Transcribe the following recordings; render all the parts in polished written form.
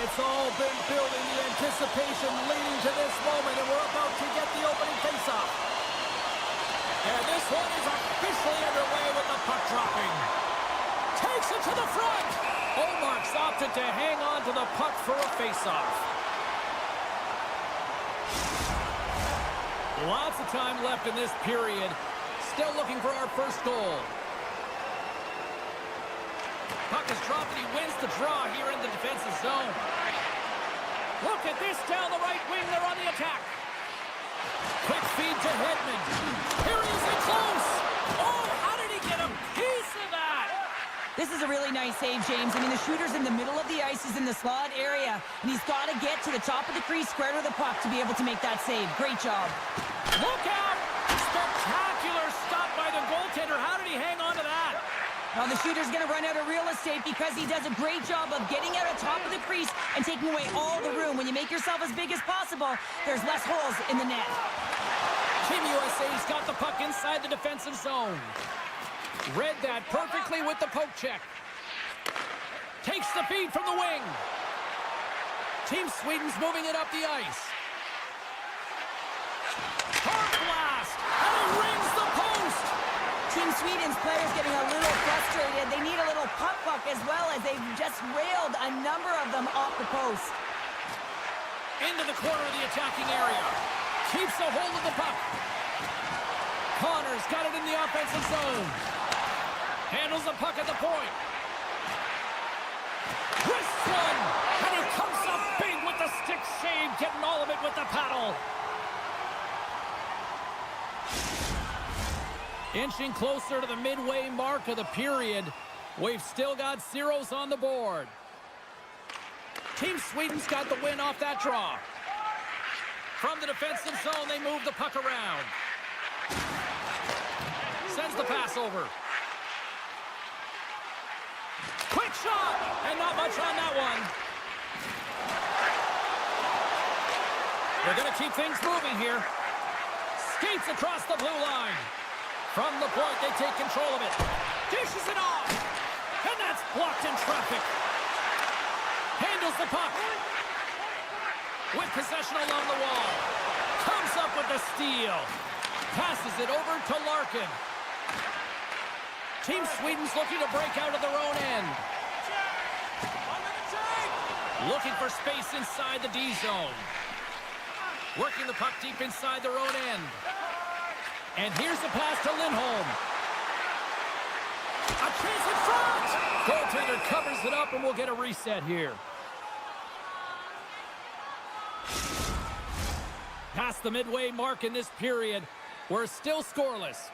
It's all been building, the anticipation leading to this moment, and we're about to get the opening faceoff. And this one is officially underway with the puck dropping. Takes it to the front. Omark's opted to hang on to the puck for a faceoff. Lots of time left in this period. Still looking for our first goal. Puck is dropped and he wins the draw here in the defensive zone. Look at this down the right wing. They're on the attack. Quick feed to Hedman. Here he is in close. Oh, how did he get a piece of that? This is a really nice save, James. I mean, the shooter's in the middle of the ice. He's in the slot area, and he's got to get to the top of the crease, square to the puck to be able to make that save. Great job. Look out! Spectacular stop by the goaltender. How did he hang on to that? Well, the shooter's going to run out of real estate because he does a great job of getting out of top of the crease and taking away all the room. When you make yourself as big as possible, there's less holes in the net. Team USA's got the puck inside the defensive zone. Read that perfectly with the poke check. Takes the feed from the wing. Team Sweden's moving it up the ice. Hard blast! And he rings the post! Team Sweden's players getting a little frustrated. They need a little puck as well as they've just railed a number of them off the post. Into the corner of the attacking area. Keeps a hold of the puck. Connor's got it in the offensive zone. Handles the puck at the point. Twists one. And he comes up big with the stick save, getting all of it with the paddle. Inching closer to the midway mark of the period. We've still got zeros on the board. Team Sweden's got the win off that draw. From the defensive zone, they move the puck around. Sends the pass over. Quick shot! And not much on that one. They're going to keep things moving here. Skates across the blue line. From the point, they take control of it. Dishes it off. And that's blocked in traffic. Handles the puck. With possession along the wall. Comes up with the steal. Passes it over to Larkin. Team Sweden's looking to break out of their own end. Looking for space inside the D zone. Working the puck deep inside their own end. And here's the pass to Lindholm. A chance in front! Goaltender covers it up and we'll get a reset here. Past the midway mark in this period. We're still scoreless.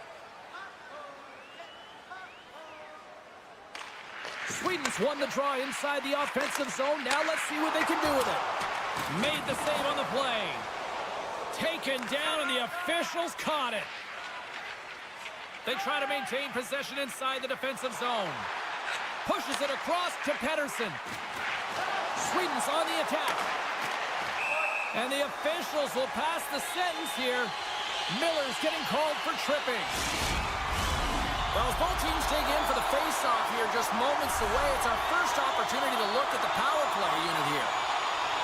Sweden's won the draw inside the offensive zone. Now let's see what they can do with it. Made the save on the play. Taken down and the officials caught it. They try to maintain possession inside the defensive zone. Pushes it across to Pettersson. Sweden's on the attack. And the officials will pass the sentence here. Miller's getting called for tripping. Well, as both teams dig in for the face-off here just moments away, it's our first opportunity to look at the power play unit here.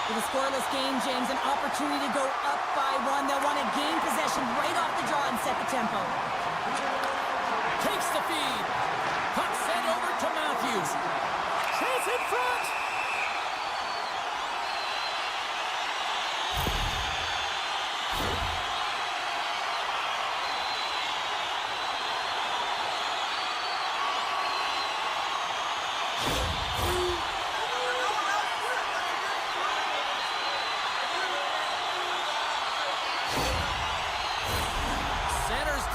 With a scoreless game, James, an opportunity to go up by one. They'll want to gain possession right off the draw and set the tempo. Takes the feed. Puck sent over to Matthews. Chase in front.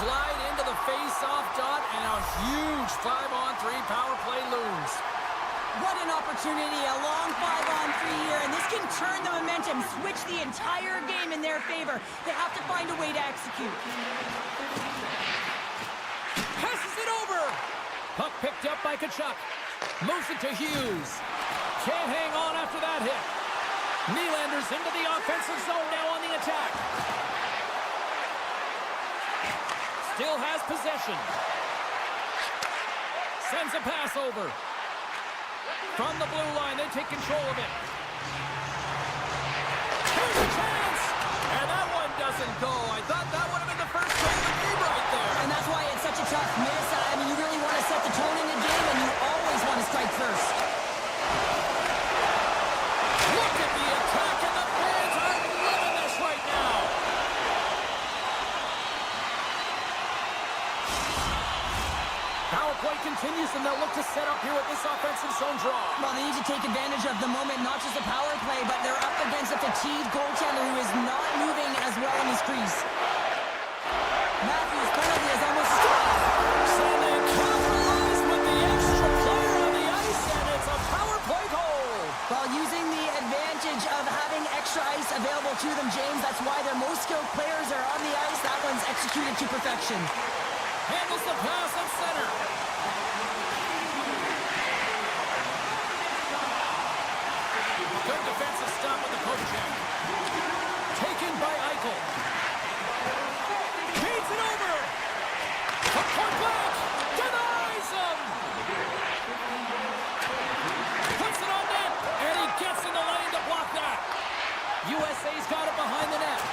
Glide into the face-off dot, and a huge 5-on-3 power play looms. What an opportunity, a long 5-on-3 here, and this can turn the momentum, switch the entire game in their favor. They have to find a way to execute. Passes it over. Puck picked up by Tkachuk. Moves it to Hughes. Can't hang on after that hit. Nylander's into the offensive zone now on the attack. Still has possession. Sends a pass over. From the blue line, they take control of it. miss. I mean, you really want to set the tone in the game, and you always want to strike first. Look at the attack, and the fans are loving this right now. Power play continues, and they'll look to set up here with this offensive zone draw. Well, they need to take advantage of the moment, not just the power play, but they're up against a fatigued goaltender who is not moving as well in his crease. Matthews' penalty is almost stopped. So they capitalize with the extra player on the ice, and it's a power play goal. While using the advantage of having extra ice available to them, James, that's why their most skilled players are on the ice. That one's executed to perfection. Handles the pass at center. Good defensive stop with the poke check. Taken by Eichel. Feeds it over. A point blank. Denies him. Puts it on net. And he gets in the lane to block that. USA's got it behind the net.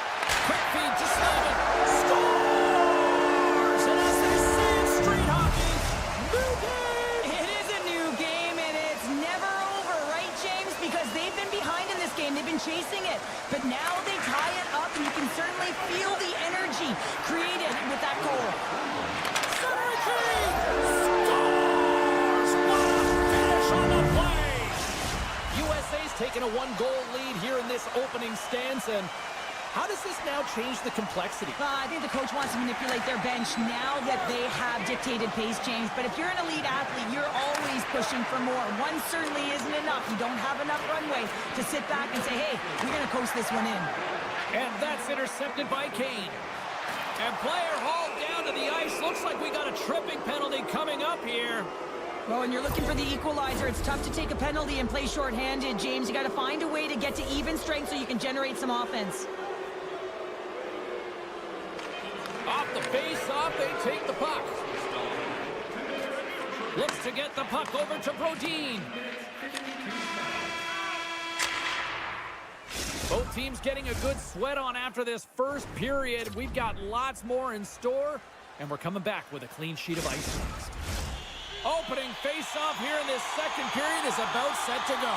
Quick feed to Slavin. Scores! And as they say in street hockey, new game! It is a new game, and it's never over, right, James? Because they've been behind in this game. They've been chasing it. But now they tie it up, and you can certainly feel the energy created with that goal. Center King! Scores! What a finish on the play! USA's taken a one-goal lead here in this opening stance, and how does this now change the complexity? I think the coach wants to manipulate their bench now that they have dictated pace, James. But if you're an elite athlete, you're always pushing for more. One certainly isn't enough. You don't have enough runway to sit back and say, hey, we're going to coast this one in. And that's intercepted by Kane. And player hauled down to the ice. Looks like we got a tripping penalty coming up here. Well, when you're looking for the equalizer, it's tough to take a penalty and play shorthanded, James. You got to find a way to get to even strength so you can generate some offense. Off the face-off, they take the puck. Looks to get the puck over to Brodin. Both teams getting a good sweat on after this first period. We've got lots more in store, and we're coming back with a clean sheet of ice next. Opening face-off here in this second period is about set to go.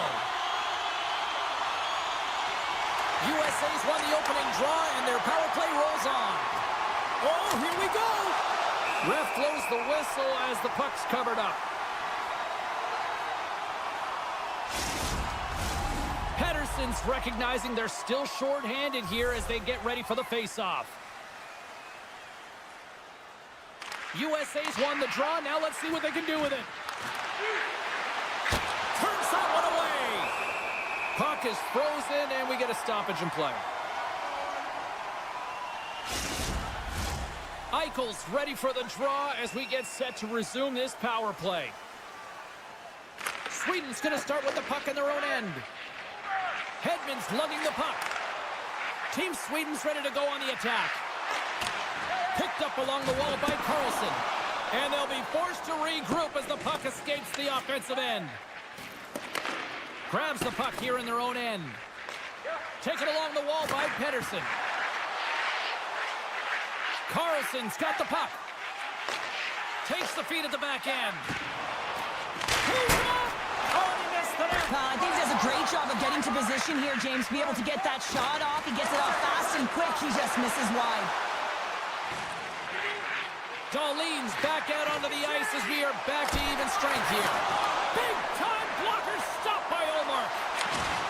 USA's won the opening draw, and their power play rolls on. Oh, here we go! Ref blows the whistle as the puck's covered up. Pettersson's recognizing they're still short-handed here as they get ready for the face-off. USA's won the draw. Now let's see what they can do with it. Turns that one away. Puck is frozen, and we get a stoppage in play. Eichel's ready for the draw as we get set to resume this power play. Sweden's going to start with the puck in their own end. Hedman's lugging the puck. Team Sweden's ready to go on the attack. Picked up along the wall by Carlson. And they'll be forced to regroup as the puck escapes the offensive end. Grabs the puck here in their own end. Taken along the wall by Pettersson. Carlson's got the puck. Takes the feed at the back end. I think he does a great job of getting to position here, James. Be able to get that shot off. He gets it off fast and quick. He just misses wide. Dahlin's back out onto the ice as we are back to even strength here. Big time blocker stopped by Omar.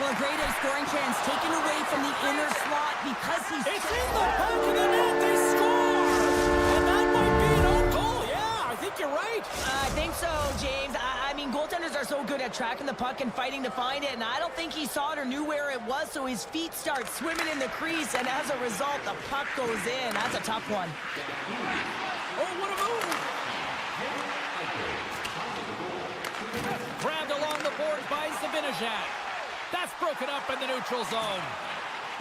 Well, a great A scoring chance taken away from the inner slot because he's... It's in the back of the net. They score! And that might be an own goal. Yeah, I think you're right. I think so, James. I mean, goaltenders are so good at tracking the puck and fighting to find it, and I don't think he saw it or knew where it was, so his feet start swimming in the crease, and as a result, the puck goes in. That's a tough one. Oh, what a move! Grabbed along the boards by Zibanejad. That's broken up in the neutral zone.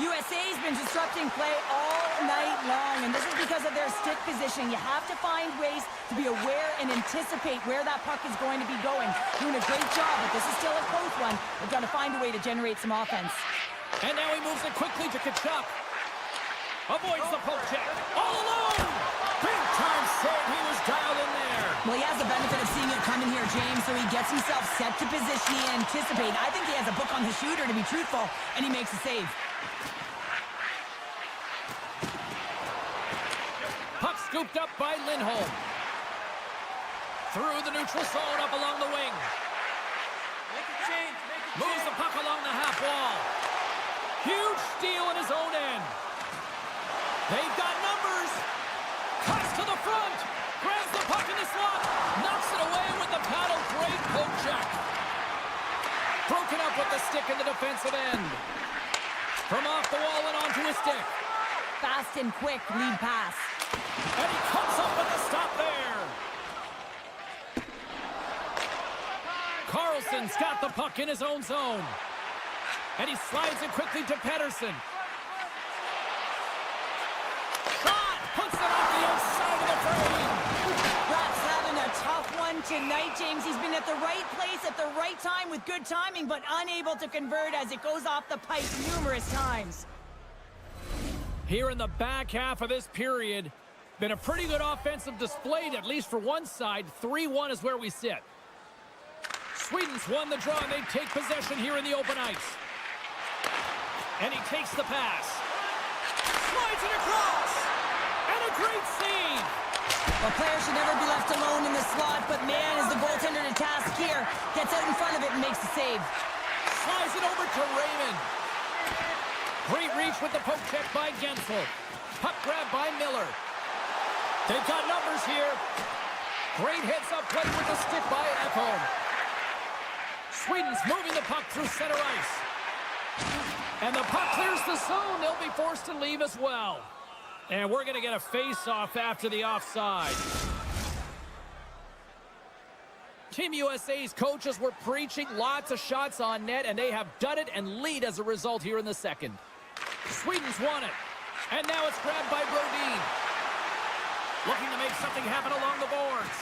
USA's been disrupting play all night long, and this is because of their stick position. You have to find ways to be aware and anticipate where that puck is going to be going. Doing a great job, but this is still a close one. They've got to find a way to generate some offense. And now he moves it quickly to Kachuk. Avoids the poke check. All alone! Big time save. He was dialed in there. Well, he has the benefit of seeing it coming here, James, so he gets himself set to position he anticipates. I think he has a book on the shooter, to be truthful, and he makes a save. Puck scooped up by Lindholm. Through the neutral zone, up along the wing. Moves the puck along the half wall. Huge steal in his own end. They've got numbers. Cuts to the front. Grabs the puck in the slot. Knocks it away with the paddle. Great poke check. Broken up with the stick in the defensive end. From off the wall and onto his stick. Fast and quick lead pass. And he comes up with the stop there. Carlson's got the puck in his own zone. And he slides it quickly to Pettersson. Shot! Puts it off the outside of the frame. Rat's having a tough one tonight, James. He's been at the right place at the right time with good timing, but unable to convert as it goes off the pipe numerous times. Here in the back half of this period, been a pretty good offensive display, at least for one side. 3-1 is where we sit. Sweden's won the draw, and they take possession here in the open ice. And he takes the pass. Slides it across. And a great save. Well, players should never be left alone in the slot, but man, is the goaltender to task here. Gets out in front of it and makes the save. Slides it over to Raymond. Great reach with the poke check by Gensel. Puck grab by Miller. They've got numbers here. Great heads-up play with the stick by Ekholm. Sweden's moving the puck through center ice. And the puck clears the zone. They'll be forced to leave as well. And we're going to get a face-off after the offside. Team USA's coaches were preaching lots of shots on net, and they have done it and lead as a result here in the second. Sweden's won it. And now it's grabbed by Brodin. Looking to make something happen along the boards.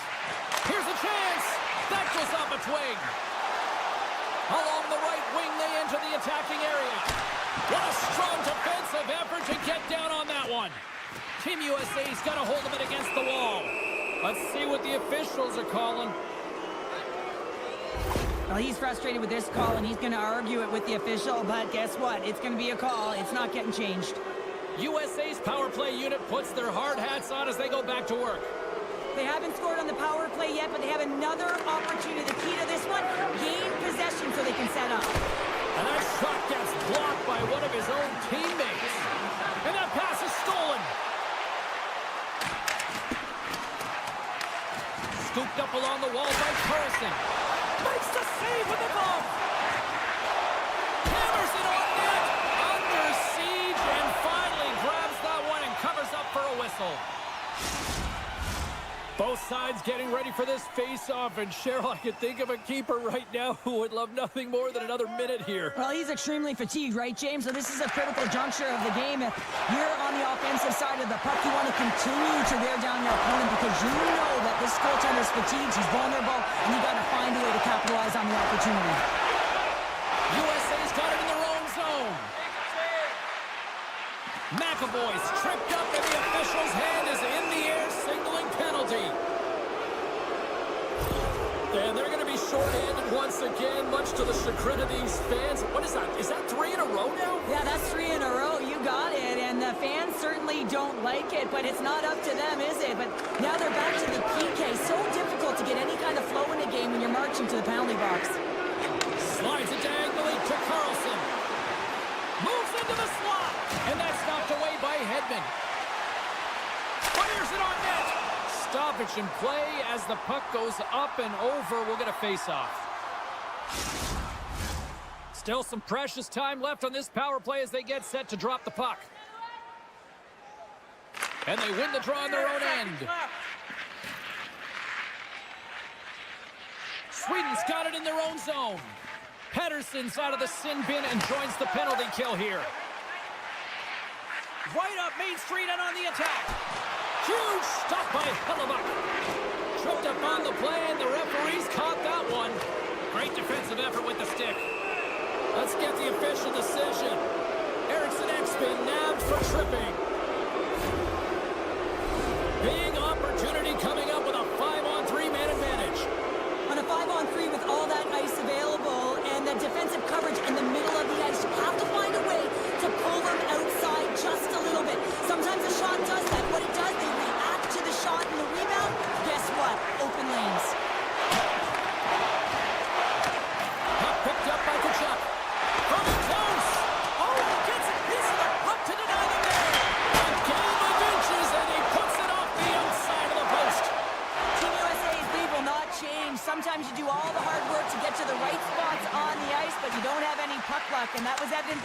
Here's a chance. That goes off a twig. Along the right wing, they enter the attacking area. What a strong defensive effort to get down on that one. Team USA's got a hold of it against the wall. Let's see what the officials are calling. Well, he's frustrated with this call, and he's going to argue it with the official, but guess what? It's going to be a call. It's not getting changed. USA's power play unit puts their hard hats on as they go back to work. They haven't scored on the power play yet, but they have another opportunity. The key to this one, gain possession so they can set up. And that shot gets blocked by one of his own teammates. And that pass is stolen. Scooped up along the wall by Carlson. Makes the save with the glove. Hammers it on net. Under siege and finally grabs that one and covers up for a whistle. Both sides getting ready for this face-off, and Cheryl, I can think of a keeper right now who would love nothing more than another minute here. Well, he's extremely fatigued, right, James? So this is a critical juncture of the game. If you're on the offensive side of the puck, you want to continue to wear down your opponent because you know that this goaltender's fatigued, he's vulnerable, and you got to find a way to capitalize on the opportunity. USA's got it in their own zone. McAvoy's tripped up, and the official's hand is in the air, signaling penalty. And they're going to be shorthanded once again, much to the chagrin of these fans. What is that? Is that 3 in a row now? Yeah, that's 3 in a row. You got it. And the fans certainly don't like it, but it's not up to them, is it? But now they're back to the PK. So difficult to get any kind of flow in a game when you're marching to the penalty box. Slides it diagonally to Carlson. Moves into the slot. And that's knocked away by Hedman. Fires it on net. Stoppage in play as the puck goes up and over. We'll get a face-off. Still some precious time left on this power play as they get set to drop the puck. And they win the draw on their own end. Sweden's got it in their own zone. Pettersson's out of the sin bin and joins the penalty kill here. Right up Main Street and on the attack. Huge stop by Hellebuck. Tripped up on the play, and the referees caught that one. Great defensive effort with the stick. Let's get the official decision. Eriksson Ek's been nabbed for tripping. Being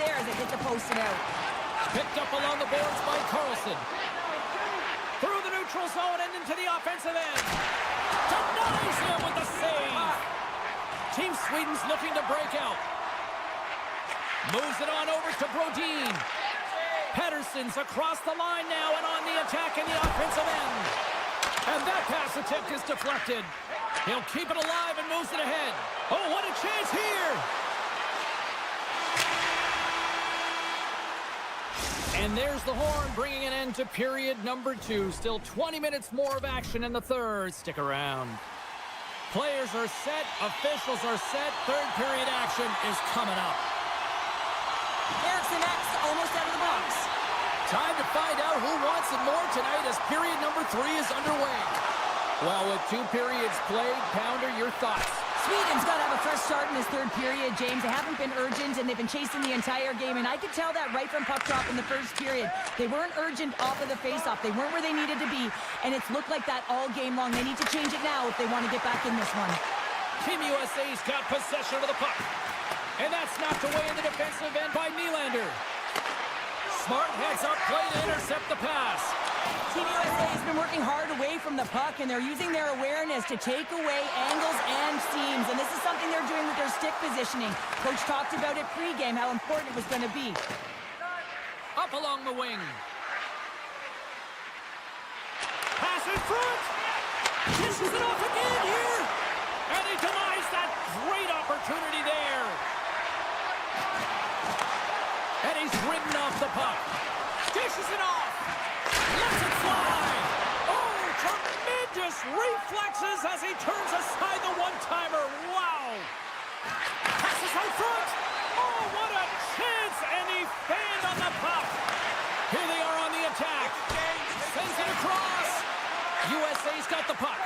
there as it hit the post and out. Picked up along the boards by Carlson. Through the neutral zone and into the offensive end. Denies him with the save. Team Sweden's looking to break out. Moves it on over to Brodin. Pettersson's across the line now and on the attack in the offensive end. And that pass attempt is deflected. He'll keep it alive and moves it ahead. Oh, what a chance here! And there's the horn, bringing an end to period number 2. Still 20 minutes more of action in the third. Stick around. Players are set. Officials are set. Third period action is coming up. Eriksson X almost out of the box. Time to find out who wants it more tonight as period number 3 is underway. Well, with 2 periods played, Pounder, your thoughts? Sweden's got to have a fresh start in this third period, James. They haven't been urgent, and they've been chasing the entire game, and I could tell that right from puck drop in the first period. They weren't urgent off of the faceoff. They weren't where they needed to be, and it's looked like that all game long. They need to change it now if they want to get back in this one. Team USA's got possession of the puck. And that's knocked away in the defensive end by Nylander. Smart heads up play to intercept the pass. Team USA has been working hard away from the puck, and they're using their awareness to take away angles and seams. And this is something they're doing with their stick positioning. Coach talked about it pregame, how important it was going to be. Up along the wing. Pass in front. Dishes it off again here. And he denies that great opportunity there. And he's ridden off the puck. Dishes it off. Lets it fly. Oh, tremendous reflexes as he turns aside the one-timer. Wow. Passes out front. Oh, what a chance. And he fanned on the puck. Here they are on the attack. Sends it across. USA's got the puck.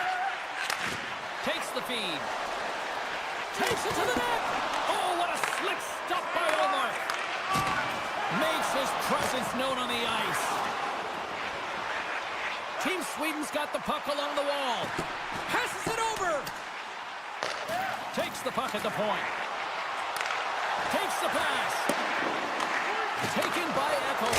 Takes the feed. Takes it to the net. Oh, what a slick stop by Omar. Makes his presence known on the ice. Team Sweden's got the puck along the wall. Passes it over. Takes the puck at the point. Takes the pass. Taken by Echo.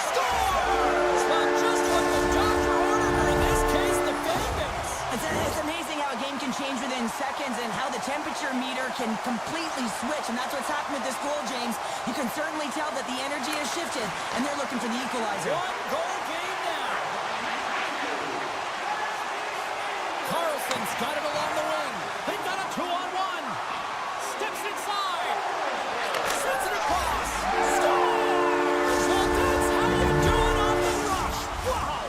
Scores! Well, just what the doctor ordered, or in this case, the fan base. It's amazing how a game can change within seconds and how the temperature meter can completely switch, and that's what's happened with this goal, James. You can certainly tell that the energy has shifted, and they're looking for the equalizer. One-goal game now. Carlson's got it along the wing. They've got a 2-on-1. Steps inside. Sends it across. Scores! Well, that's how you do it on the rush. Wow!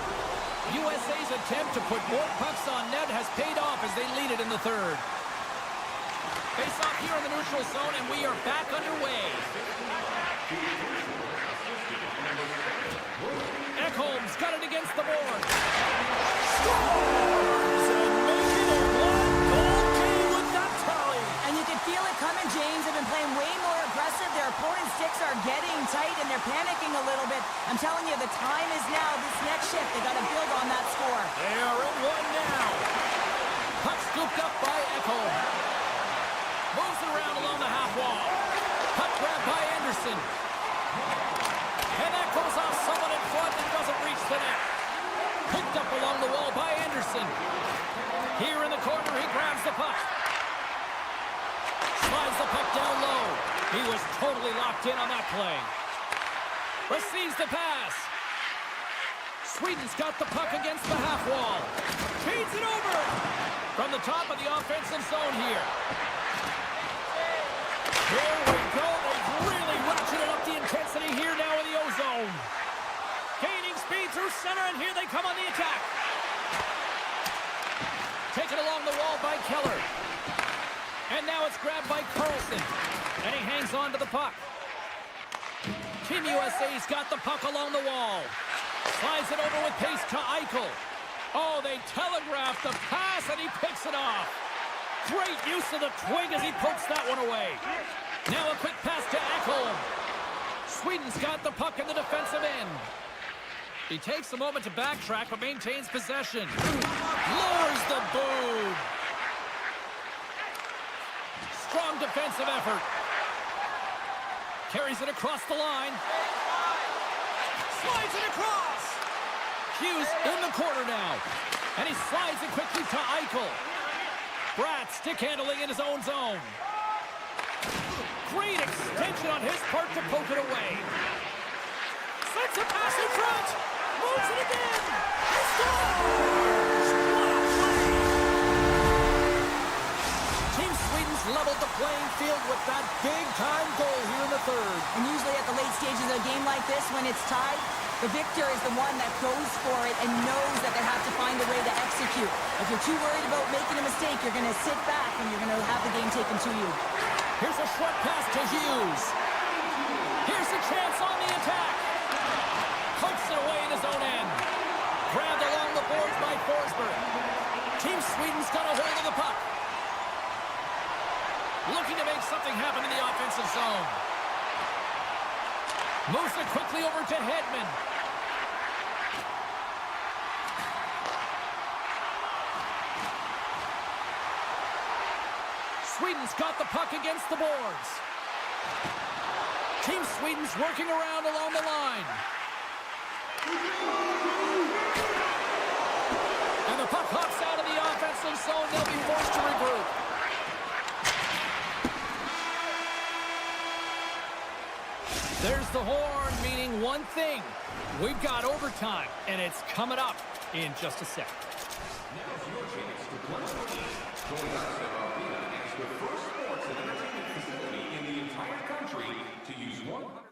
USA's attempt to put more pucks on net has paid off as they lead it in the third. Face off here in the neutral zone, and we are back underway. Ekholm's got it against the board. Scores! And making it one-goal game with that tally. And you can feel it coming, James. They've been playing way more aggressive. Their opponent's sticks are getting tight, and they're panicking a little bit. I'm telling you, the time is now. This next shift, they got to build on that score. They are in one now. Puck scooped up by Ekholm. Moves it around along the half wall. Puck grabbed by Anderson. And that goes off someone in front and doesn't reach the net. Picked up along the wall by Anderson. Here in the corner, he grabs the puck. Slides the puck down low. He was totally locked in on that play. Receives the pass. Sweden's got the puck against the half wall. Feeds it over. From the top of the offensive zone here. Here we go. They've really ratcheted up the intensity here now in the O-zone. Gaining speed through center, and here they come on the attack. Taken along the wall by Keller. And now it's grabbed by Carlson. And he hangs on to the puck. Team USA's got the puck along the wall. Slides it over with pace to Eichel. Oh, they telegraphed the pass, and he picks it off. Great use of the twig as he pokes that one away. Now a quick pass to Ekholm. Sweden's got the puck in the defensive end. He takes a moment to backtrack, but maintains possession. Lowers the boom. Strong defensive effort. Carries it across the line. Slides it across. Hughes in the corner now. And he slides it quickly to Eichel. Bratt stick handling in his own zone. Great extension on his part to poke it away. Sends a pass in front. Moves it again. He scores! Team Sweden's leveled the playing field with that big-time goal here in the third. And usually at the late stages of a game like this, when it's tied, the victor is the one that goes for it and knows that they have to find a way to execute. If you're too worried about making a mistake, you're going to sit back and you're going to have the game taken to you. Here's a short pass to Hughes. Here's a chance on the attack. Pokes it away in his own end. Grabbed along the boards by Forsberg. Team Sweden's got a hold of the puck. Looking to make something happen in the offensive zone. Moves it quickly over to Hedman. Sweden's got the puck against the boards. Team Sweden's working around along the line. And the puck hops out of the offensive zone. They'll be forced to regroup. There's the horn, meaning one thing. We've got overtime, and it's coming up in just a sec. Now's your chance to plunge the game. Join us at our arena as the first sports and entertainment facility in the entire country to use 100.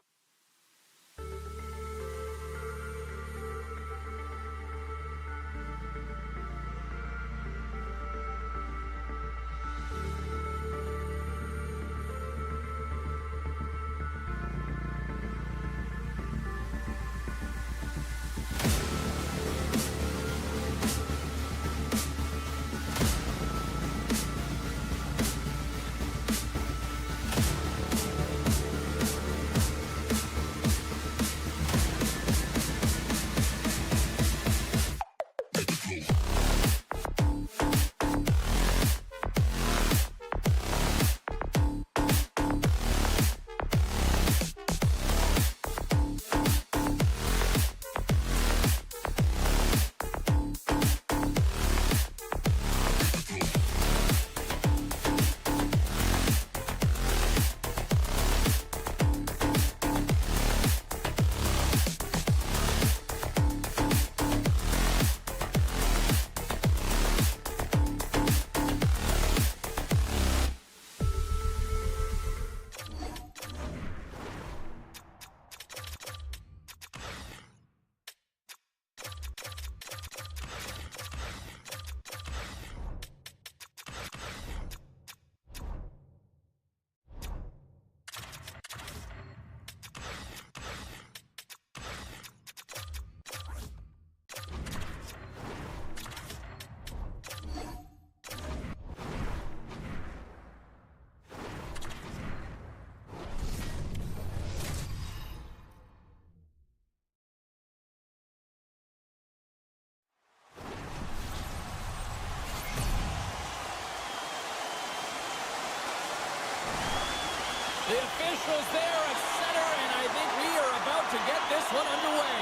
The officials there at center, and I think we are about to get this one underway.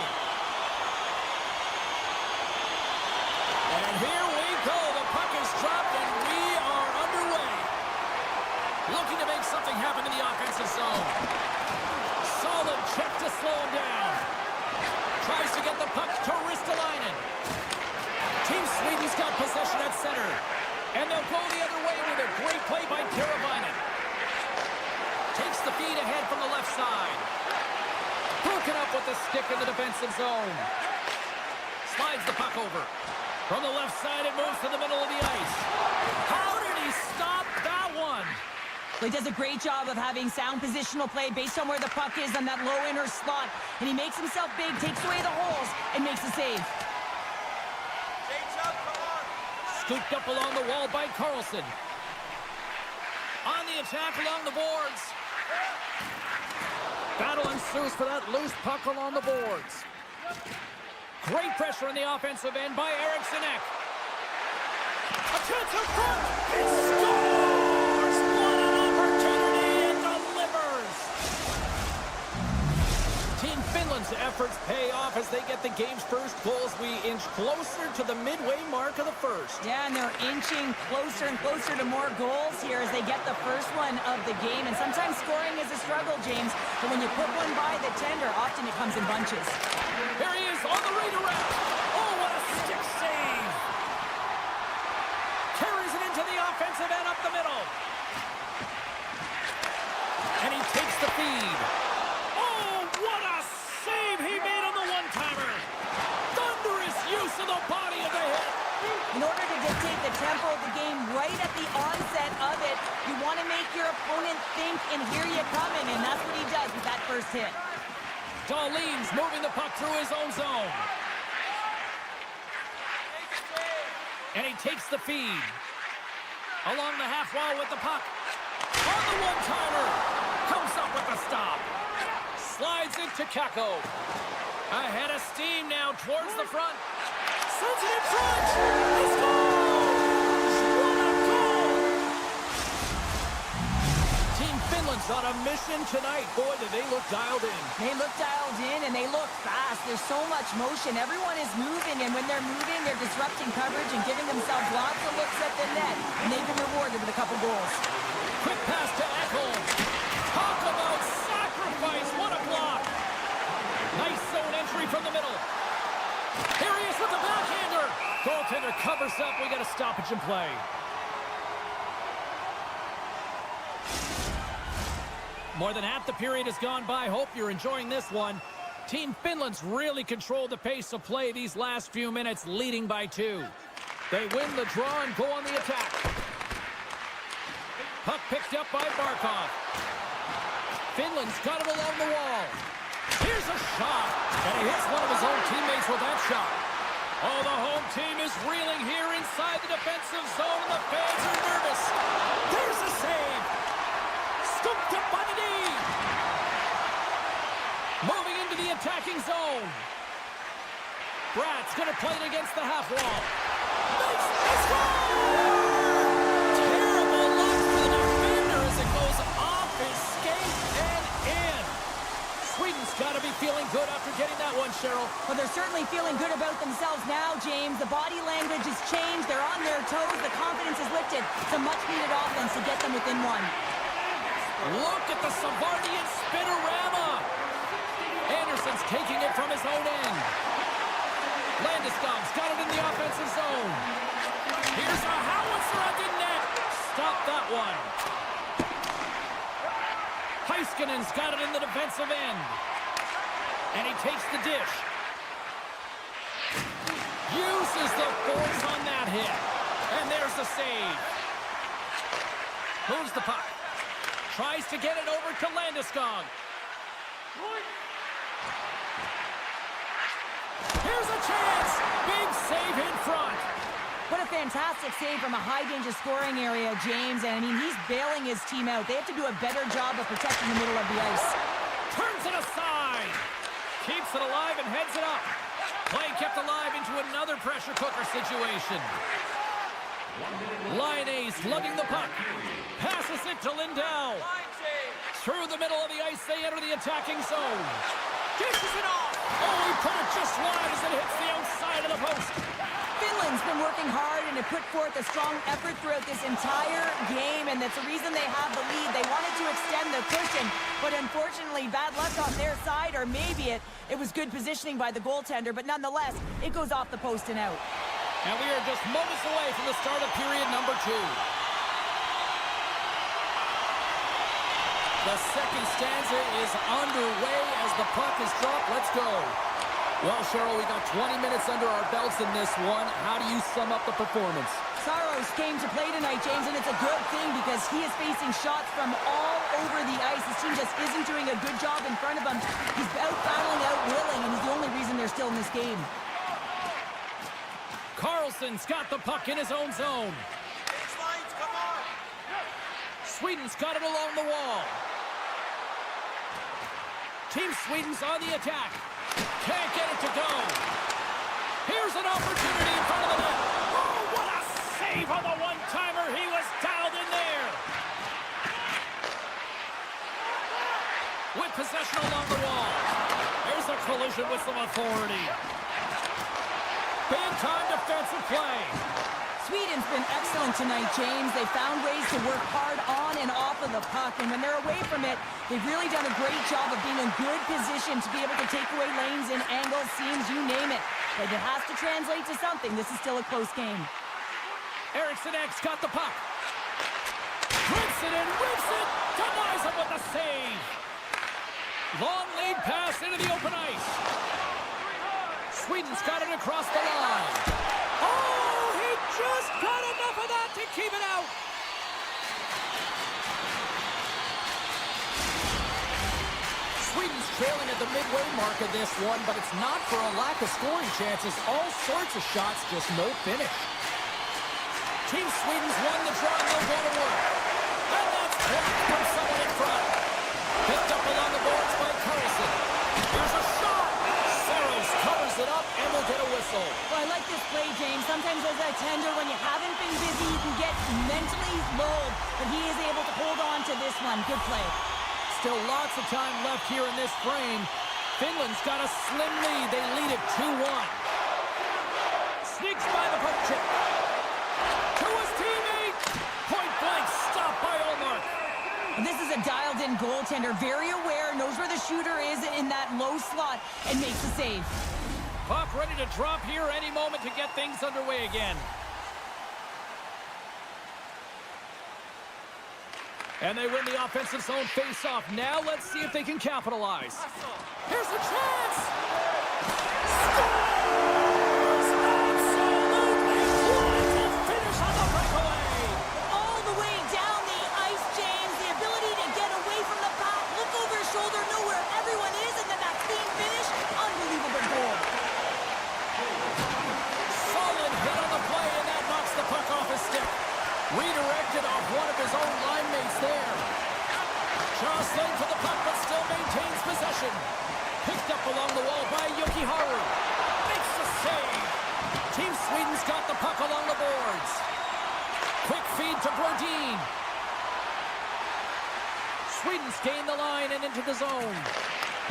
And here we go. The puck is dropped, and we are underway. Looking to make something happen in the offensive zone. Solid check to slow him down. Tries to get the puck to Ristolainen. Team Sweden's got possession at center. And they'll go the other way with a great play by Teravainen. Takes the feed ahead from the left side. Broken up with the stick in the defensive zone. Slides the puck over. From the left side, it moves to the middle of the ice. How did he stop that one? Well, he does a great job of having sound positional play based on where the puck is on that low inner slot. And he makes himself big, takes away the holes, and makes the save. Scooped up along the wall by Carlson. On the attack along the boards. Battle ensues for that loose puck along the boards. Great pressure on the offensive end by Eriksson Ek. A chance up front. It scores! What an opportunity! It delivers! Finland's efforts pay off as they get the game's first goals. We inch closer to the midway mark of the first. Yeah, and they're inching closer and closer to more goals here as they get the first one of the game. And sometimes scoring is a struggle, James. But when you put one by the tender, often it comes in bunches. Here he is on the redirect. Oh, what a stick save. Carries it into the offensive end up the middle. And he takes the feed. Oh, what a save he made on the one-timer. Thunderous use of the body of the hit. In order to dictate the tempo of the game right at the onset of it, you want to make your opponent think, and here you coming, and that's what he does with that first hit. Dahlin's moving the puck through his own zone. And he takes the feed. Along the half wall with the puck. On the one-timer. Comes up with the stop. Slides it to Kako. Ahead of steam now towards the front. Sends it in front. He scores! What a goal! Team Finland's on a mission tonight. Boy, do they look dialed in. They look dialed in, and they look fast. There's so much motion. Everyone is moving, and when they're moving, they're disrupting coverage and giving themselves lots of looks at the net. And they've been rewarded with a couple goals. Quick pass to Ekholm. Talk about sacrifice. What a block. Nice zone entry from the middle. Here he is with the backhander. Goaltender covers up. We got a stoppage in play. More than half the period has gone by. Hope you're enjoying this one. Team Finland's really controlled the pace of play these last few minutes, leading by 2. They win the draw and go on the attack. Puck picked up by Barkov. Finland's got it along the wall. Here's a shot, and he hits one of his own teammates with that shot. Oh, the home team is reeling here inside the defensive zone, and the fans are nervous. There's a save. Scooped up by the D. Moving into the attacking zone. Brad's going to play it against the half wall. Makes the score! Terrible luck for the defender as it goes off his skate and in. Sweden's got to be feeling good after getting that one, Cheryl. Well, they're certainly feeling good about themselves now, James. The body language has changed. They're on their toes. The confidence is lifted. It's a much-needed offense to get them within one. Look at the Savardian spinorama. Anderson's taking it from his own end. Landeskog's got it in the offensive zone. Here's a howitzer at the net. Stop that one. Heiskanen's got it in the defensive end. And he takes the dish. Uses the force on that hit. And there's the save. Moves the puck. Tries to get it over to Landeskog. Here's a chance. Big save in front. What a fantastic save from a high-danger scoring area, James. And, I mean, he's bailing his team out. They have to do a better job of protecting the middle of the ice. Turns it aside. Keeps it alive and heads it up. Play kept alive into another pressure cooker situation. Laine lugging the puck. Passes it to Lindell. Through the middle of the ice, they enter the attacking zone. Dishes it off. Oh, he put it just wide as it hits the outside of the post. Finland's been working hard and have put forth a strong effort throughout this entire game, and that's the reason they have the lead. They wanted to extend the cushion, but unfortunately, bad luck on their side, or maybe it was good positioning by the goaltender, but nonetheless, it goes off the post and out. And we are just moments away from the start of period number 2. The second stanza is underway as the puck is dropped. Let's go. Well, Cheryl, we got 20 minutes under our belts in this one. How do you sum up the performance? Saros came to play tonight, James, and it's a good thing because he is facing shots from all over the ice. His team just isn't doing a good job in front of him. He's out-battling, out-willing, and he's the only reason they're still in this game. Carlson's got the puck in his own zone. Sweden's got it along the wall. Team Sweden's on the attack. Can't get it to go. Here's an opportunity in front of the net. Oh, what a save on the one-timer. He was dialed in there. With possession along the wall. There's a collision with some authority. Big time defensive play. Sweden's been excellent tonight, James. They found ways to work hard on and off of the puck, and when they're away from it, they've really done a great job of being in good position to be able to take away lanes and angles, seams, you name it. But it has to translate to something. This is still a close game. Eriksson Ek's got the puck. Rips it and rips it. Denies him with the save. Long lead pass into the open ice. Sweden's got it across the line. Oh, he just got enough of that to keep it out. Sweden's trailing at the midway mark of this one, but it's not for a lack of scoring chances. All sorts of shots, just no finish. Team Sweden's won the draw, and they'll go to work. And that's blocked from someone in front. Picked up along the boards by Carlson. Here's a shot. Saros covers it up and will get a whistle. Well, I like this play, James. Sometimes as a tender, when you haven't been busy, you can get mentally lulled. But he is able to hold on to this one. Good play. Still lots of time left here in this frame. Finland's got a slim lead. They lead it 2-1. Sneaks by the puck chip. To his teammate. Point blank stopped by Olmark. And this is a dialed-in goaltender. Very aware, knows where the shooter is in that low slot, and makes the save. Puck ready to drop here any moment to get things underway again. And they win the offensive zone face-off. Now let's see if they can capitalize. Here's the chance! Scores! Absolutely wonderful finish on the breakaway! All the way down the ice, James. The ability to get away from the puck, look over his shoulder, know where everyone is, and then that clean finish. Unbelievable goal. Solid hit on the play, and that knocks the puck off his stick. Redirected off one of his own line mates there. Jostling for the puck, but still maintains possession. Picked up along the wall by Jokiharju. Makes the save. Team Sweden's got the puck along the boards. Quick feed to Brodin. Sweden's gained the line and into the zone.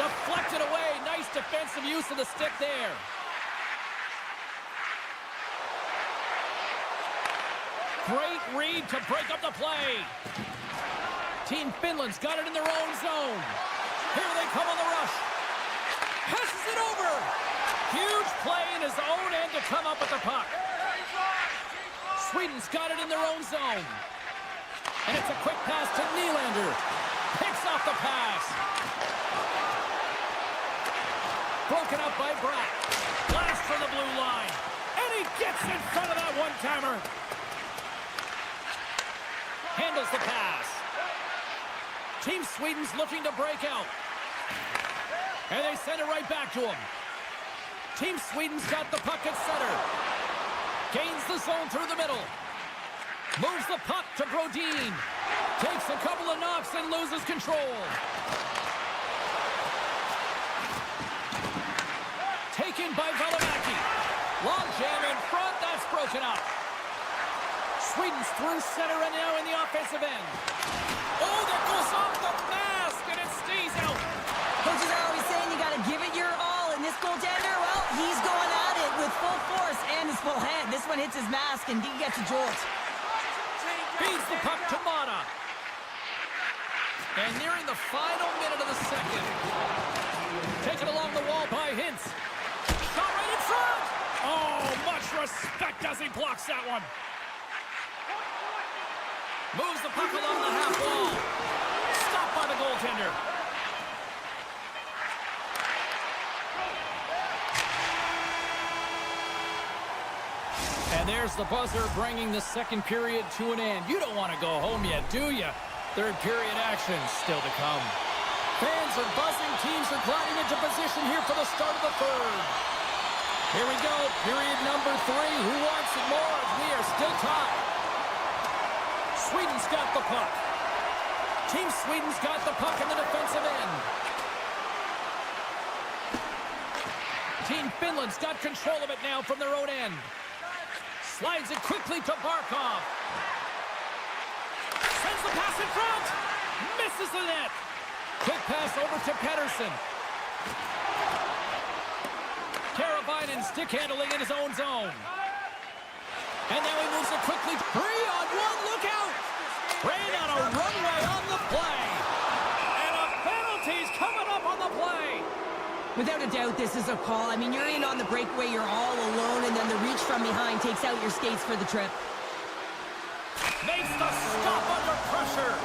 Deflected away. Nice defensive use of the stick there. Great read to break up the play. Team Finland's got it in their own zone. Here they come on the rush. Passes it over. Huge play in his own end to come up with the puck. Sweden's got it in their own zone. And it's a quick pass to Nylander. Picks off the pass. Broken up by Bratt. Blast from the blue line. And he gets in front of that one-timer. Handles the pass. Team Sweden's looking to break out. And they send it right back to him. Team Sweden's got the puck at center. Gains the zone through the middle. Moves the puck to Brodin. Takes a couple of knocks and loses control. Taken by Valimaki. Long jam in front. That's broken up. Sweden's through center and now in the offensive end. Oh, that goes off the mask and it stays out. Coaches are always saying you got to give it your all. And this goaltender, well, he's going at it with full force and his full head. This one hits his mask and he gets a jolt. Feeds the puck to Mata. And nearing the final minute of the second. Taken along the wall by Hintz. Shot right in front. Oh, much respect as he blocks that one. Moves the puck along the half wall. Stopped by the goaltender. And there's the buzzer bringing the second period to an end. You don't want to go home yet, do you? Third period action still to come. Fans are buzzing. Teams are gliding into position here for the start of the third. Here we go. Period number 3. Who wants it more? We are still tied. Sweden's got the puck. Team Sweden's got the puck in the defensive end. Team Finland's got control of it now from their own end. Slides it quickly to Barkov. Sends the pass in front. Misses the net. Quick pass over to Pettersson. stick handling in his own zone. And now he moves it quickly. 3-on-1, look out! Ran out a runway on the play. And a penalty's coming up on the play. Without a doubt, this is a call. I mean, you're in on the breakaway, you're all alone, and then the reach from behind takes out your skates for the trip. Makes the stop under pressure.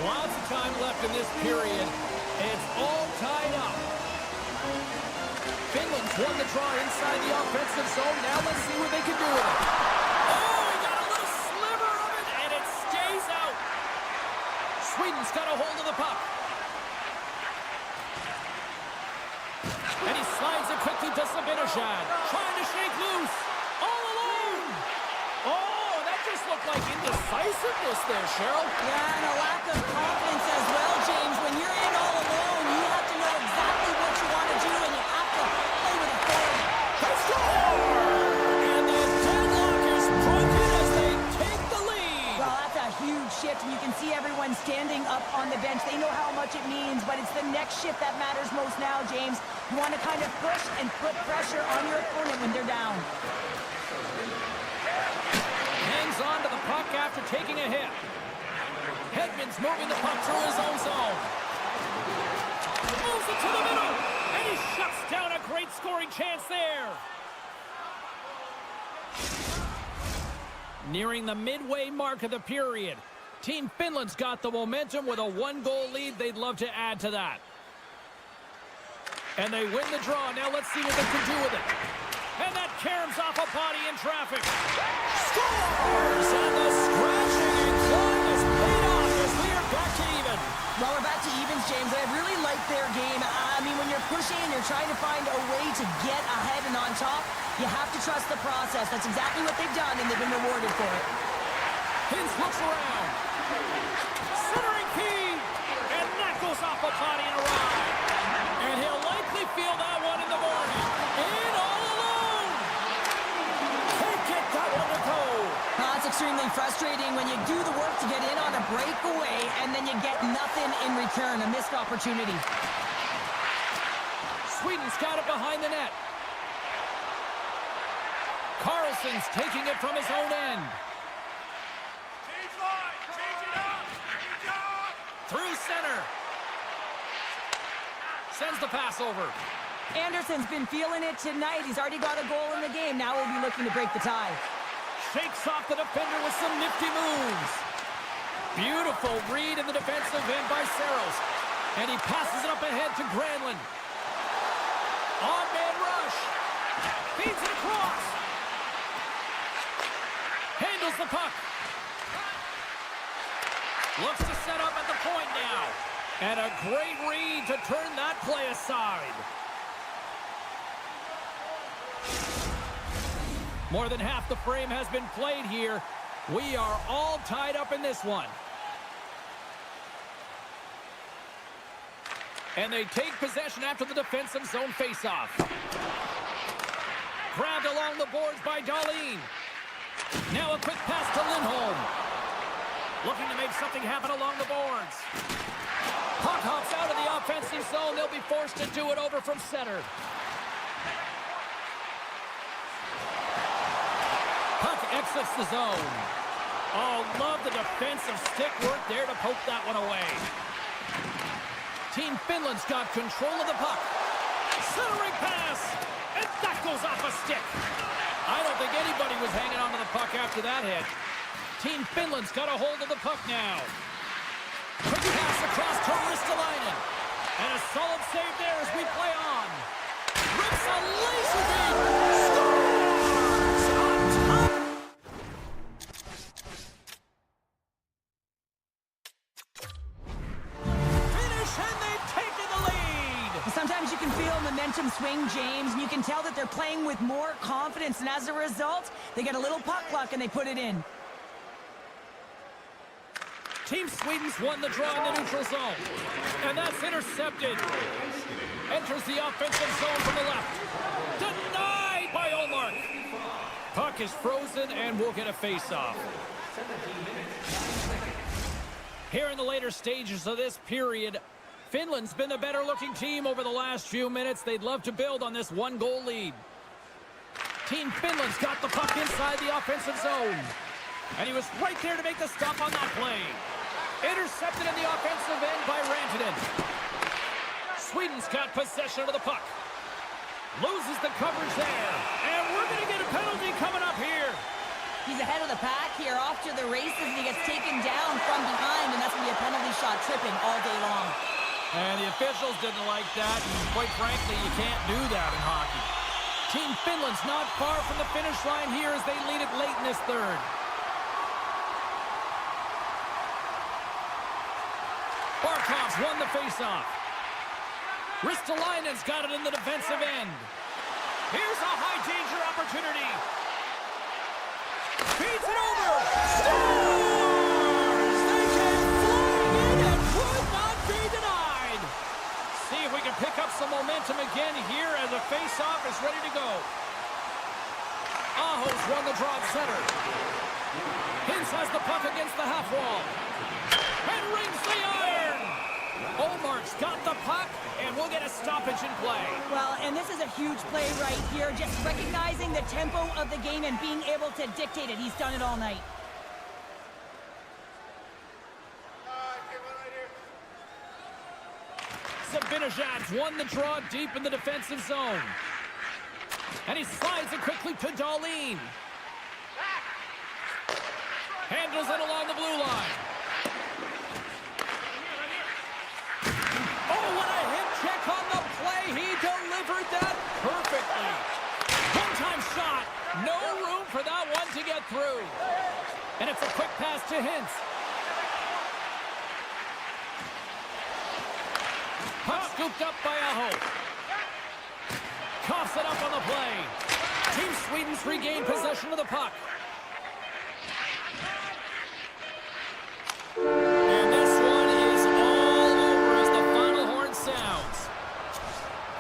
Lots of time left in this period. It's all tied up. Finland's won the draw inside the offensive zone. Now let's see what they can do with it. Oh, he got a little sliver of it, and it stays out. Sweden's got a hold of the puck. And he slides it quickly to Sabinishad. Trying to shake loose. All alone. Oh, that just looked like indecisiveness there, Cheryl. Yeah, and a lack of confidence as well, James. When you're in all alone, you have to know exactly what you want to do, and you have to play with authority. They score! And the deadlock is broken as they take the lead. Well, that's a huge shift, and you can see everyone standing up on the bench. They know how much it means, but it's the next shift that matters most now, James. You want to kind of push and put pressure on your opponent when they're down. Hangs on to the puck after taking a hit. Hedman's moving the puck through his own zone. Moves it to the middle, and he shuts down a great scoring chance there. Nearing the midway mark of the period. Team Finland's got the momentum with a 1-goal lead. They'd love to add to that. And they win the draw. Now let's see what they can do with it. And that caroms off a body in traffic. Scores! And the scratching and clawing is paid off as we are back to even. Well, we're back to evens, James. I really like their game. I mean, when you're pushing and you're trying to find a way to get ahead and on top, you have to trust the process. That's exactly what they've done, and they've been rewarded for it. Hintz looks around. Centering key. And that goes off a body and a ride. And he'll likely feel that one in the morning. In all alone. Can't get that one to go. It's extremely frustrating when you do the work to get in on a breakaway and then you get nothing in return, a missed opportunity. Sweden's got it behind the net. Carlson's taking it from his own end. Through center. Sends the pass over. Anderson's been feeling it tonight. He's already got a goal in the game. Now he'll be looking to break the tie. Shakes off the defender with some nifty moves. Beautiful read in the defensive end by Saros. And he passes it up ahead to Granlund. On-man rush. Feeds it across. Handles the puck. Looks to set up at the point now. And a great read to turn that play aside. More than half the frame has been played here. We are all tied up in this one. And they take possession after the defensive zone faceoff. Grabbed along the boards by Dahlin. Now a quick pass to Lindholm. Looking to make something happen along the boards. Puck hops out of the offensive zone. They'll be forced to do it over from center. Puck exits the zone. Oh, love the defensive stick work there to poke that one away. Team Finland's got control of the puck. Centering pass. And that goes off a stick. I don't think anybody was hanging onto the puck after that hit. Team Finland's got a hold of the puck now. Quick pass across to Ristolainen. And a solid save there as we play on. Rips a laser beam. Scores on top. Finish and they've taken the lead. Sometimes you can feel momentum swing, James, and you can tell that they're playing with more confidence, and as a result, they get a little puck luck and they put it in. Team Sweden's won the draw in the neutral zone. And that's intercepted. Enters the offensive zone from the left. Denied by Olmark. Puck is frozen and we'll get a face-off. Here in the later stages of this period, Finland's been the better-looking team over the last few minutes. They'd love to build on this one-goal lead. Team Finland's got the puck inside the offensive zone. And he was right there to make the stop on that play. Intercepted in the offensive end by Rantanen. Sweden's got possession of the puck. Loses the coverage there. And we're going to get a penalty coming up here. He's ahead of the pack here, off to the races, and he gets taken down from behind, and that's going to be a penalty shot, tripping all day long. And the officials didn't like that, and quite frankly, you can't do that in hockey. Team Finland's not far from the finish line here as they lead it late in this third. Barkov's won the faceoff. Ristolainen's got it in the defensive end. Here's a high-danger opportunity. Feeds it over. Scores! They came flying in and would not be denied. See if we can pick up some momentum again here as the face-off is ready to go. Aho's won the draw at center. Hintz has the puck against the half wall. And rings the iron. Omark's got the puck, and we'll get a stoppage in play. Well, and this is a huge play right here, just recognizing the tempo of the game and being able to dictate it. He's done it all night. Zibanejad's won the draw deep in the defensive zone. And he slides it quickly to Dahlin. Handles it along the blue line. Oh, what a hip check on the play. He delivered that perfectly. One-time shot. No room for that one to get through. And it's a quick pass to Hintz. Puck scooped up by Aho. Coughs it up on the play. Team Sweden's regained possession of the puck. And this one is all over as the final horn sounds.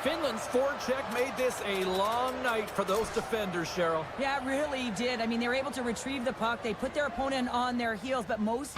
Finland's forecheck made this a long night for those defenders, Cheryl. Yeah, it really did. I mean, they were able to retrieve the puck. They put their opponent on their heels, but most...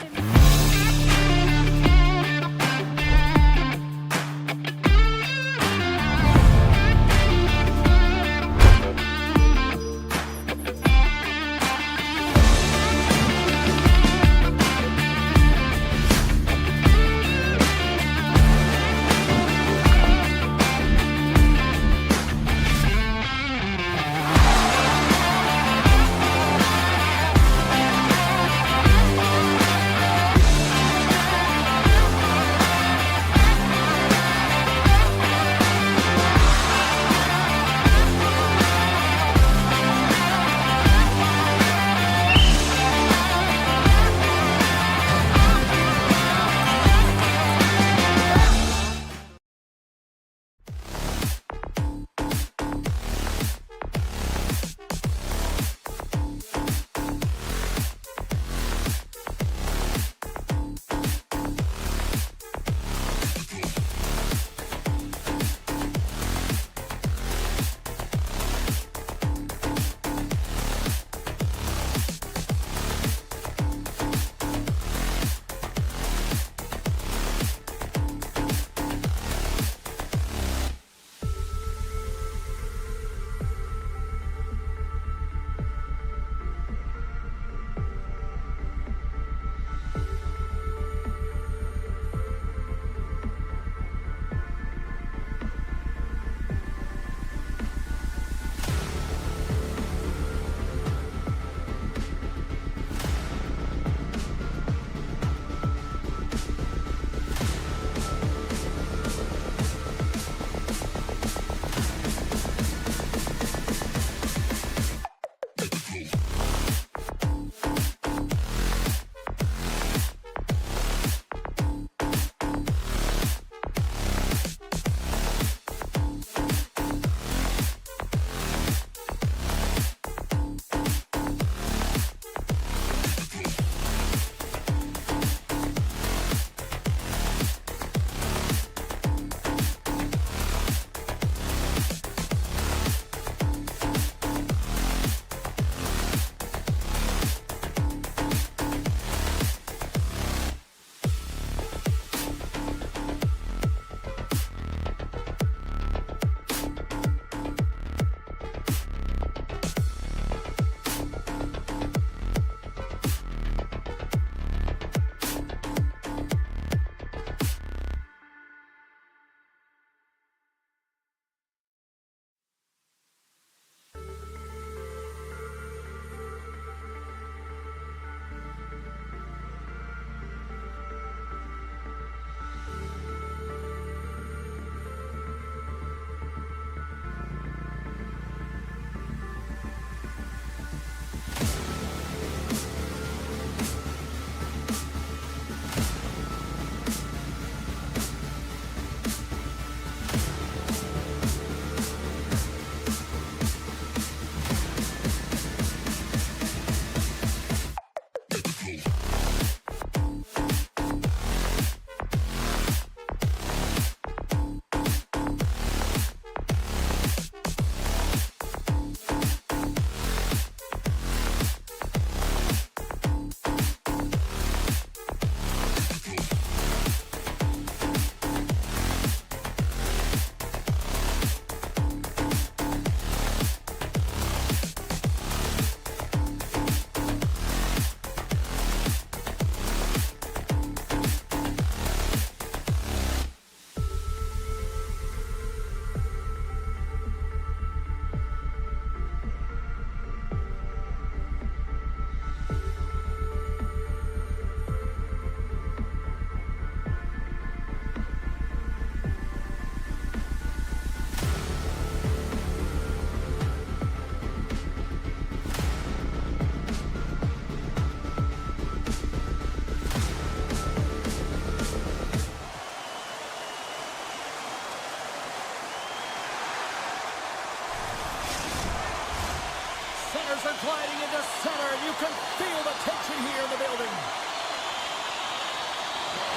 are gliding into center. You can feel the tension here in the building.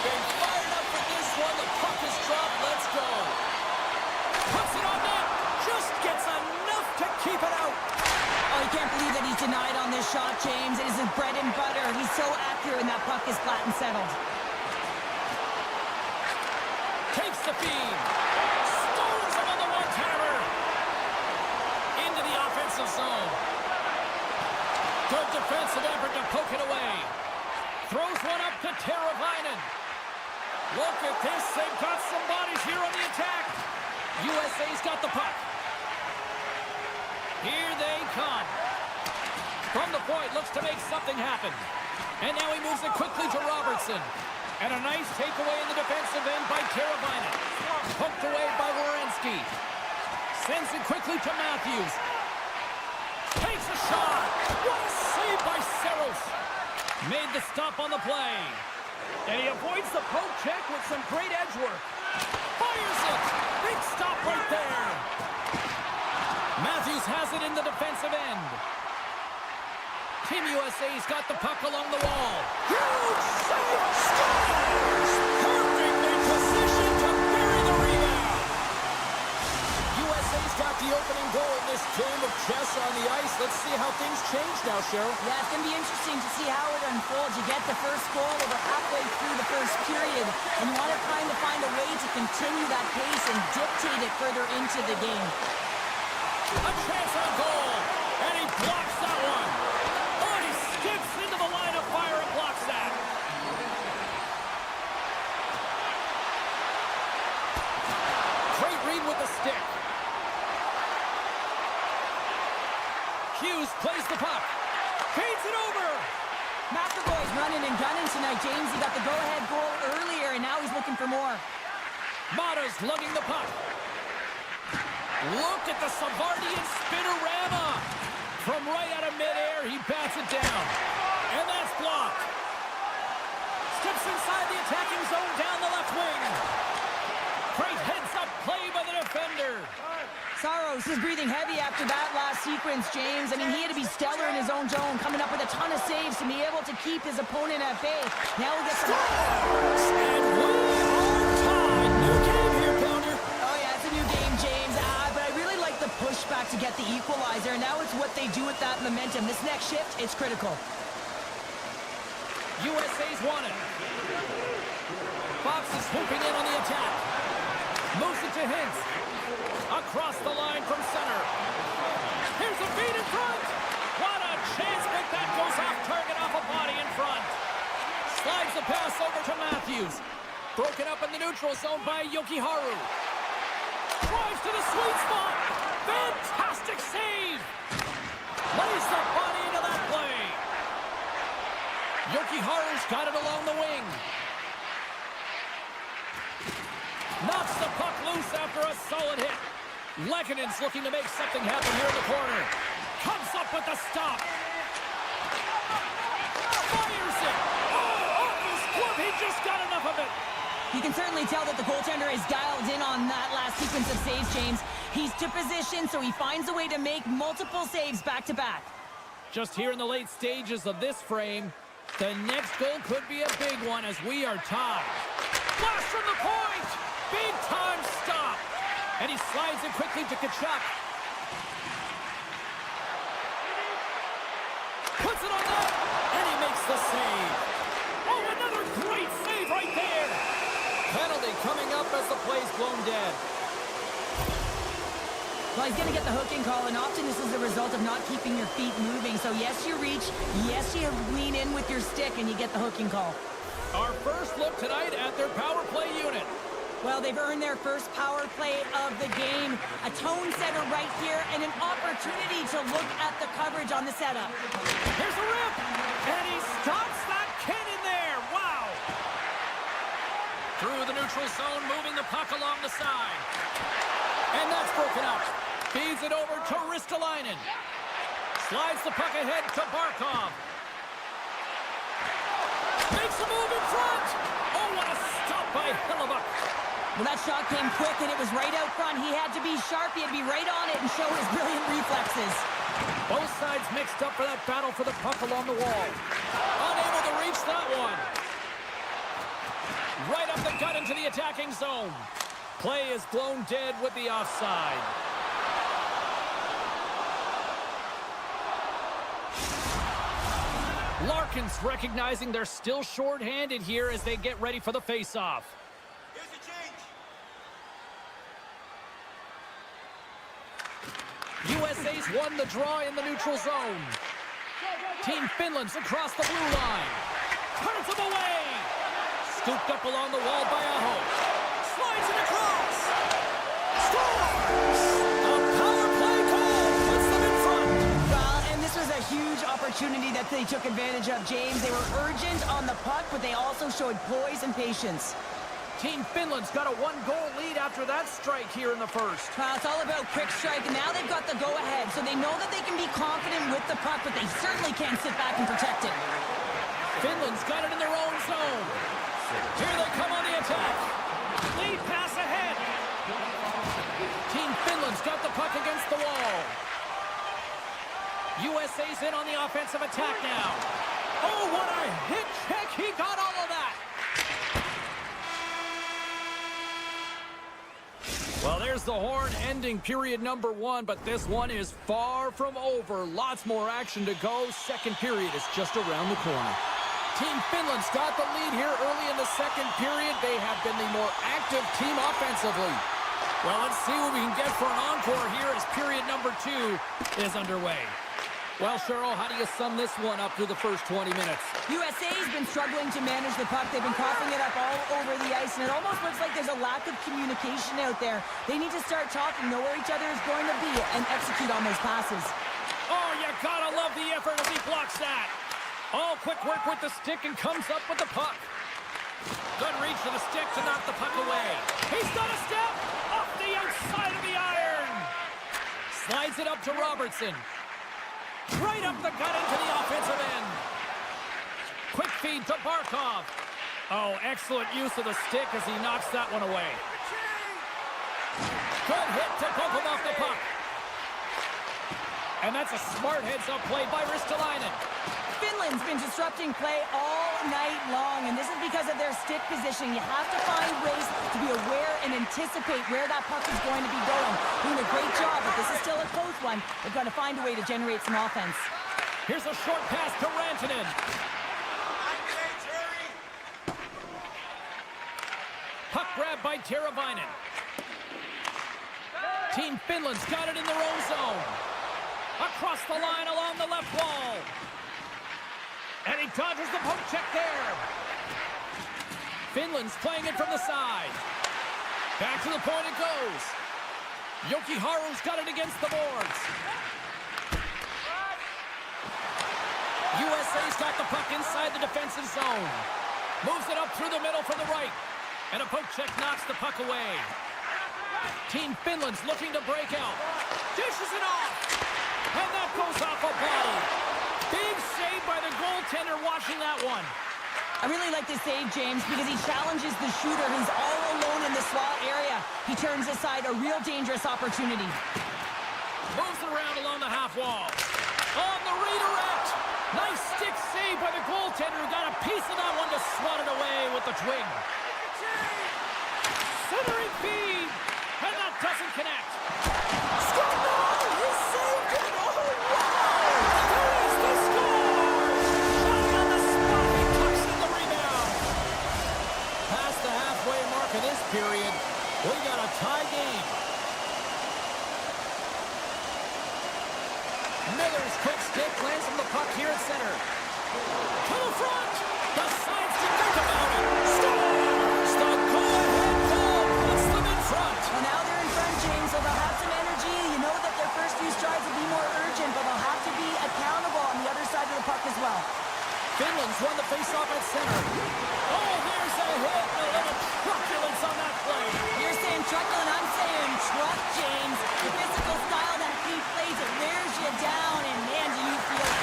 Being fired up for this one. The puck is dropped. Let's go. Puts it on net. Just gets enough to keep it out. Oh, you can't believe that he's denied on this shot, James. It is his bread and butter. He's so accurate when that puck is flat and settled. Takes the feed. Stores him on the one-timer. Into the offensive zone. Good defensive effort to poke it away. Throws one up to Teravainen. Look at this. They've got some bodies here on the attack. USA's got the puck. Here they come. From the point, looks to make something happen. And now he moves it quickly to Robertson. And a nice takeaway in the defensive end by Teravainen. Poked away by Werenski. Sends it quickly to Matthews. Takes a shot. What a save by Saros. Made the stop on the play. And he avoids the poke check with some great edge work. Fires it. Big stop right there. Matthews has it in the defensive end. Team USA's got the puck along the wall. Huge save! Scores! Perfectly positioned to bury the rebound. USA's got the opening goal in this game of chess on the ice. Let's see how things change now, Cheryl. Yeah, it's going to be interesting to see how it unfolds. You get the first goal over halfway through the first period, and you want to kind of find a way to continue that pace and dictate it further into the game. A chance on goal, and he blocks that one. Oh, he skips into the line of fire and blocks that. Great read with the stick. Hughes plays the puck. Feeds it over. McAvoy's running and gunning tonight, James. He got the go-ahead goal earlier, and now he's looking for more. Mata's lugging the puck. Look at the Savardian spinorama. From right out of midair, he bats it down. And that's blocked. Steps inside the attacking zone down the left wing. Great heads-up play by the defender. Saros is breathing heavy after that last sequence, James. I mean, he had to be stellar in his own zone, coming up with a ton of saves to be able to keep his opponent at bay. Now we'll get some... And we are tied. New game here, Pounder. Oh, yeah, it's a new game, James. But I really like the pushback to get the equalizer. Now it's what they do with that momentum. This next shift, it's critical. USA's won it. Fox is swooping in on the attack. Moves it to Hintz. Across the line from center. Here's a feed in front. What a chance, but that goes off target off a body in front. Slides the pass over to Matthews. Broken up in the neutral zone by Yokiharu. Drives to the sweet spot. Fantastic save. Lays the body into that play. Yokiharu's got it along the wing. Knocks the puck loose after a solid hit. Lekkkonen's looking to make something happen here in the corner. Comes up with the stop. Fires it. Oh, off his glove. He just got enough of it. You can certainly tell that the goaltender is dialed in on that last sequence of saves, James. He's to position, so he finds a way to make multiple saves back-to-back. Just here in the late stages of this frame, the next goal could be a big one as we are tied. Blast from the point. Big time stop. And he slides it quickly to Tkachuk. Puts it on net. And he makes the save. Oh, another great save right there. Penalty coming up as the play's blown dead. Well, he's going to get the hooking call, and often this is a result of not keeping your feet moving. So yes, you reach. Yes, you lean in with your stick, and you get the hooking call. Our first look tonight at their power play unit. Well, they've earned their first power play of the game. A tone setter right here and an opportunity to look at the coverage on the setup. Here's a rip, and he stops that cannon there. Wow. Through the neutral zone, moving the puck along the side. And that's broken up. Feeds it over to Ristolainen. Slides the puck ahead to Barkov. Makes a move in front. Oh, what a stop by Hellebuyck. Well, that shot came quick, and it was right out front. He had to be sharp. He had to be right on it and show his brilliant reflexes. Both sides mixed up for that battle for the puck along the wall. Unable to reach that one. Right up the gut into the attacking zone. Play is blown dead with the offside. Larkin's recognizing they're still short-handed here as they get ready for the face-off. USA's won the draw in the neutral zone. Team Finland's across the blue line. Turns them away. Scooped up along the wall by Aho. Slides it across. Scores! A power play goal puts them in front. Well, and this was a huge opportunity that they took advantage of, James. They were urgent on the puck, but they also showed poise and patience. Team Finland's got a one-goal lead after that strike here in the first. Well, it's all about quick strike, and now they've got the go-ahead, so they know that they can be confident with the puck, but they certainly can't sit back and protect it. Finland's got it in their own zone. Here they come on the attack. Lead pass ahead. Team Finland's got the puck against the wall. USA's in on the offensive attack now. Oh, what a hit check. He got all of that. Well, there's the horn ending period number 1, but this one is far from over. Lots more action to go. Second period is just around the corner. Team Finland's got the lead here early in the second period. They have been the more active team offensively. Well, let's see what we can get for an encore here as period number 2 is underway. Well, Cheryl, how do you sum this one up through the first 20 minutes? USA's been struggling to manage the puck. They've been coughing it up all over the ice, and it almost looks like there's a lack of communication out there. They need to start talking, know where each other is going to be, and execute on those passes. Oh, you gotta love the effort as he blocks that. All quick work with the stick and comes up with the puck. Good reach to the stick to knock the puck away. He's got a step off the outside of the iron. Slides it up to Robertson. Right up the gut into the offensive end. Quick feed to Barkov. Oh, excellent use of the stick as he knocks that one away. Good hit to bump him off the puck. And that's a smart heads-up play by Ristolainen. Finland's been disrupting play all night long, and this is because of their stick positioning. You have to find ways to be aware and anticipate where that puck is going to be going. Doing a great job, but this is still a close one. They've got to find a way to generate some offense. Here's a short pass to Rantanen. Puck grab by Teravainen. Team Finland's got it in their own zone. Across the line along the left wall. And he dodges the poke check there. Finland's playing it from the side. Back to the point it goes. Jokiharu's got it against the boards. USA's got the puck inside the defensive zone. Moves it up through the middle for the right. And a poke check knocks the puck away. Team Finland's looking to break out. Dishes it off. And that goes off a body. Big save by the goaltender watching that one. I really like this save, James, because he challenges the shooter who's all alone in the slot area. He turns aside a real dangerous opportunity. Moves it around along the half wall. On the redirect. Nice stick save by the goaltender who got a piece of that one to swat it away with the twig. Centering feed. And that doesn't connect. Score! He saved it! Oh, wow! There is the score! Shot on the spot. He tucks in the rebound. Past the halfway mark of this period, we got a tie game. Miller's quick stick lands on the puck here at center. To the front! Decides to think about it. Scores! The go-ahead goal puts them in front. Well, now they're in front, James, so they'll have some energy. You know that their first few strides will be more urgent, but they'll have to be accountable on the other side of the puck as well. Finland's won the faceoff at center. Oh, there's a hit. A little truculence on that play. You're saying truculent, I'm saying truck, James. The physical style that he plays, it wears you down, and man, do you feel it.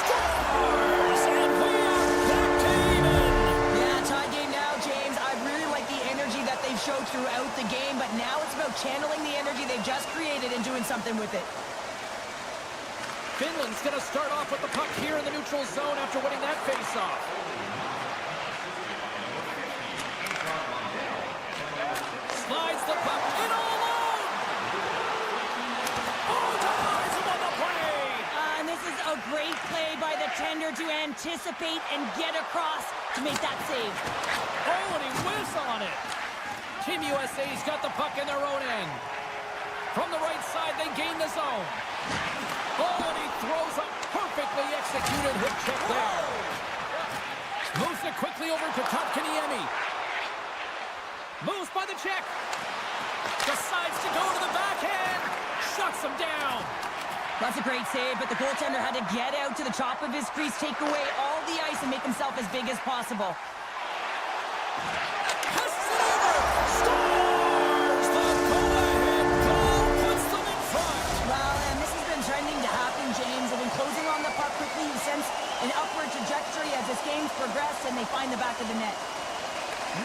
Scores! And we are back to even. Yeah, tie game now, James. I really like the energy that they've showed throughout the game, but now it's about channeling the energy they've just created and doing something with it. Finland's going to start off with the puck here in the neutral zone after winning that faceoff. Slides the puck in all alone. Oh, denies him on the play. And this is a great play by the tender to anticipate and get across to make that save. Oh, and he whiffs on it. Team USA's got the puck in their own end. From the right side, they gain the zone. Oh, and he throws a perfectly executed hip check there. Moves it quickly over to Kotkaniemi. Moves by the check. Decides to go to the backhand. Shuts him down. That's a great save, but the goaltender had to get out to the top of his crease, take away all the ice, and make himself as big as possible. Passes it over. Scores! The go-ahead goal puts them in front. Well, and this has been trending to happen, James. They've been closing on the puck quickly. You sense an upward trajectory as this game's progressed, and they find the back of the net.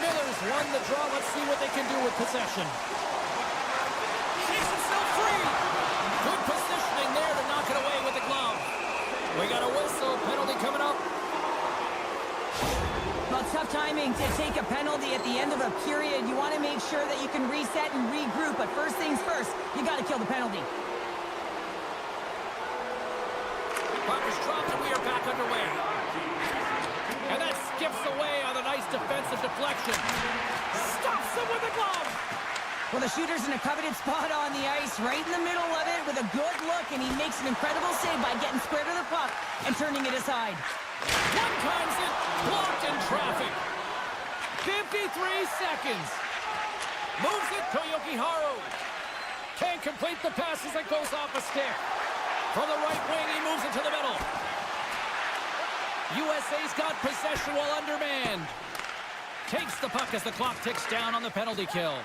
Miller's won the draw. Let's see what they can do with possession. Shakes himself free. Good positioning there to knock it away with the glove. We got a whistle. Penalty coming up. Well, it's tough timing to take a penalty at the end of a period. You want to make sure that you can reset and regroup, but first things first, you got to kill the penalty. Puck is dropped and we are back underway. And that skips away on a nice defensive deflection. Stops him with a glove. Well, the shooter's in a coveted spot on the ice, right in the middle of it with a good look, and he makes an incredible save by getting square to the puck and turning it aside. One times it, blocked in traffic. 53 seconds. Moves it to Yokiharu. Can't complete the pass as it goes off a stick. From the right wing, he moves it to the middle. USA's got possession while undermanned. Takes the puck as the clock ticks down on the penalty kill.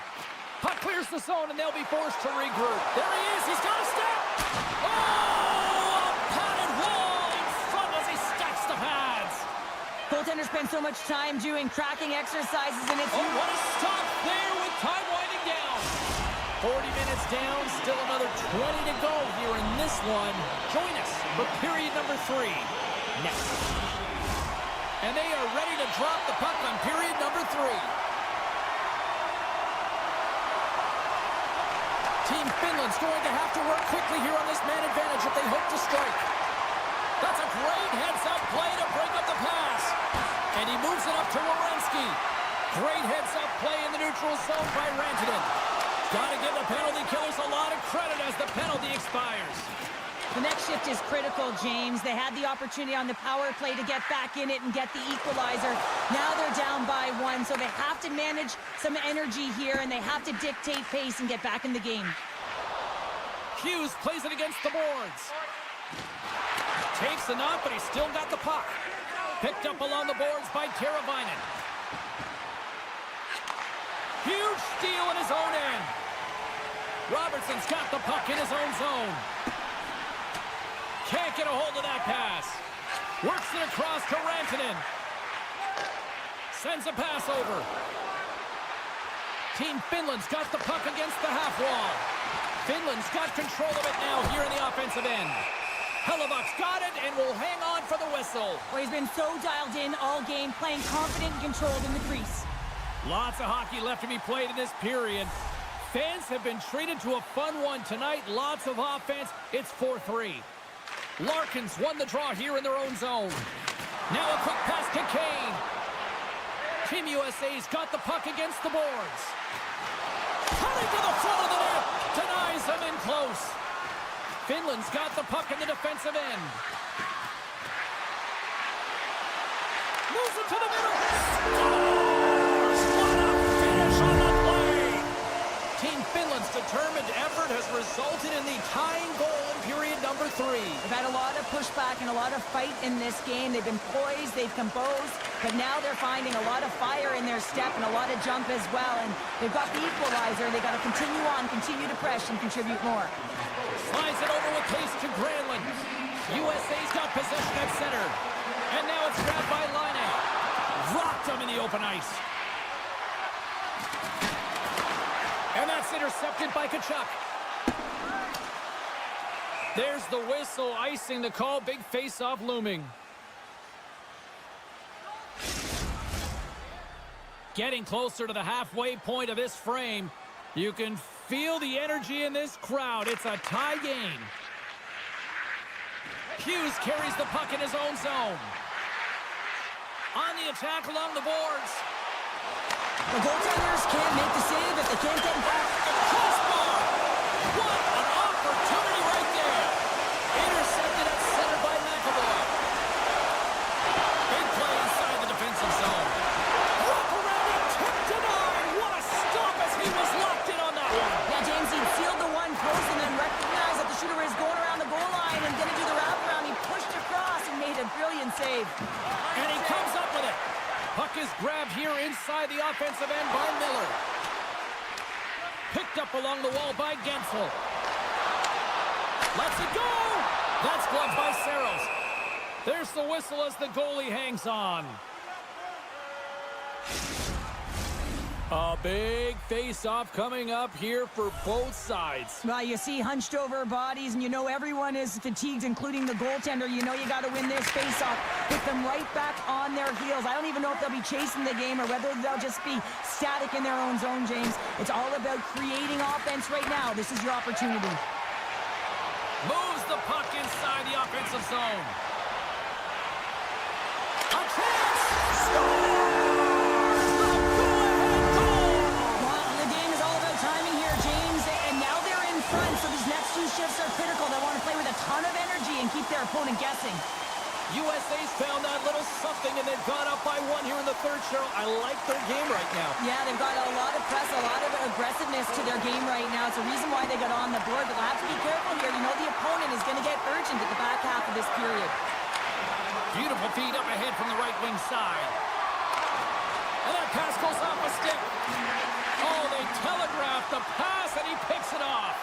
Puck clears the zone, and they'll be forced to regroup. There he is. He's got a step. Oh, a padded wall in front as he stacks the pads. Goaltenders spend so much time doing tracking exercises, and it's... Oh, what a stop there with time winding down. 40 minutes down, still another 20 to go here in this one. Join us for period number 3 next. And they are ready to drop the puck on period number 3. Team Finland's going to have to work quickly here on this man advantage if they hope to strike. That's a great heads-up play to break up the pass. And he moves it up to Werenski. Great heads-up play in the neutral zone by Rantanen. Got to give the penalty killers a lot of credit as the penalty expires. The next shift is critical, James. They had the opportunity on the power play to get back in it and get the equalizer. Now they're down by 1, so they have to manage some energy here, and they have to dictate pace and get back in the game. Hughes plays it against the boards. Takes the knock, but he's still got the puck. Picked up along the boards by Teravainen. Huge steal in his own end. Robertson's got the puck in his own zone. Can't get a hold of that pass. Works it across to Rantanen. Sends a pass over. Team Finland's got the puck against the half wall. Finland's got control of it now here in the offensive end. Hellebuck's got it and will hang on for the whistle. Well, he's been so dialed in all game, playing confident and controlled in the crease. Lots of hockey left to be played in this period. Fans have been treated to a fun one tonight. Lots of offense. It's 4-3. Larkin's won the draw here in their own zone. Now a quick pass to Kane. Team USA's got the puck against the boards. Cutting to the front of the net. Denies them in close. Finland's got the puck in the defensive end. Moves it to the middle. Scores! What a finish on the play! Team Finland's determined effort has resulted in the tying goal in period number 3. They've had a lot of pushback and a lot of fight in this game. They've been poised, they've composed, but now they're finding a lot of fire in their step and a lot of jump as well. And they've got the equalizer. They've got to continue on, continue to press, and contribute more. Slides it over with pace to Granlund. USA's got possession at center. And now it's grabbed by Laine. Rocked him in the open ice. And that's intercepted by Tkachuk. There's the whistle, icing the call. Big face-off looming. Getting closer to the halfway point of this frame. You can feel the energy in this crowd. It's a tie game. Hughes carries the puck in his own zone. On the attack along the boards. The goaltenders can't make the save if they can't get back. Crossbar! What an opportunity right there! Intercepted at center by McAvoy. Big play inside the defensive zone. Wrap around and tip denied! What a stop as he was locked in on that one! Yeah, James, he sealed the one post and then recognized that the shooter is going around the goal line and going to do the wraparound. He pushed across and made a brilliant save. And he comes up with it. Puck is grabbed here inside the offensive end by Miller. Picked up along the wall by Gensel. Lets it go! That's gloved by Saros. There's the whistle as the goalie hangs on. A big face-off coming up here for both sides. Well, you see hunched over bodies, and you know everyone is fatigued, including the goaltender. You know you got to win this face-off. Put them right back on their heels. I don't even know if they'll be chasing the game or whether they'll just be static in their own zone, James. It's all about creating offense right now. This is your opportunity. Moves the puck inside the offensive zone. A chance! Score! Shifts are critical. They want to play with a ton of energy and keep their opponent guessing. USA's found that little something, and they've gone up by one here in the third, Cheryl. I like their game right now. Yeah, they've got a lot of press, a lot of aggressiveness to their game right now. It's a reason why they got on the board, but they'll have to be careful here. You know the opponent is going to get urgent at the back half of this period. Beautiful feed up ahead from the right wing side. And that pass goes off a stick. Oh, they telegraphed the pass, and he picks it off.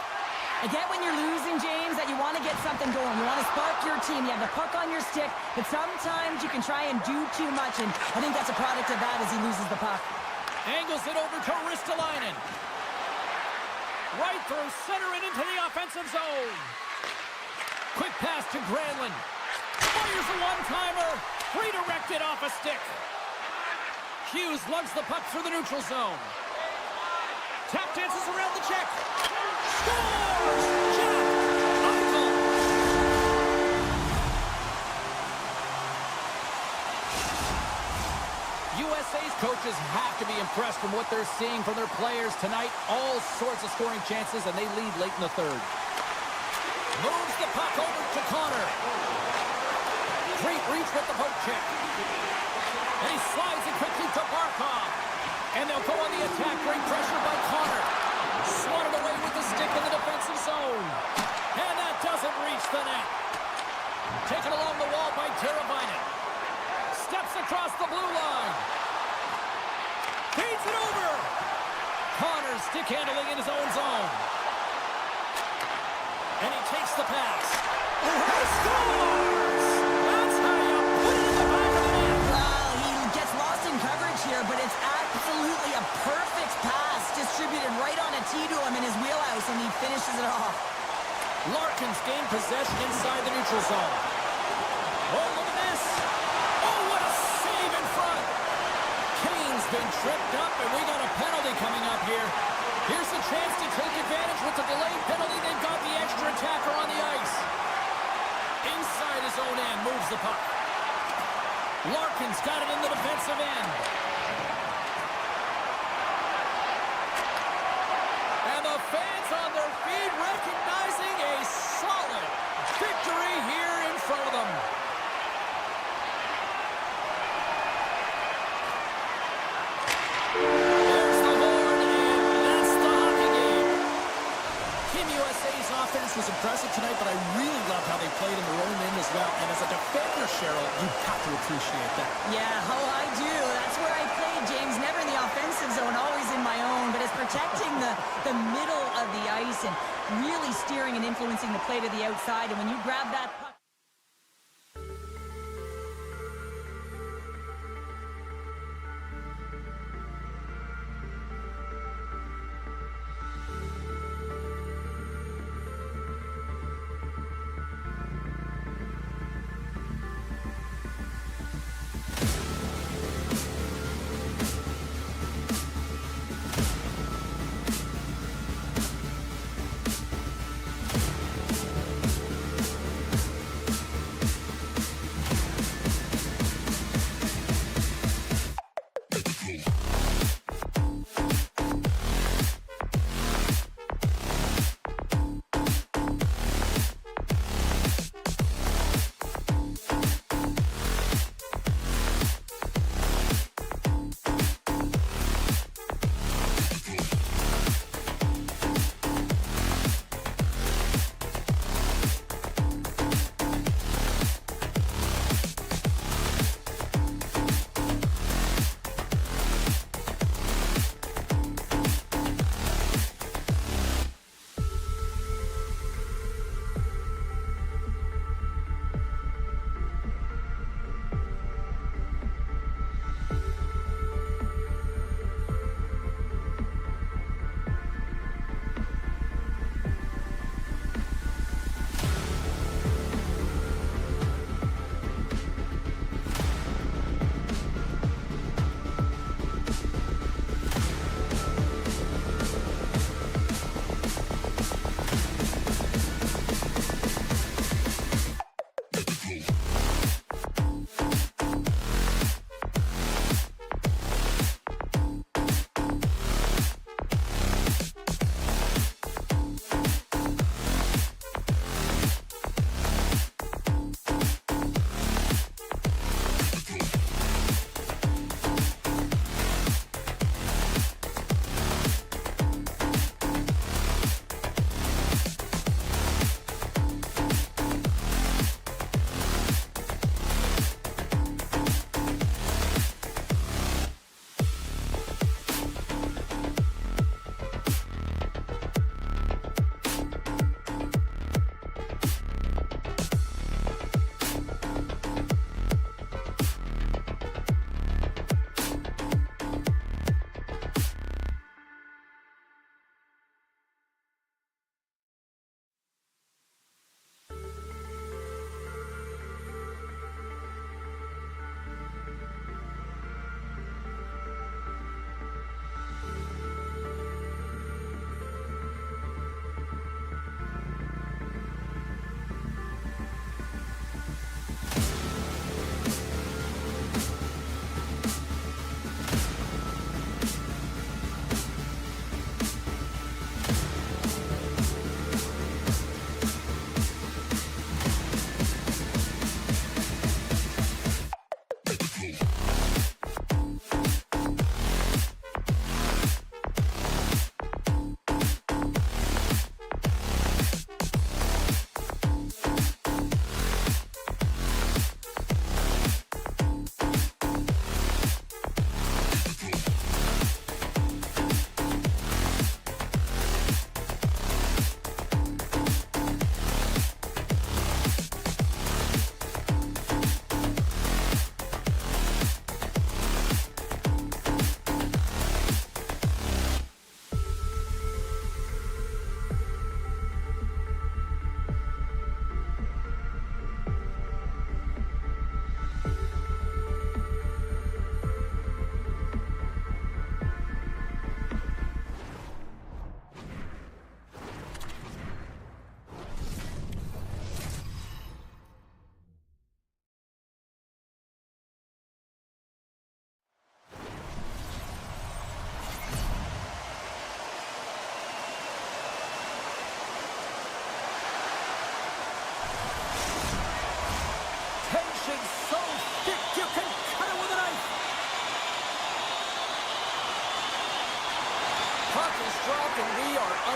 Again, when you're losing, James, that you want to get something going. You want to spark your team. You have the puck on your stick, but sometimes you can try and do too much, and I think that's a product of that as he loses the puck. Angles it over to Ristolainen. Right through center and into the offensive zone. Quick pass to Granlund. Fires a one-timer. Redirected off a stick. Hughes lugs the puck through the neutral zone. Tap dances around the check. Scores! Jack Eichel! USA's coaches have to be impressed from what they're seeing from their players tonight. All sorts of scoring chances, and they lead late in the third. Moves the puck over to Connor. Great reach with the poke check. And he slides it quickly to Barkov. And they'll go on the attack. Great pressure by Connor. Swatted away with the stick in the defensive zone. And that doesn't reach the net. Taken along the wall by Teravainen. Steps across the blue line. Feeds it over. Connor stick handling in his own zone. And he takes the pass. He scores! That's how you put it in the back of the net. Well, he gets lost in coverage here, but it's absolutely a perfect pass distributed right on a tee to him in his wheelhouse, and he finishes it off. Larkin's gained possession inside the neutral zone. Oh, look at this. Oh, what a save in front. Kane's been tripped up, and we got a penalty coming up here. Here's a chance to take advantage with the delayed penalty. They've got the extra attacker on the ice. Inside his own end, moves the puck. Larkin's got it in the defensive end. And the fans on their feet recognizing a solid victory here in front of them. There's the horn, and that's the hockey game. Team USA's offense was impressive tonight, but I really loved how they played in their own end as well. And as a defender, Cheryl, you have to appreciate that. Yeah, oh, I do. That's where I played, James. Never in the offensive zone, always in my own. But it's protecting the middle of the ice and really steering and influencing the play to the outside. And when you grab that puck,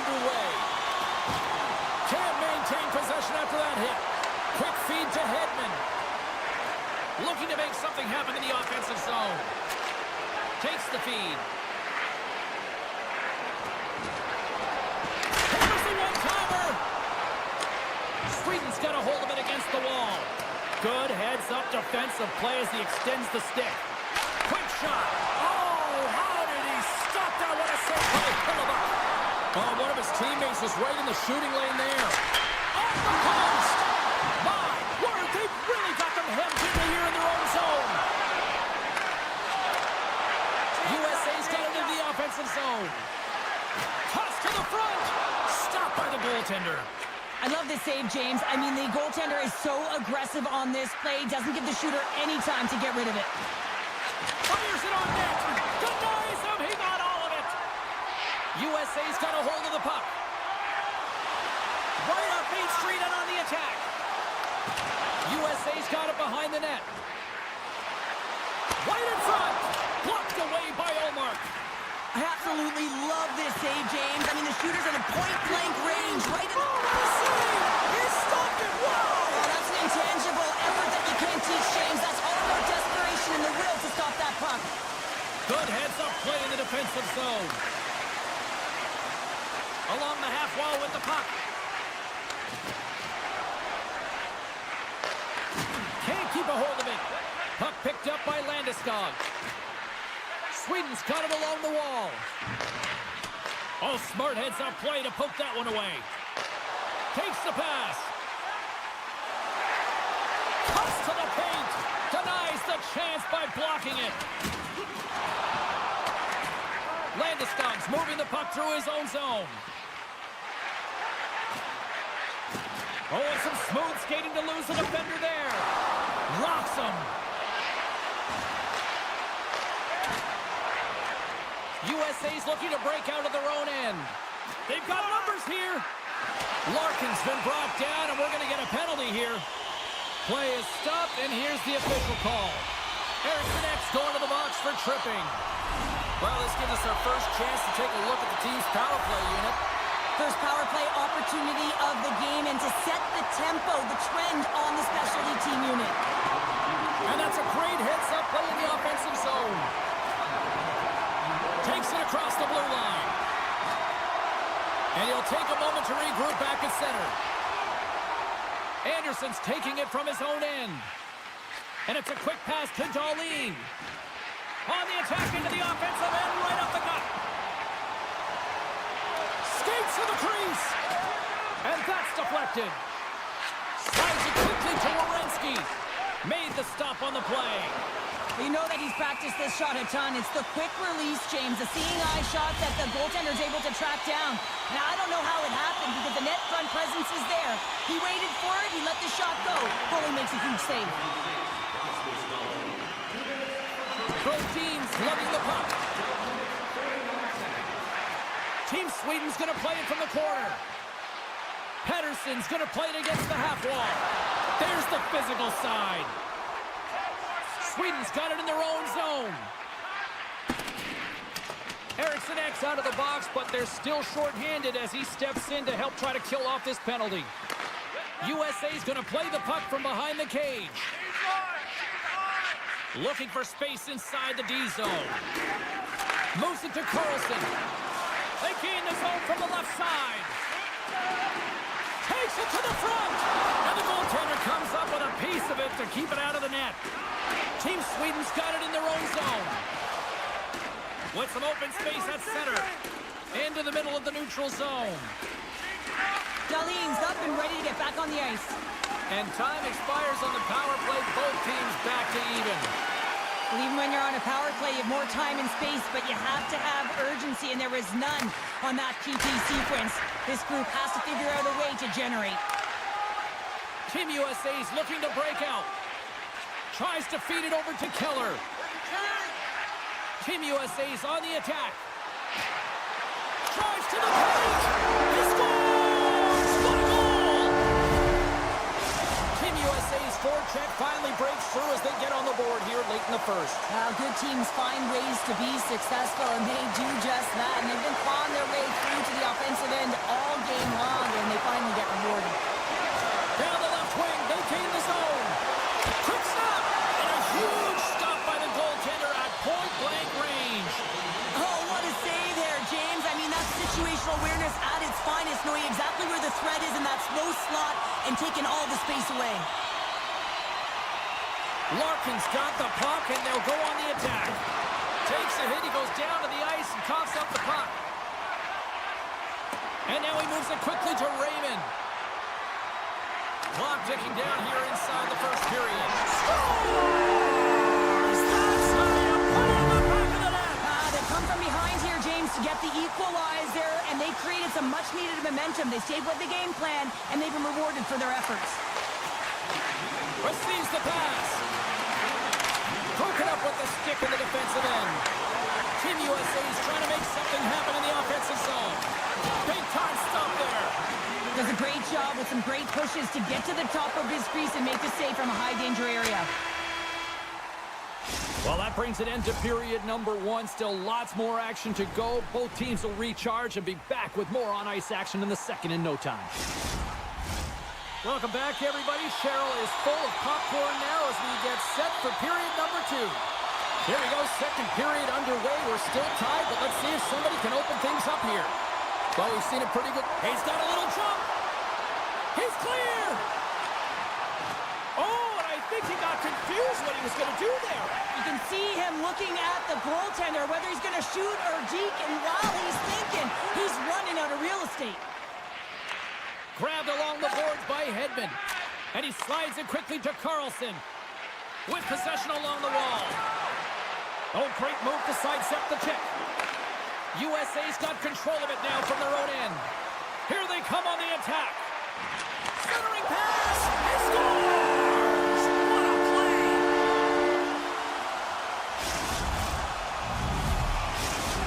underway. Can't maintain possession after that hit. Quick feed to Hedman. Looking to make something happen in the offensive zone. Takes the feed. Hammers the one-timer. Sweden's got a hold of it against the wall. Good heads-up defensive play as he extends the stick. Quick shot. Oh, how did he stop that? What a save by Hillebuck. Oh, one of his teammates was right in the shooting lane there. Off the post. My word, they've really got them hemmed in here in their own zone. USA's got it into the offensive zone. Toss to the front. Stopped by the goaltender. I love this save, James. I mean, the goaltender is so aggressive on this play. Doesn't give the shooter any time to get rid of it. Fires it on net. Denies him. He got all of it. USA's got a hold of the puck. Right up Main Street and on the attack. USA's got it behind the net. Right in front. Blocked away by Olmark. I absolutely love this save, James. I mean, the shooter's at a point-blank range. Right in the... He stopped it. Wow. Oh, that's an intangible effort that you can't teach, James. That's all about desperation and the will to stop that puck. Good heads-up play in the defensive zone. Along the half wall with the puck. Can't keep a hold of it. Puck picked up by Landeskog. Sweden's got it along the wall. Oh, smart heads-up play to poke that one away. Takes the pass. Cuts to the paint. Denies the chance by blocking it. Landeskog's moving the puck through his own zone. Oh, and some smooth skating to lose the defender there. Rocks him. USA's looking to break out of their own end. They've got numbers here. Larkin's been brought down, and we're going to get a penalty here. Play is stopped, and here's the official call. Eriksson X going to the box for tripping. Well, this gives us our first chance to take a look at the team's power play unit. First power play opportunity of the game and to set the tempo, the trend on the specialty team unit. And that's a great heads-up play in the offensive zone. Takes it across the blue line. And he'll take a moment to regroup back at center. Anderson's taking it from his own end. And it's a quick pass to Dahlin. On the attack into the offensive end, right up the gut. Skates to the crease. And that's deflected. Slides it quickly to Werenski. Made the stop on the play. You know that he's practiced this shot a ton. It's the quick release, James, the seeing eye shot that the goaltender's able to track down. Now, I don't know how it happened because the net front presence is there. He waited for it, he let the shot go. Goalie makes a huge save. Both teams lugging the puck. Team Sweden's going to play it from the corner. Pettersson's going to play it against the half wall. There's the physical side. Sweden's got it in their own zone. Eriksson X out of the box, but they're still short-handed as he steps in to help try to kill off this penalty. USA's going to play the puck from behind the cage. Looking for space inside the D zone. Moves it to Carlson. They gain the zone from the left side. Takes it to the front. And the goaltender comes up with a piece of it to keep it out of the net. Team Sweden's got it in their own zone. With some open space at center. Into the middle of the neutral zone. Dahlin's up and ready to get back on the ice. And time expires on the power play. Both teams back to even. Well, even when you're on a power play, you have more time and space, but you have to have urgency, and there is none on that PP sequence. This group has to figure out a way to generate. Team USA's looking to break out. Tries to feed it over to Keller. Team USA's on the attack. Drives to the paint. He scores! What a goal! Team USA's forecheck finally breaks through as they get on the board here late in the first. Well, good teams find ways to be successful, and they do just that. And they've been clawing their way through to the offensive end all game long, and they finally get rewarded. Down the left wing, they gain the zone. Quick stop, and a huge stop by the goaltender at point-blank range. Oh, what a save there, James. I mean, that's situational awareness at its finest, knowing exactly where the threat is in that slow slot and taking all the space away. Larkin's got the puck, and they'll go on the attack. Takes a hit, he goes down to the ice and coughs up the puck. And now he moves it quickly to Raymond. Clock ticking down here inside the first period. Scores! That's how you put it in the back of the net! They come from behind here, James, to get the equalizer, and they created some much-needed momentum. They stayed with the game plan, and they've been rewarded for their efforts. Receives the pass. Broken up with the stick in the defensive end. Team USA is trying to make something happen in the offensive zone. Big time stop there. Does a great job with some great pushes to get to the top of his crease and make the save from a high-danger area. Well, that brings an end to period number 1. Still lots more action to go. Both teams will recharge and be back with more on-ice action in the second in no time. Welcome back, everybody. Cheryl is full of popcorn now as we get set for period number 2. Here we go, second period underway. We're still tied, but let's see if somebody can open things up here. Well, we've seen it pretty good. He's got a little jump. He's clear. Oh, and I think he got confused what he was going to do there. You can see him looking at the goaltender, whether he's going to shoot or deke, and while he's thinking, he's running out of real estate. Grabbed along the boards by Hedman. And he slides it quickly to Carlson. With possession along the wall. Oh, great move to sidestep the check. USA's got control of it now from their own end. Here they come on the attack. Centering pass. He scores! What a play!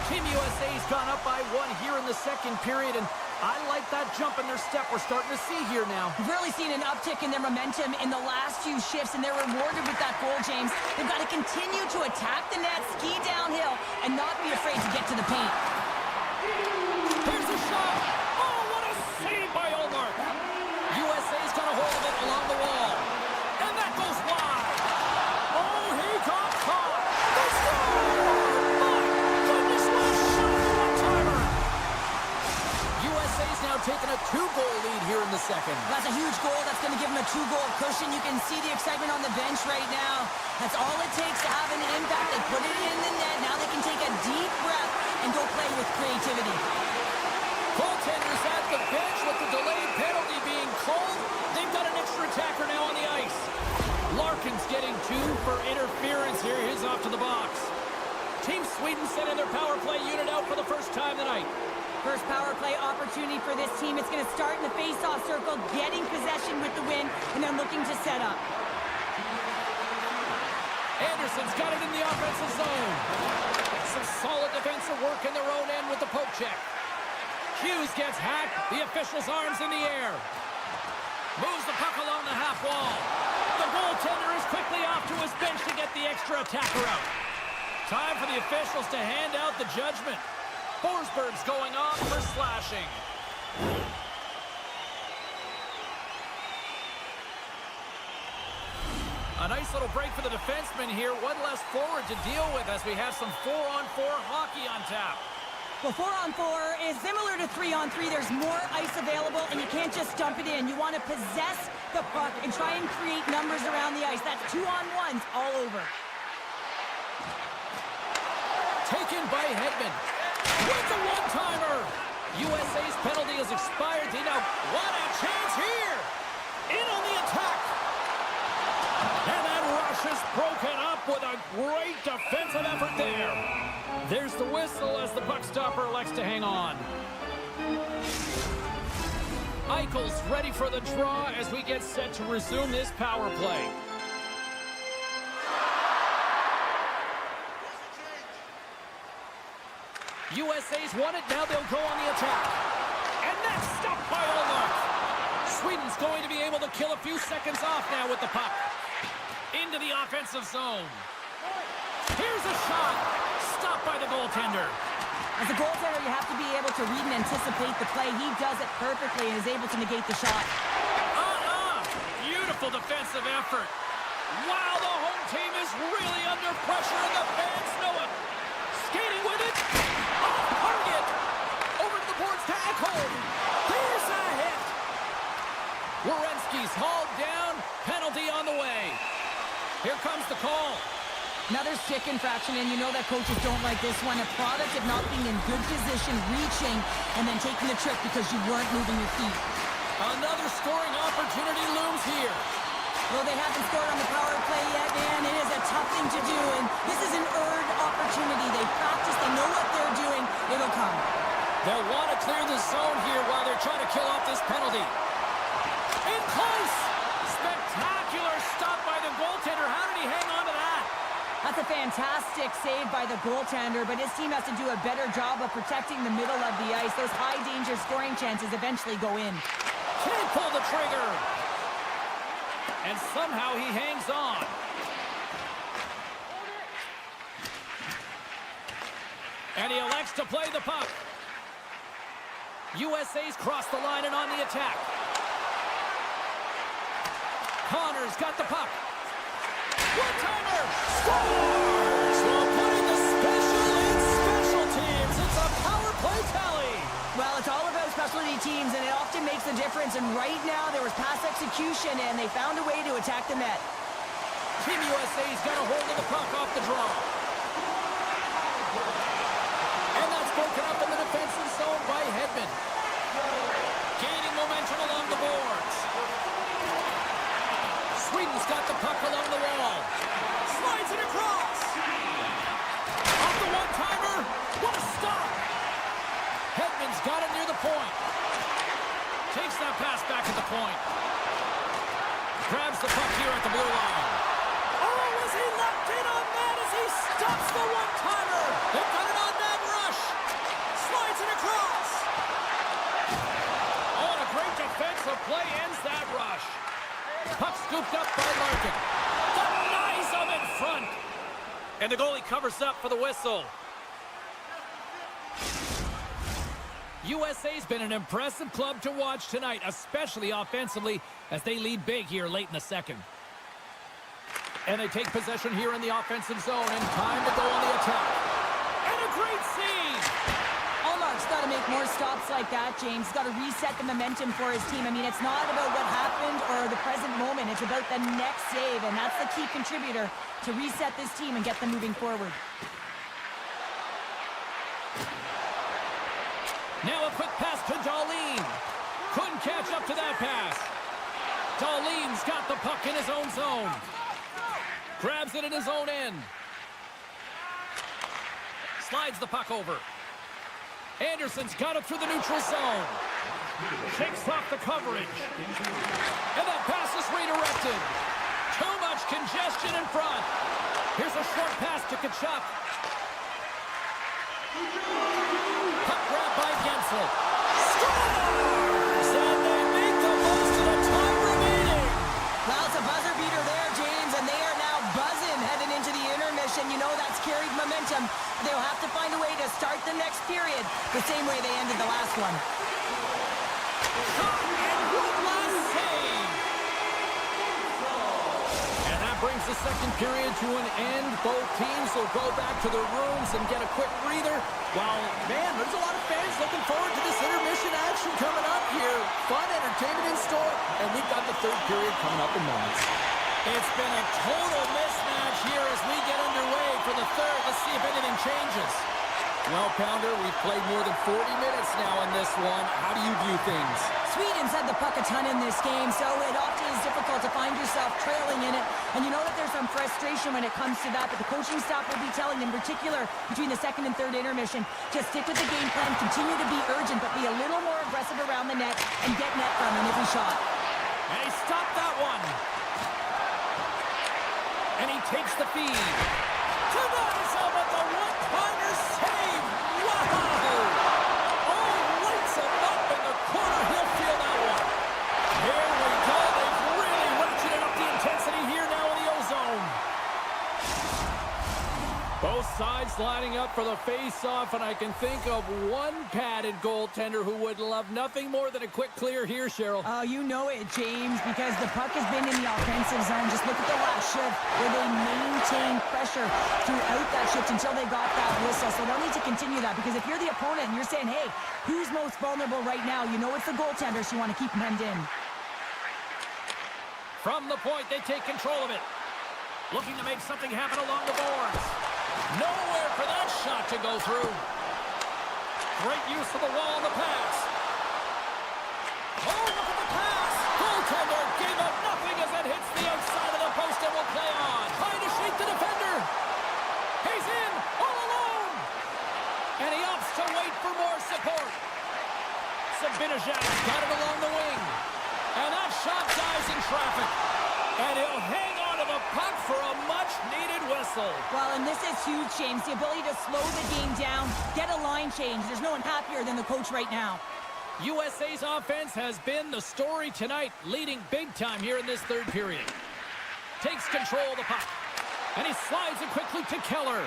Team USA's gone up by 1 here in the second period, and I like that jump in their step we're starting to see here now. We've really seen an uptick in their momentum in the last few shifts, and they're rewarded with that goal, James. They've got to continue to attack the net, ski downhill, and not be afraid to get to the paint. Here's a shot. Oh, what a save by Olmark. USA's got a hold of it along the wall. And that goes wide. Oh, he got caught. They score! My goodness, what a shot. One-timer. USA's now taking a 2-goal lead here in the second. That's a huge goal. That's going to give them a 2-goal cushion. You can see the excitement on the bench right now. That's all it takes to have an impact. They put it in the net. Now they can take a deep breath and go play with creativity. Goaltenders at the bench with the delayed penalty being called. They've got an extra attacker now on the ice. Larkin's getting 2 for interference here. He's off to the box. Team Sweden sending their power play unit out for the first time tonight. First power play opportunity for this team. It's going to start in the face-off circle, getting possession with the win, and then looking to set up. Anderson's got it in the offensive zone. Some solid defensive work in their own end with the poke check. Hughes gets hacked. The official's arms in the air. Moves the puck along the half wall. The goaltender is quickly off to his bench to get the extra attacker out. Time for the officials to hand out the judgment. Forsberg's going off for slashing. A nice little break for the defenseman here. One less forward to deal with as we have some 4-on-4 hockey on tap. Well, 4-on-4 is similar to 3-on-3. There's more ice available, and you can't just dump it in. You want to possess the puck and try and create numbers around the ice. That's 2-on-1s all over. Taken by Hedman. With the one-timer. USA's penalty has expired. They now want a chance here. In on the attack. And that rush is broken up with a great defensive effort there. There's the whistle as the puck stopper elects to hang on. Eichel's ready for the draw as we get set to resume this power play. USA's won it, now they'll go on the attack. And that's stopped by Olmark. Sweden's going to be able to kill a few seconds off now with the puck. Into the offensive zone. Here's a shot. Stopped by the goaltender. As a goaltender, you have to be able to read and anticipate the play. He does it perfectly and is able to negate the shot. Beautiful defensive effort. Wow, the home team is really under pressure, and the fans know it. Skating with it. Off target. Over to the boards to Ekholm. Here's a hit. Werenski's hauled down. Penalty on the way. Here comes the call. Another stick infraction, and you know that coaches don't like this one. A product of not being in good position, reaching, and then taking the trick because you weren't moving your feet. Another scoring opportunity looms here. Well, they haven't scored on the power play yet, man. It is a tough thing to do, and this is an earned opportunity. They practice, they know what they're doing. It'll come. They'll want to clear the zone here while they're trying to kill off this penalty. In close! Spectacular stop by the goaltender. How did he hang on to that? That's a fantastic save by the goaltender, but his team has to do a better job of protecting the middle of the ice. Those high-danger scoring chances eventually go in. Can't pull the trigger. And somehow he hangs on. And he elects to play the puck. USA's crossed the line and on the attack. Connor's got the puck. One-timer! Scores! While putting the special in special teams. It's a power play tally. Well, it's all about specialty teams, and it often makes a difference. And right now, there was pass execution, and they found a way to attack the net. Team USA's got a hold of the puck off the draw. And that's broken up in the defensive zone by Hedman. Gaining momentum along the boards. Sweden's got the puck along the wall. Slides it across. Off the one-timer. What a stop. Hedman's got it near the point. Takes that pass back at the point. Grabs the puck here at the blue line. Oh, is he locked in on that as he stops the one-timer? They've got it on that rush. Slides it across. Oh, and a great defensive play ends that rush. Puck scooped up by Larkin. Denies him in front. And the goalie covers up for the whistle. USA's been an impressive club to watch tonight, especially offensively, as they lead big here late in the second. And they take possession here in the offensive zone, and time to go on the attack. And a great save! Allmark's got to make more stops like that, James. He's got to reset the momentum for his team. I mean, it's not about what happened or the present moment. It's about the next save, and that's the key contributor to reset this team and get them moving forward. Now a quick pass to Dahlin. Couldn't catch up to that pass. Dahlin's got the puck in his own zone. Grabs it in his own end. Slides the puck over. Anderson's got it through the neutral zone. Shakes off the coverage. And that pass is redirected. Too much congestion in front. Here's a short pass to Tkachuk. Puck grab by Gensel. Scores! And they make the most of the time remaining. Well, it's a buzzer beater there, James, and they are now buzzing heading into the intermission. You know that's carried momentum. They'll have to find a way to start the next period the same way they ended the last one. Shot and good last save. And that brings the second period to an end. Both teams will go back to their rooms and get a quick breather. While, man, there's a lot of fans looking forward to this intermission action coming up here. Fun entertainment in store, and we've got the third period coming up in moments. It's been a total mismatch here as we get underway for the third. Let's see if anything changes. Well, Pounder, we've played more than 40 minutes now in this one. How do you view things? Sweden's had the puck a ton in this game, so it often is difficult to find yourself trailing in it. And you know that there's some frustration when it comes to that, but the coaching staff will be telling, in particular, between the second and third intermission, just stick with the game plan, continue to be urgent, but be a little more aggressive around the net and get net from him every shot. And he stopped that one. And he takes the feed. Denies him with the one-timer save. Wow! Oh, lights him up in the corner. He'll feel that one. Here we go. They've really ratcheted up the intensity here now in the ozone. Legs lining up for the face-off, and I can think of one padded goaltender who would love nothing more than a quick clear here, Cheryl. Oh, you know it, James, because the puck has been in the offensive zone. Just look at the last shift where they maintained pressure throughout that shift until they got that whistle. So they'll need to continue that, because if you're the opponent and you're saying, hey, who's most vulnerable right now? You know it's the goaltender, so you want to keep him hemmed in. From the point, they take control of it. Looking to make something happen along the boards. Nowhere for that shot to go through. Great use of the wall on the pass. Oh, look at the pass. Goaltender gave up nothing as it hits the outside of the post and will play on. Trying to shake the defender. He's in, all alone. And he opts to wait for more support. Sabinajad's got it along the wing. And that shot dies in traffic. And he'll hang on to the puck for a much-needed whistle. Well, and this is huge, James. The ability to slow the game down, get a line change. There's no one happier than the coach right now. USA's offense has been the story tonight, leading big time here in this third period. Takes control of the puck. And he slides it quickly to Keller.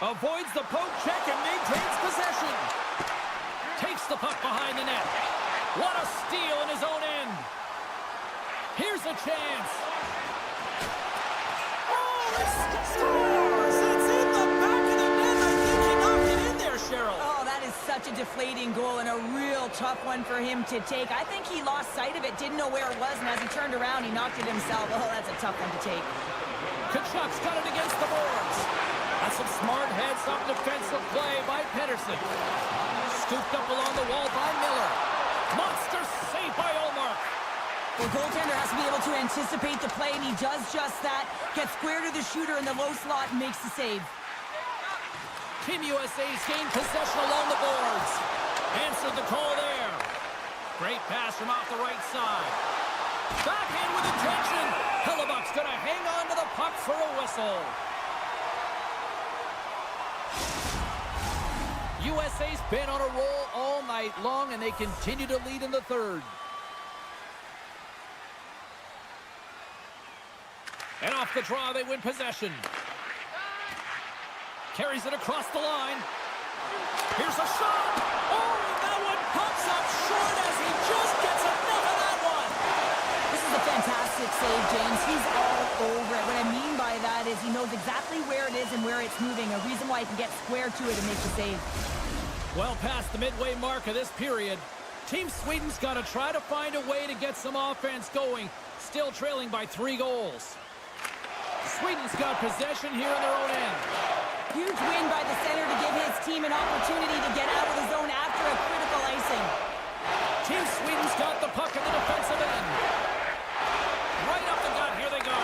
Avoids the poke check and maintains possession. Takes the puck behind the net. What a steal in his own end. Here's a chance. Oh, it scores! It's in the back of the net. I think he knocked it in there, Cheryl. Oh, that is such a deflating goal and a real tough one for him to take. I think he lost sight of it, didn't know where it was, and as he turned around, he knocked it himself. Oh, that's a tough one to take. Kachuk's got it against the boards. That's some smart heads-up defensive play by Pedersen. Scooped up along the wall by Miller. Monster save by Olmark. The goaltender has to be able to anticipate the play, and he does just that. Gets square to the shooter in the low slot and makes the save. Team USA's gained possession along the boards. Answered the call there. Great pass from off the right side. Backhand with intention. Hellebuck's going to hang on to the puck for a whistle. USA's been on a roll all night long, and they continue to lead in the third. And off the draw, they win possession. Carries it across the line. Here's a shot. Oh, that one pops up short as he just gets enough of that one. This is a fantastic save, James. He's all over it. What I mean by that is he knows exactly where it is and where it's moving. A reason why he can get square to it and make the save. Well past the midway mark of this period, Team Sweden's got to try to find a way to get some offense going, still trailing by 3 goals. Sweden's got possession here in their own end. Huge win by the center to give his team an opportunity to get out of the zone after a critical icing. Team Sweden's got the puck at the defensive end. Right up the gut, here they go.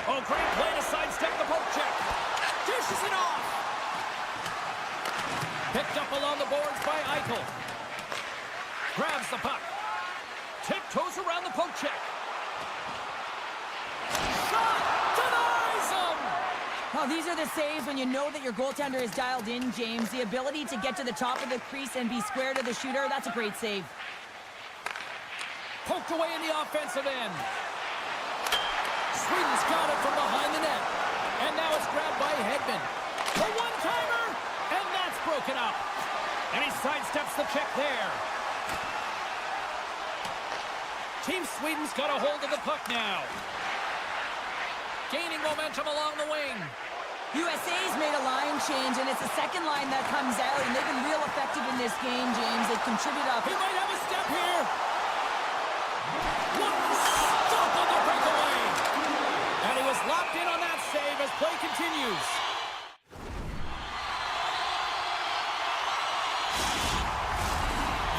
Oh, great play to sidestep the poke check. Dishes it off. Picked up along the boards by Eichel. Grabs the puck. Tiptoes around the poke check. Shot! Denies him! Well, these are the saves when you know that your goaltender is dialed in, James. The ability to get to the top of the crease and be square to the shooter, that's a great save. Poked away in the offensive end. Sweden's got it from behind the net. And now it's grabbed by Hedman. The one-timer! And that's broken up. And he sidesteps the check there. Team Sweden's got a hold of the puck now. Gaining momentum along the wing. USA's made a line change, and it's the second line that comes out, and they've been real effective in this game, James. They've contributed up. He might have a step here. What a stop on the breakaway. And he was locked in on that save as play continues.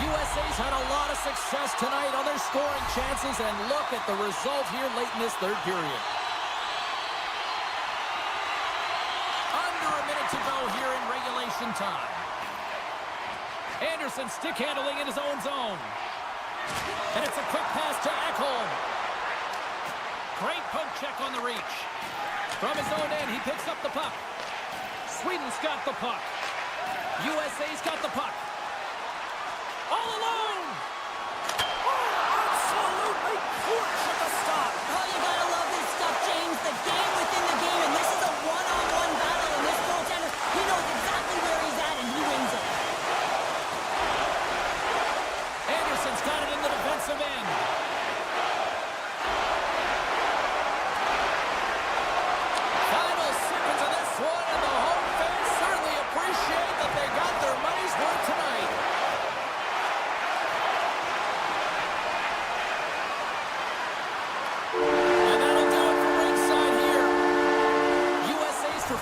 USA's had a lot of success tonight on their scoring chances, and look at the result here late in this third period. Under a minute to go here in regulation time. Anderson stick handling in his own zone. And it's a quick pass to Ekholm. Great poke check on the reach. From his own end, he picks up the puck. Sweden's got the puck. USA's got the puck. All alone! Oh, absolutely crushed at the stop. Oh, you gotta love this stuff, James. The game within the game, and this is a one-on-one battle, and this goaltender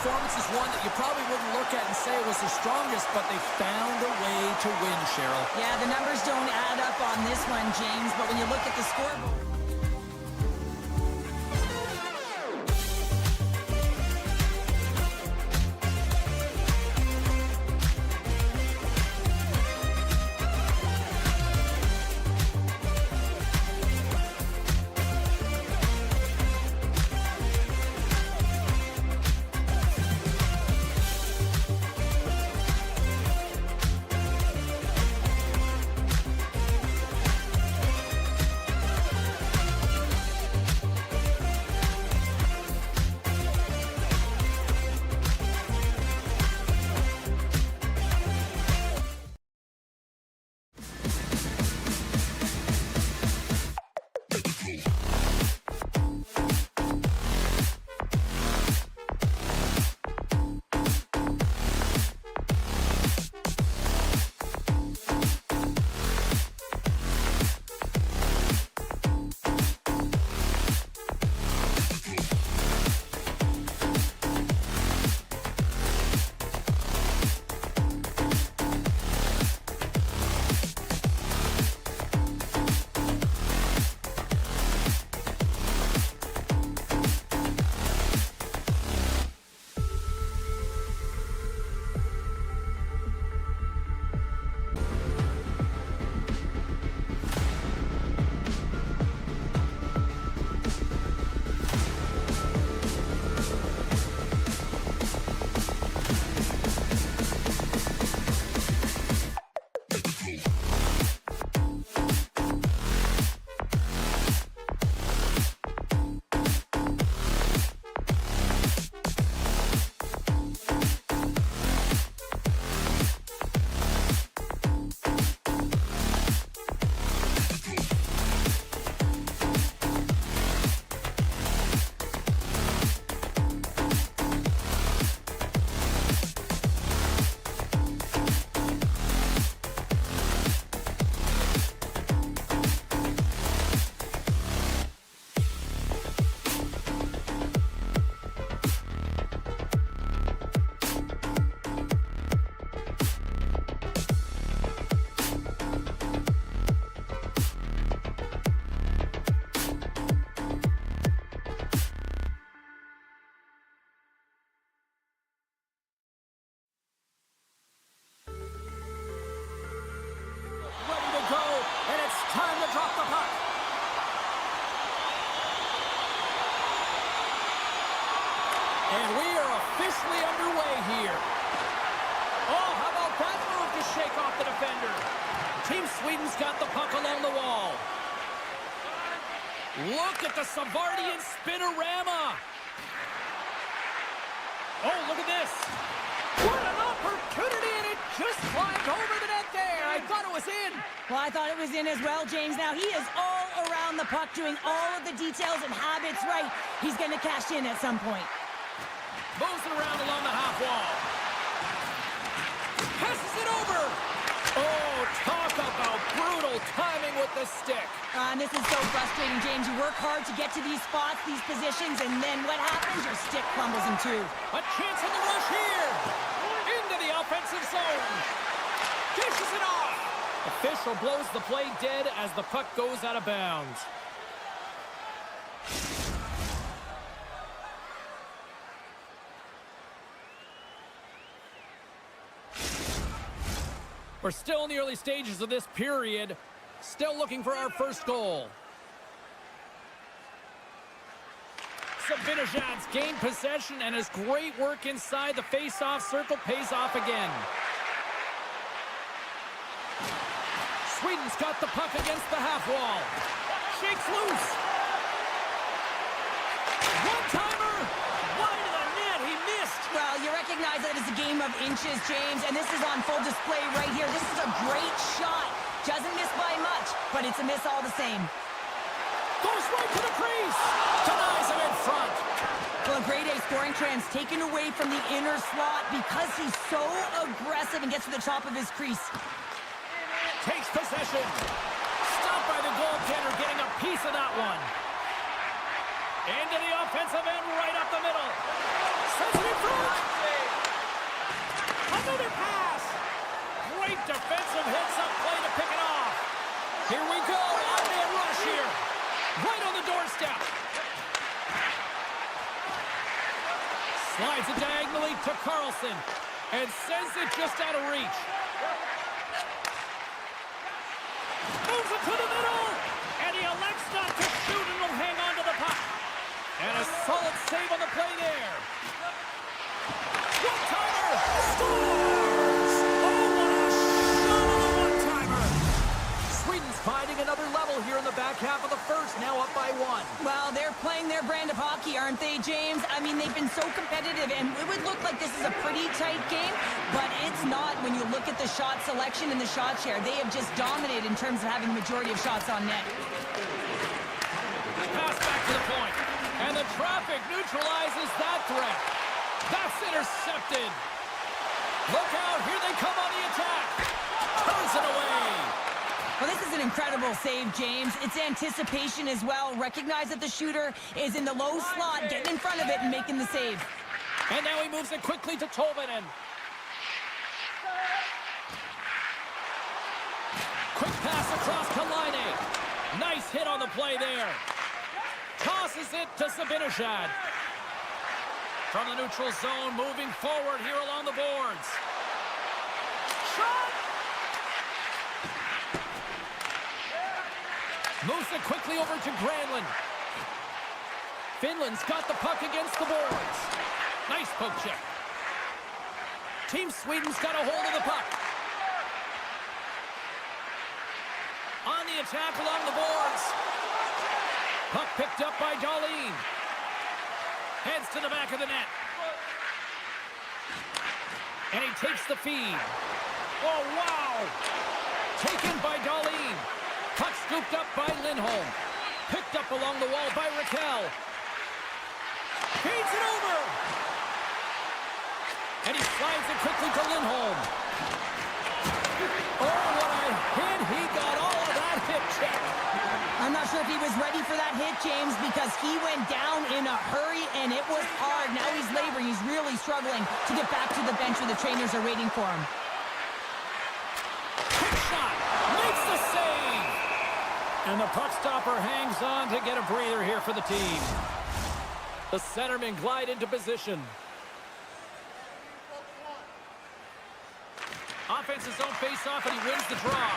performance is one that you probably wouldn't look at and say it was the strongest, but they found a way to win, Cheryl. Yeah, the numbers don't add up on this one, James, but when you look at the scoreboard... And we are officially underway here. Oh, how about that move to shake off the defender? Team Sweden's got the puck along the wall. Look at the Savardian spinorama. Oh, look at this. What an opportunity, and it just climbed over the net there. I thought it was in. Well, I thought it was in as well, James. Now, he is all around the puck, doing all of the details and habits right. He's going to cash in at some point. Moves it around along the half wall. Passes it over. Oh, talk about brutal timing with the stick. And this is so frustrating, James. You work hard to get to these spots, these positions, and then what happens? Your stick crumbles in two. A chance on the rush here. Into the offensive zone. Dishes it off. Official blows the play dead as the puck goes out of bounds. We're still in the early stages of this period. Still looking for our first goal. Sabinajad's gained possession, and his great work inside the face-off circle pays off again. Sweden's got the puck against the half wall. Shakes loose. One-timer. Wide of the net. He missed. Well, you recognize that it's a game of inches, James, and this is on full display right here. This is a great shot. Doesn't miss by much, but it's a miss all the same. Goes right to the crease. Denies him in front. Well, a grade A scoring chance taken away from the inner slot because he's so aggressive and gets to the top of his crease. Takes possession. Stopped by the goaltender, getting a piece of that one. Into the offensive end, right up the middle. Sends it in front. Another pass. Great defensive hits up play to pick it off. Here we go. Odd-man rush here. Right on the doorstep. Slides it diagonally to Carlson. And sends it just out of reach. Moves it to the middle. And he elects not to shoot and will hang on to the puck. And a solid save on the play there. One-timer. Scores! Oh, what a shot on the one-timer. Sweden's finding another level here in the back half of the first, now up by 1. Well, they're playing their brand of hockey, aren't they, James? I mean, they've been so competitive, and it would look like this is a pretty tight game, but it's not when you look at the shot selection and the shot share. They have just dominated in terms of having the majority of shots on net. Pass back to the point. And the traffic neutralizes that threat. That's intercepted. Look out, here they come on the attack. Turns it away. Well, this is an incredible save, James. It's anticipation as well. Recognize that the shooter is in the low slot, getting in front of it and making the save. And now he moves it quickly to Tolvanen. Quick pass across to Laine. Nice hit on the play there. Tosses it to Zibanejad. From the neutral zone, moving forward here along the boards. Shot! Moves it quickly over to Granlund. Finland's got the puck against the boards. Nice poke check. Team Sweden's got a hold of the puck. On the attack along the boards. Puck picked up by Dahlin. Heads to the back of the net. And he takes the feed. Oh, wow! Taken by Dahlin. Puck scooped up by Lindholm. Picked up along the wall by Raquel. Feeds it over. And he slides it quickly to Lindholm. Oh, what a hit. He got all of that hip check. I'm not sure if he was ready for that hit, James, because he went down in a hurry, and it was hard. Now he's laboring. He's really struggling to get back to the bench where the trainers are waiting for him. Quick shot. Makes the save. And the puck stopper hangs on to get a breather here for the team. The centermen glide into position. Offense's zone face-off, and he wins the draw.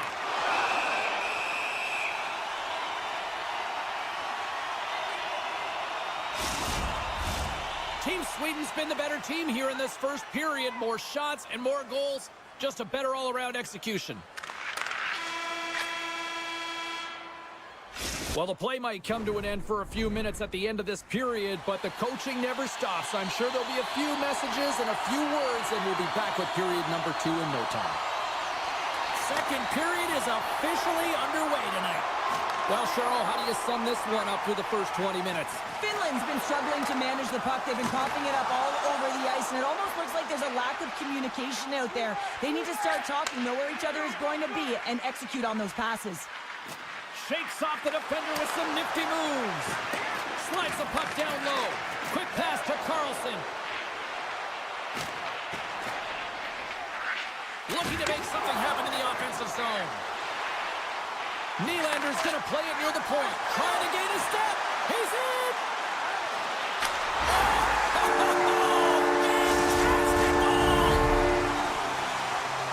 Team Sweden's been the better team here in this first period. More shots and more goals. Just a better all-around execution. Well, the play might come to an end for a few minutes at the end of this period, but the coaching never stops. I'm sure there'll be a few messages and a few words, and we'll be back with period number 2 in no time. Second period is officially underway tonight. Well, Cheryl, how do you sum this one up through the first 20 minutes? Finland's been struggling to manage the puck. They've been coughing it up all over the ice, and it almost looks like there's a lack of communication out there. They need to start talking, know where each other is going to be, and execute on those passes. Shakes off the defender with some nifty moves. Slides the puck down low. Quick pass to Carlson. Looking to make something happen in the offensive zone. Nylander's going to play it near the point. Trying to gain a step. He's in!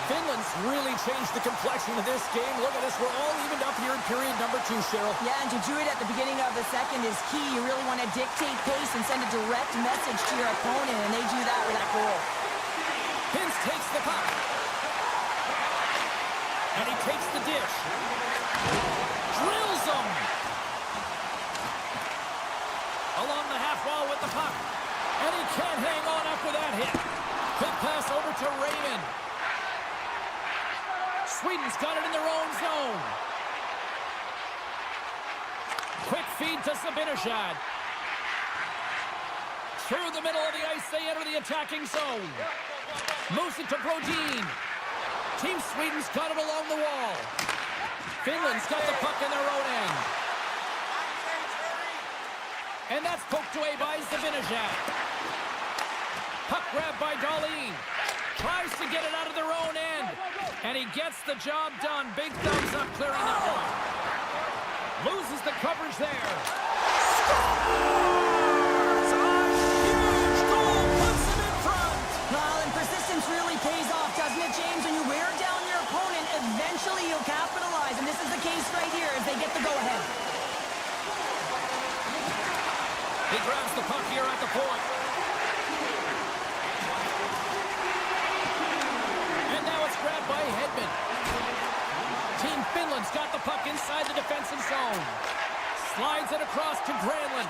Finland's really changed the complexion of this game. Look at this. We're all evened up here in period number 2, Cheryl. Yeah, and to do it at the beginning of the second is key. You really want to dictate pace and send a direct message to your opponent, and they do that with that goal. Hintz takes the puck. And he takes the dish. Drills him. Along the half wall with the puck. And he can't hang on after that hit. Quick pass over to Raymond. Sweden's got it in their own zone. Quick feed to Zibanejad. Through the middle of the ice, they enter the attacking zone. Moves it to Brodin. Team Sweden's got it along the wall. Finland's got the puck in their own end. And that's poked away by Zibanejad. Puck grabbed by Darlene. Tries to get it out of their own end. And he gets the job done. Big thumbs up clearing that one. Loses the coverage there. Scores! A huge goal puts him in front. Well, and persistence really pays off, doesn't it, James? When you wear down your opponent, eventually you'll capitalize. And this is the case right here as they get the go-ahead. He grabs the puck here at the point. And now it's grabbed by Hedman. Team Finland's got the puck inside the defensive zone. Slides it across to Granlund.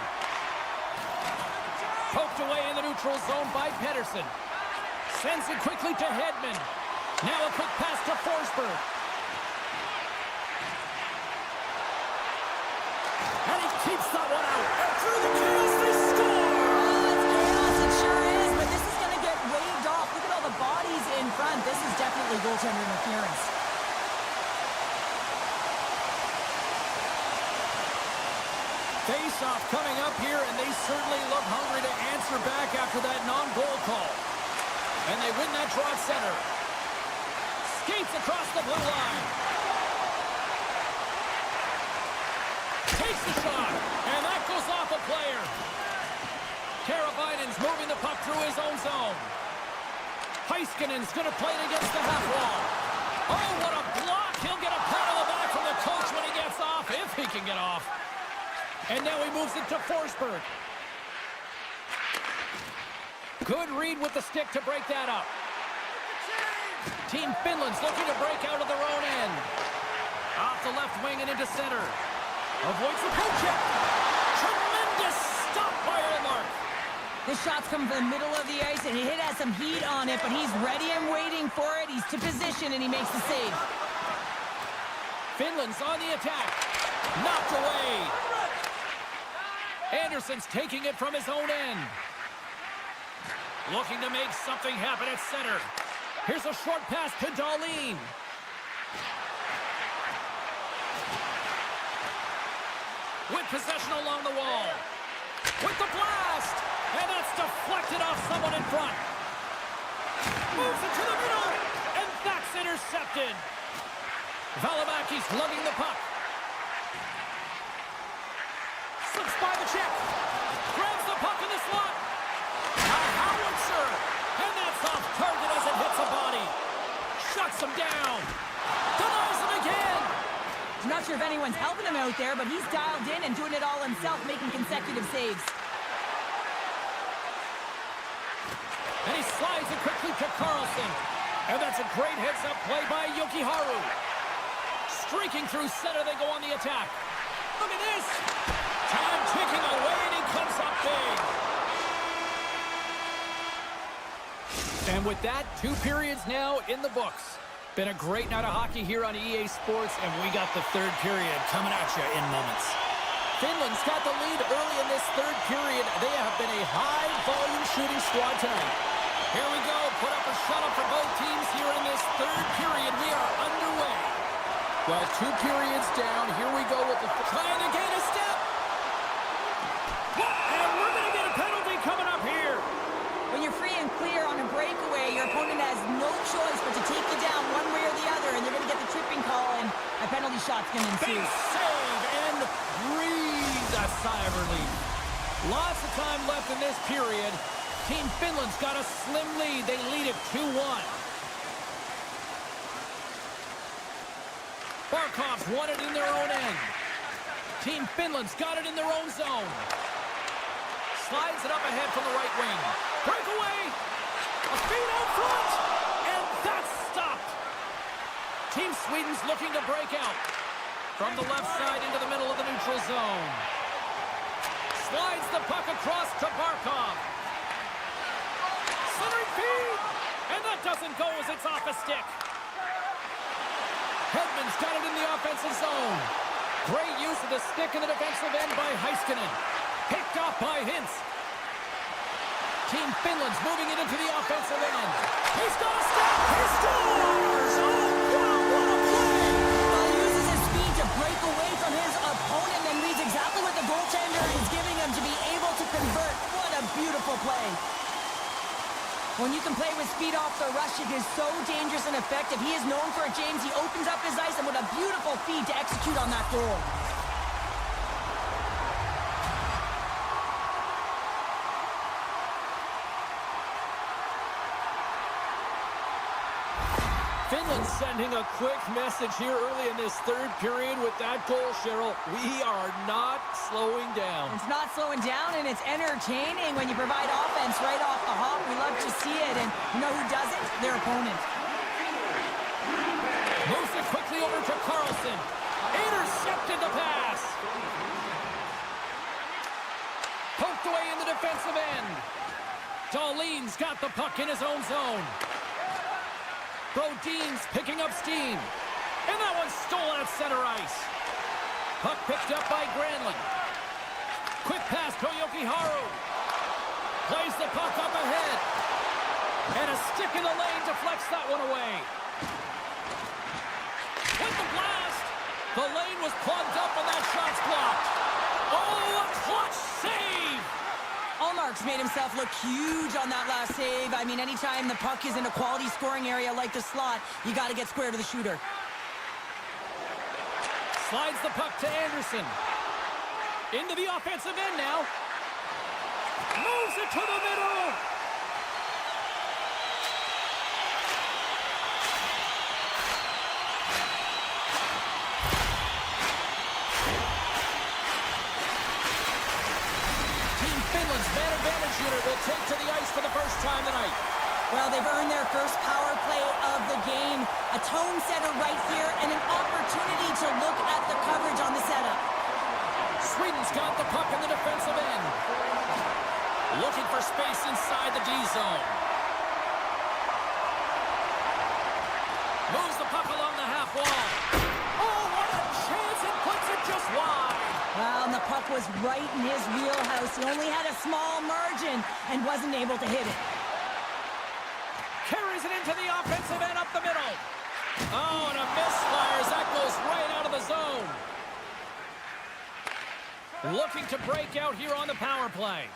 Poked away in the neutral zone by Pettersson. Sends it quickly to Hedman. Now a quick pass to Forsberg. And he keeps that one out. And through the chaos, they score! Oh, it's chaos, it sure is, but this is going to get waved off. Look at all the bodies in front. This is definitely goaltender interference. Face-off coming up here, and they certainly look hungry to answer back after that non-goal call. And they win that draw at center. Skates across the blue line. Takes the shot, and that goes off a player. Karavainen's moving the puck through his own zone. Heiskanen's going to play it against the half wall. Oh, what a block! He'll get a pat on the back from the coach when he gets off, if he can get off. And now he moves it to Forsberg. Good read with the stick to break that up. Team Finland's looking to break out of their own end. Off the left wing and into center. Avoids the poke check. Tremendous stop by Ullmark. This shot's coming from the middle of the ice, and he has some heat on it, but he's ready and waiting for it. He's to position, and he makes the save. Finland's on the attack. Knocked away. Anderson's taking it from his own end. Looking to make something happen at center. Here's a short pass to Darlene. With possession along the wall. With the blast. And that's deflected off someone in front. Moves it to the middle. And that's intercepted. Valimaki's lugging the puck. Slips by the check. Grabs the puck in the slot. A howitzer. And that's off target as it hits a body. Shuts him down. Denies him again. I'm not sure if anyone's helping him out there, but he's dialed in and doing it all himself, making consecutive saves. And he slides it quickly to Carlson. And that's a great heads-up play by Yokiharu. Streaking through center, they go on the attack. Look at this. Time ticking away, and he comes up big. And with that, 2 periods now in the books. Been a great night of hockey here on EA Sports, and we got the 3rd period coming at you in moments. Finland's got the lead early in this 3rd period. They have been a high-volume shooting squad tonight. Here we go. Put up a shutout for both teams here in this 3rd period. We are underway. Well, 2 periods down. Here we go with the trying to gain a step. And we're going to get a penalty coming up here. When you're free and clear on a breakaway, your opponent has no choice but to take you down one way or the other, and they're going to get the tripping call, and a penalty shot's going to ensue. Big save and breathe a sigh of relief. Lots of time left in this period. Team Finland's got a slim lead. They lead it 2-1. Barkov's won it in their own end. Team Finland's got it in their own zone. Slides it up ahead from the right wing. Breakaway! A feed out front! And that's stopped! Team Sweden's looking to break out. From the left side into the middle of the neutral zone. Slides the puck across to Barkov. Centering feed! And that doesn't go as it's off a stick. Hedman's got it in the offensive zone. Great use of the stick in the defensive end by Heiskanen. Picked off by Hintz. Team Finland's moving it into the offensive end. He's got a stop. He scores! Oh, wow, what a play! Well, he uses his speed to break away from his opponent and reads exactly what the goaltender is giving him to be able to convert. What a beautiful play. When you can play with speed off the rush, it is so dangerous and effective. He is known for it, James. He opens up his ice, and with a beautiful feed to execute on that goal. Finland sending a quick message here early in this third period with that goal, Cheryl. We are not slowing down. It's not slowing down, and it's entertaining when you provide offense right off the hop. We love to see it, and you know who doesn't? Their opponent. Moves it quickly over to Carlson. Intercepted the pass. Poked away in the defensive end. Dahlin's got the puck in his own zone. Brodin's picking up steam. And that one's stolen at center ice. Puck picked up by Granlund. Quick pass to Jokiharju. Plays the puck up ahead. And a stick in the lane deflects that one away. With the blast. The lane was plugged up and that shot's blocked. Oh, a clutch save. Allmark's made himself look huge on that last save. I mean, anytime the puck is in a quality scoring area like the slot, you got to get square to the shooter. Slides the puck to Anderson. Into the offensive end now. Moves it to the middle. Finland's man advantage unit will take to the ice for the first time tonight. Well, they've earned their first power play of the game. A tone setter right here and an opportunity to look at the coverage on the setup. Sweden's got the puck in the defensive end. Looking for space inside the D zone. Moves the puck along the half wall. Oh, what a chance! It puts it just wide. Well, and the puck was right in his wheelhouse. He only had a small margin and wasn't able to hit it. Carries it into the offensive end up the middle. Oh, and a misfire as that goes right out of the zone. Looking to break out here on the power play.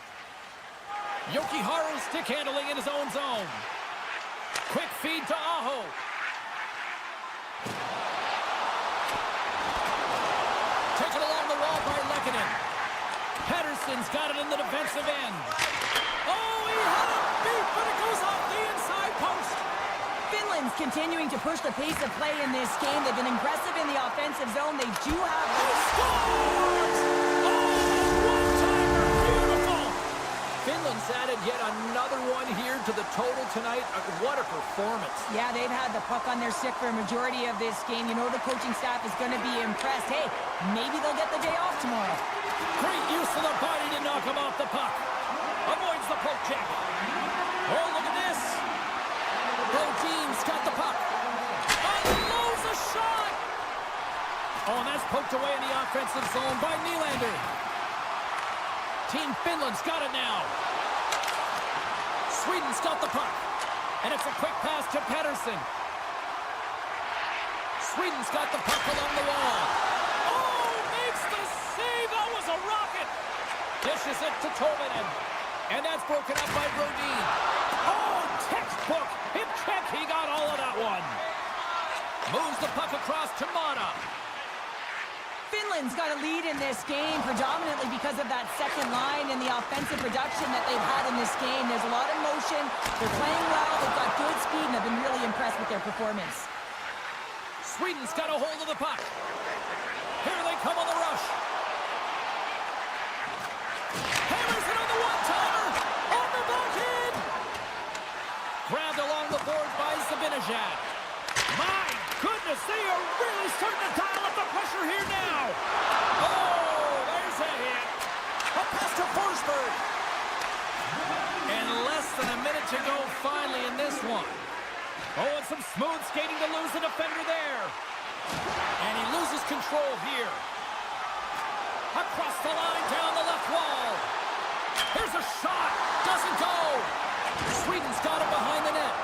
Jokiharju stick handling in his own zone. Quick feed to Aho. Taken along the wall by Lehkonen. Pettersson's got it in the defensive end. Oh, he had it beat, but it goes off the inside post. Finland's continuing to push the pace of play in this game. They've been aggressive in the offensive zone. They do have... Scores! Oh, one-timer, beautiful! Finland's added yet another one here to the total tonight. What a performance. Yeah, they've had the puck on their stick for a majority of this game. You know the coaching staff is going to be impressed. Hey, maybe they'll get the day off tomorrow. Great use of the body to knock him off the puck. Avoids the poke check. Oh, look at this. Brodin's got the puck. Unloads a shot. Oh, and that's poked away in the offensive zone by Nylander. Team Finland's got it now. Sweden's got the puck. And it's a quick pass to Pettersson. Sweden's got the puck along the wall. Oh, makes the save. That was a rocket. Dishes it to Tolvanen. And that's broken up by Brodin. Oh, textbook. Hip check. He got all of that one. Moves the puck across to Mata. Finland's got a lead in this game predominantly because of that second line and the offensive production that they've had in this game. There's a lot of motion. They're playing well. They've got good speed, and I've been really impressed with their performance. Sweden's got a hold of the puck. Here they come on the rush. Hammers it on the one-timer. On the back end. Grabbed along the boards by Zibanejad. My goodness, they are really starting to dial up the pressure here now. Oh, there's a hit. A pass to Forsberg. And less than a minute to go finally in this one. Oh, and some smooth skating to lose the defender there. And he loses control here. Across the line, down the left wall. Here's a shot. Doesn't go. Sweden's got it behind the net.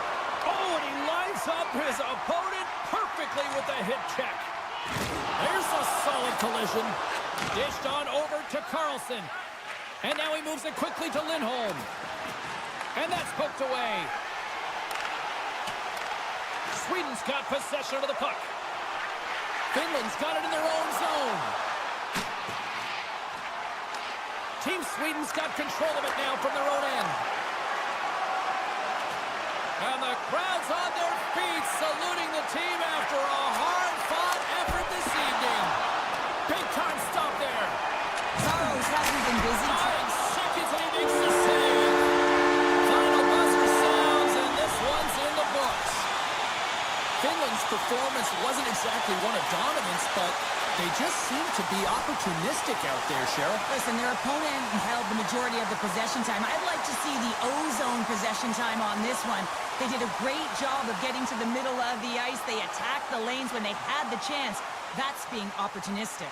Oh, and he lines up his opponent perfectly with the hit check. There's a solid collision. Dished on over to Carlson. And now he moves it quickly to Lindholm. And that's poked away. Sweden's got possession of the puck. Finland's got it in their own zone. Team Sweden's got control of it now from their own end. And the crowd's on their feet saluting the team after a hard-fought effort this evening. Big-time stop there. Saros hasn't been busy. 9 seconds and he makes the save. Final buzzer sounds and this one's in the books. Finland's performance wasn't exactly one of dominance, but they just seemed to be opportunistic out there, Cheryl. Listen, their opponent held the majority of the possession time. I'd like to see the O-zone possession time on this one. They did a great job of getting to the middle of the ice. They attacked the lanes when they had the chance. That's being opportunistic.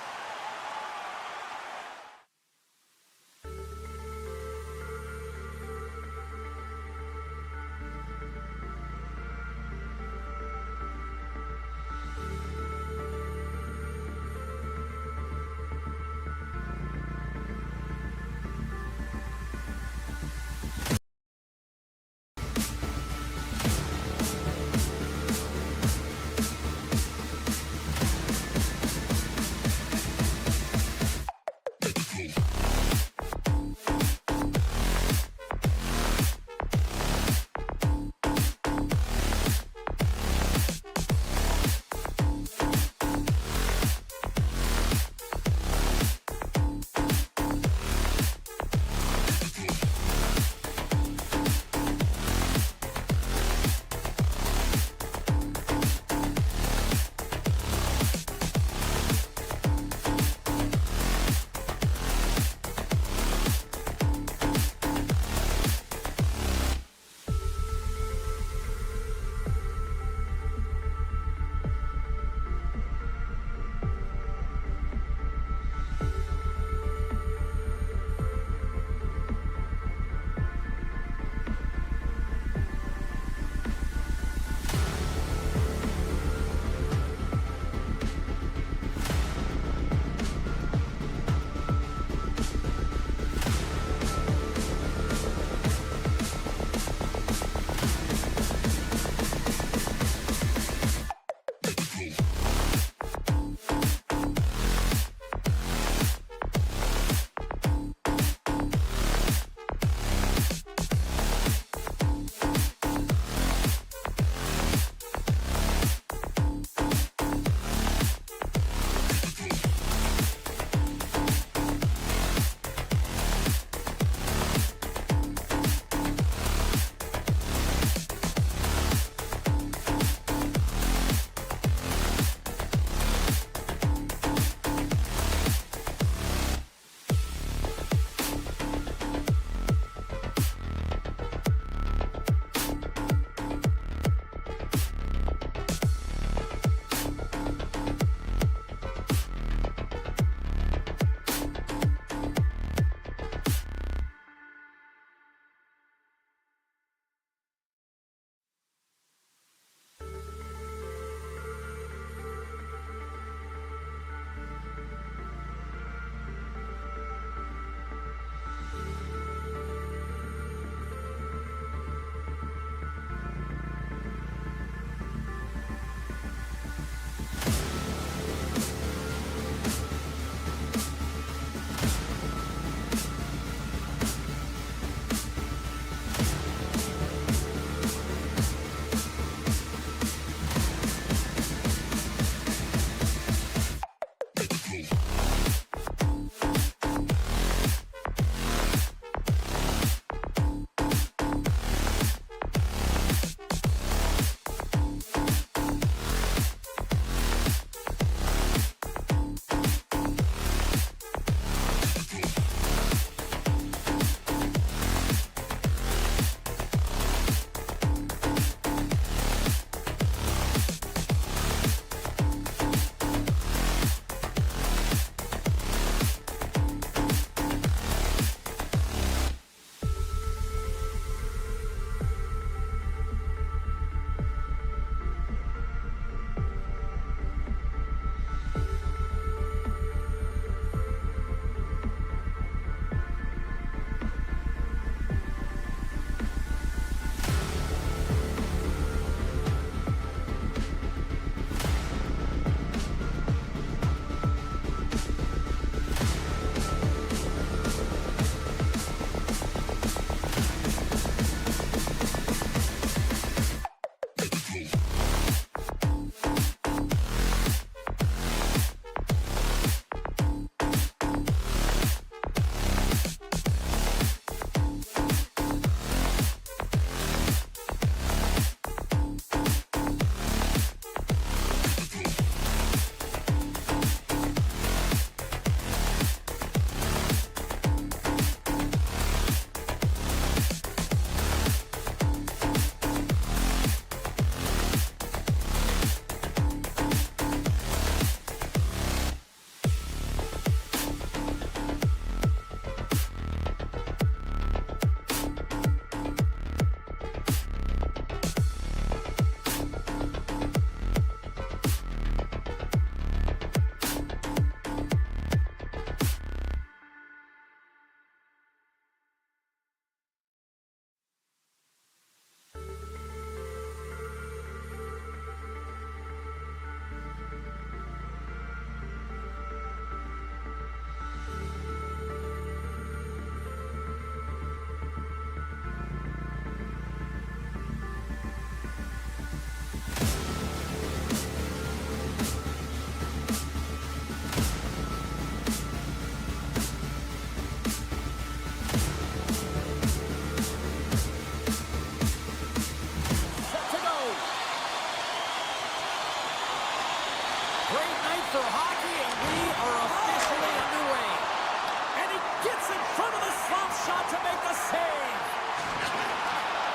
Gets in front of the slump shot to make the save.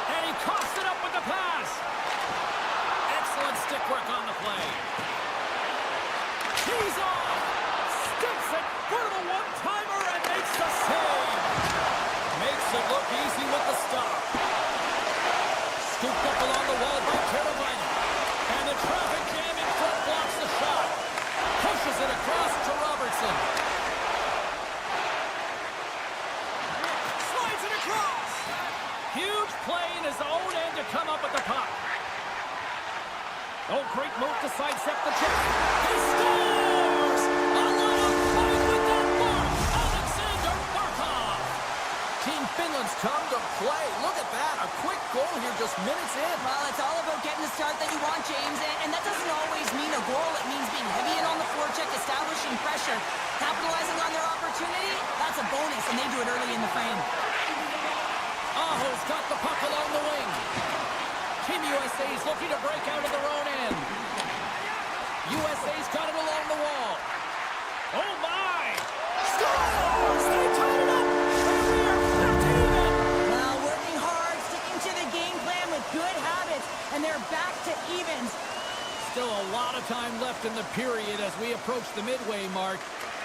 And he coughs it up with the pass. Excellent stick work on the play. He's off. Sticks it for the one-timer and makes the save. Makes it look easy with the stop. Scooped up along the wall by Carolina. And the traffic jam in front blocks the shot. Pushes it across to Robertson. Slides it across. Huge play in his own end to come up with the puck. Oh, great move to sidestep the check. He scores! A lot of fight with that mark. Alexander Barkov. Team Finland's come to play. Look at that. A quick goal here just minutes in. Well, it's all about getting the start that you want, James, and that doesn't always mean a goal. It means being heavy in on the forecheck, establishing pressure, capitalizing on their opportunity. That's a bonus, and they do it early in the frame. Aho's got the puck along the wing. Team USA's looking to break out of their own end. USA's got it along the wall. Oh, my! Scores! They tie it up! And we are back to even! Well, working hard, sticking to the game plan with good habits, and they're back to evens. Still a lot of time left in the period as we approach the midway mark.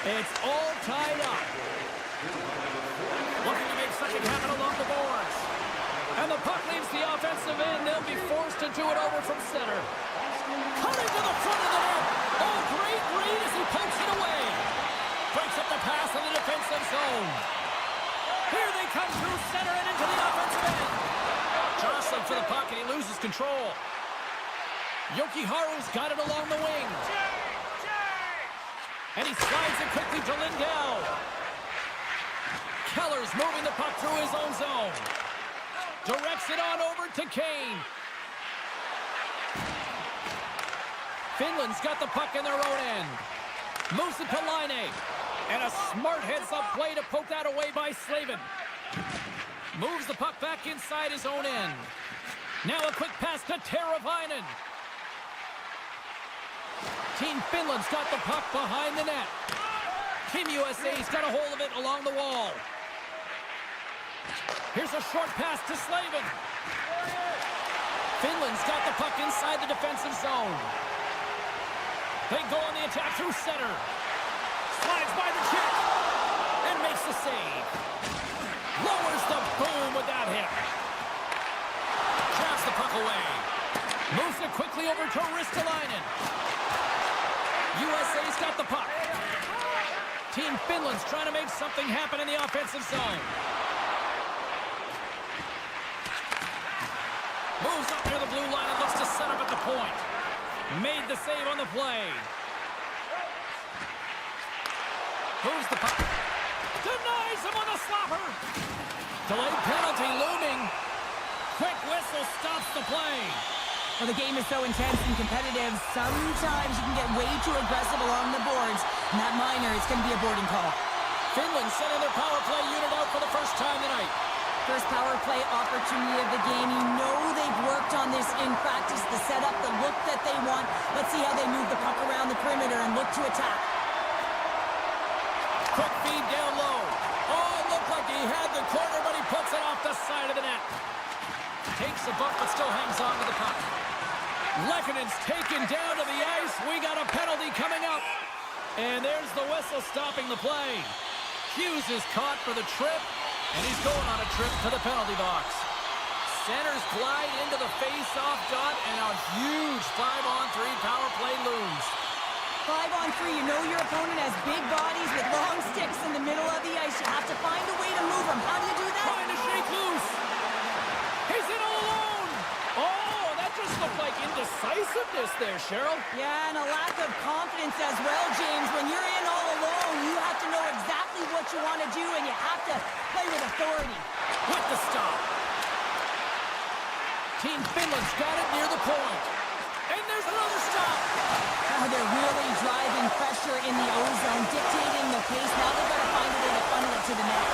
It's all tied up. Looking to make something happen along the boards. And the puck leaves the offensive end. They'll be forced to do it over from center. Coming to the front of the net. Oh, great read as he pokes it away. Breaks up the pass in the defensive zone. Here they come through center and into the offensive end. Jostling for the puck and he loses control. Jokiharju's got it along the wing. And he slides it quickly to Lindell. Keller's moving the puck through his own zone. Directs it on over to Kane. Finland's got the puck in their own end. Moves it to Laine. And a smart heads-up play to poke that away by Slavin. Moves the puck back inside his own end. Now a quick pass to Teravainen. Team Finland's got the puck behind the net. Team USA's got a hold of it along the wall. Here's a short pass to Slavin. Finland's got the puck inside the defensive zone. They go on the attack through center. Slides by the check. And makes the save. Lowers the boom with that hit. Traps the puck away. Moves it quickly over to Ristolainen. USA's got the puck. Team Finland's trying to make something happen in the offensive zone. Moves up near the blue line and looks to set up at the point. Made the save on the play. Moves the puck. Denies him on the slapper. Delayed penalty looming. Quick whistle stops the play. Well, the game is so intense and competitive, sometimes you can get way too aggressive along the boards. And that minor, it's going to be a boarding call. Finland sending their power play unit out for the first time tonight. First power play opportunity of the game. You know they've worked on this in practice, the setup, the look that they want. Let's see how they move the puck around the perimeter and look to attack. Quick feed down low. Oh, it looked like he had the corner, but he puts it off the side of the net. Takes a bump, but still hangs on to the puck. Lekkonen's taken down to the ice. We got a penalty coming up. And there's the whistle stopping the play. Hughes is caught for the trip, and he's going on a trip to the penalty box. Centers glide into the face-off dot, and a huge 5-on-3 power play looms. 5-on-3, you know your opponent has big bodies with long sticks in the middle of the ice. You have to find a way to move them. How do you do that? Trying to shake loose. He's in all alone. Oh, that just looked like indecisiveness there, Cheryl. Yeah, and a lack of confidence as well, James. When you're in all alone, you have to know exactly what you want to do, and you have to play with authority. With the stop. Team Finland's got it near the point. And there's another stop. Oh, they're really driving pressure in the O-zone, dictating the pace. Now they've got to find a way to funnel it to the net.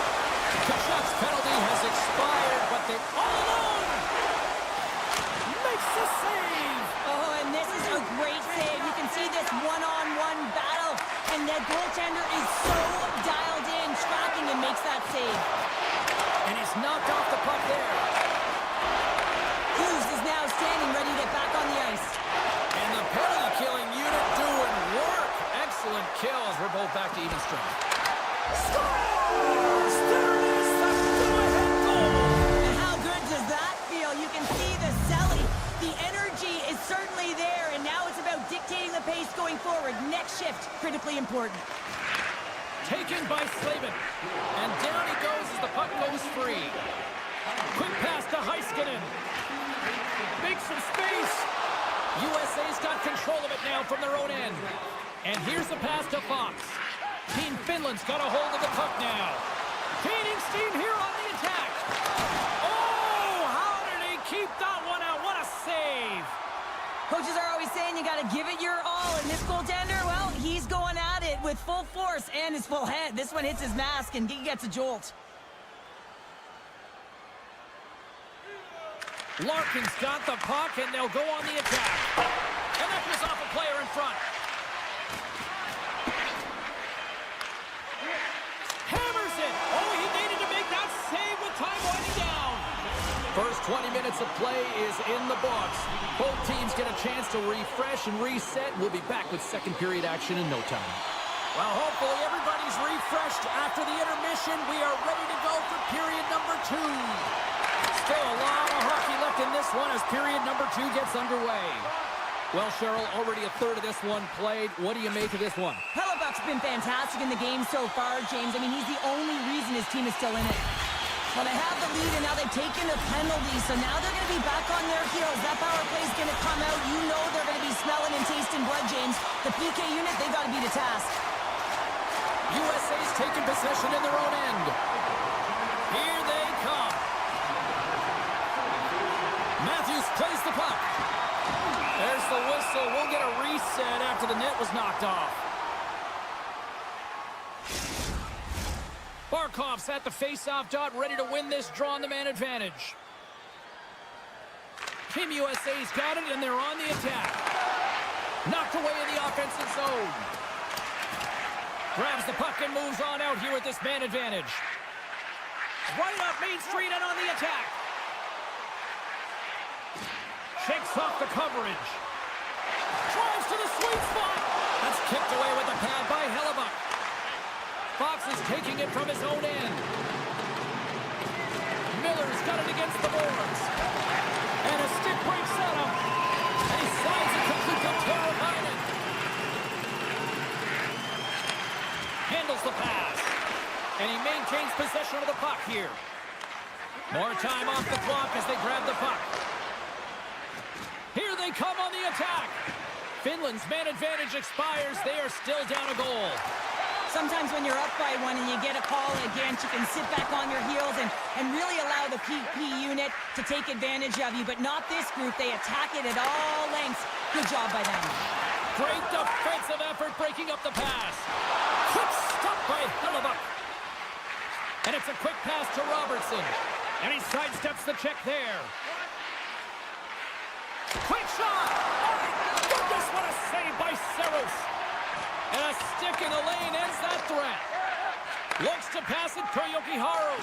Kachuk's penalty has expired, but they're all alone. Makes the save. Oh, and this is a great save. You can see this one-on-one battle, and the goaltender is so dialed in, tracking and making makes that save. And he's knocked off the puck there. Hughes is now standing ready to get back on the ice. And the penalty-killing unit doing work. Excellent kills. We're both back to even strength. Scores! There is the go-ahead goal! And how good does that feel? You can see the selling. The energy is certainly there, and now it's about dictating the pace going forward. Next shift, critically important. Taken by Slavin. And down he goes as the puck goes free. Quick pass to Heiskanen. Makes some space. USA's got control of it now from their own end. And here's the pass to Fox. Team Finland's got a hold of the puck now. Gaining steam here on the attack. Oh, how did he keep that one out? What a save. Coaches are always saying you got to give it your all, and this goaltender, well, he's going at it with full force and his full head. This one hits his mask, and he gets a jolt. Larkin's got the puck, and they'll go on the attack. And that goes off a player in front. Hammers it. Oh, he needed to make that save with time winding down. First 20 minutes of play is in the books. Both teams get a chance to refresh and reset. We'll be back with second period action in no time. Well, hopefully everybody's refreshed after the intermission. We are ready to go for period number 2. Still a lot of hockey left in this one as period number 2 gets underway. Well, Cheryl, already a third of this one played. What do you make of this one? Hellebuck's been fantastic in the game so far, James. I mean, he's the only reason his team is still in it. Well, they have the lead, and now they've taken a penalty, so now they're going to be back on their heels. That power play is going to come out. You know they're going to be smelling and tasting blood, James. The PK unit, they got to be the task. USA's taking possession in their own end. Here they come. Matthews plays the puck. There's the whistle. We'll get a reset after the net was knocked off. Barkov's at the face-off dot, ready to win this draw on the man advantage. Team USA's got it, and they're on the attack. Knocked away in the offensive zone. Grabs the puck and moves on out here with this man advantage. Right up Main Street and on the attack. Shakes off the coverage. Drives to the sweet spot. That's kicked away with the pad by Hellebuck. Fox is taking it from his own end. Miller's got it against the boards. And a stick break setup. And he slides it quickly to Teravainen. Handles the pass. And he maintains possession of the puck here. More time off the clock as they grab the puck. Here they come on the attack. Finland's man advantage expires. They are still down a goal. Sometimes when you're up by one and you get a call against, you can sit back on your heels and really allow the PP unit to take advantage of you. But not this group. They attack it at all lengths. Good job by them. Great defensive effort breaking up the pass. Quick stop by Hellebuck. And it's a quick pass to Robertson. And he sidesteps the check there. Quick shot! Oh my goodness, what a save by Saros! And a stick in the lane ends that threat. Looks to pass it to Jokiharju.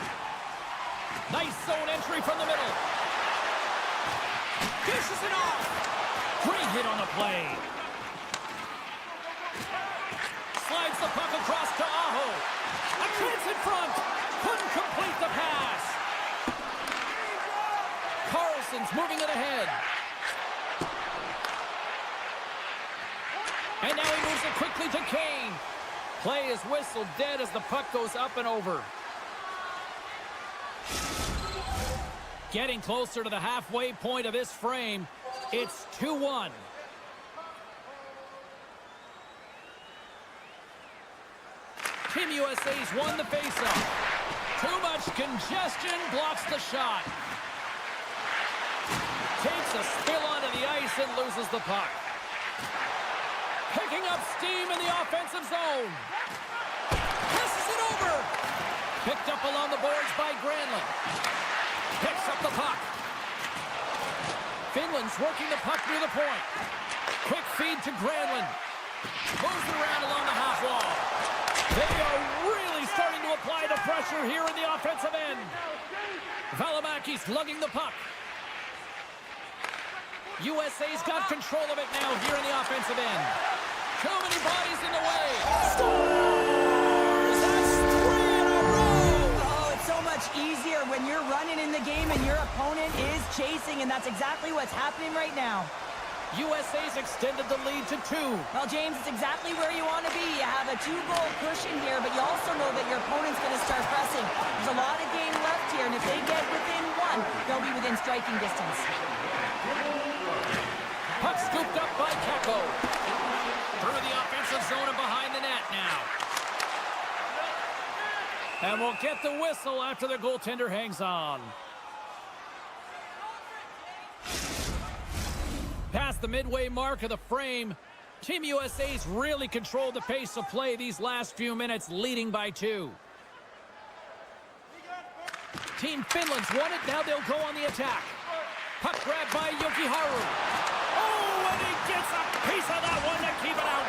Nice zone entry from the middle. Dishes it off. Great hit on the play. Slides the puck across to Aho. A chance in front. Couldn't complete the pass. Carlson's moving it ahead. And now he moves it quickly to Kane. Play is whistled dead as the puck goes up and over. Getting closer to the halfway point of this frame. It's 2-1. Team USA's won the faceoff. Too much congestion blocks the shot. Takes a spill onto the ice and loses the puck. Picking up steam in the offensive zone. Passes it over. Picked up along the boards by Granlund. Picks up the puck. Finland's working the puck near the point. Quick feed to Granlund. Moves it around along the half wall. They are really starting to apply the pressure here in the offensive end. Valimaki's lugging the puck. USA's got control of it now here in the offensive end. Too many bodies in the way. Scores! That's 3 in a row! Oh, it's so much easier when you're running in the game and your opponent is chasing, and that's exactly what's happening right now. USA's extended the lead to 2. Well, James, it's exactly where you want to be. You have a 2-goal cushion here, but you also know that your opponent's going to start pressing. There's a lot of game left here, and if they get within 1, they'll be within striking distance. Puck scooped up by Keko. Through the offensive zone and behind the net now. And we'll get the whistle after the goaltender hangs on. Past the midway mark of the frame, Team USA's really controlled the pace of play these last few minutes, leading by 2. Team Finland's won it, now they'll go on the attack. Puck grabbed by Jokiharju. Oh, and he gets a piece of that one to keep it out.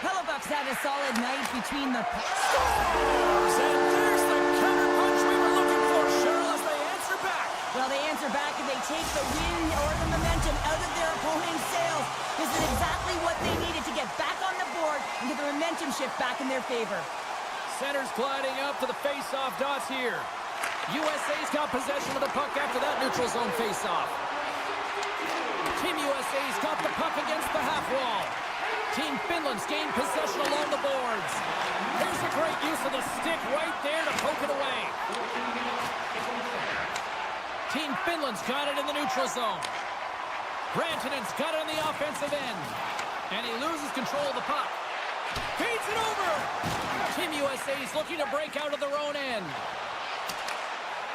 Hellebuck's had a solid night between the... Scores! And there's the counterpunch we were looking for, Cheryl, as they answer back. Well, they answer back and they take the wind or the momentum out of their opponent's sails. This is exactly what they needed to get back on the board and get the momentum shift back in their favor. Center's gliding up to the face-off dots here. USA's got possession of the puck after that neutral zone face-off. Team USA's got the puck against the half wall. Team Finland's gained possession along the boards. Here's a great use of the stick right there to poke it away. Team Finland's got it in the neutral zone. Rantanen's got it on the offensive end. And he loses control of the puck. Feeds it over! Team USA's looking to break out of their own end.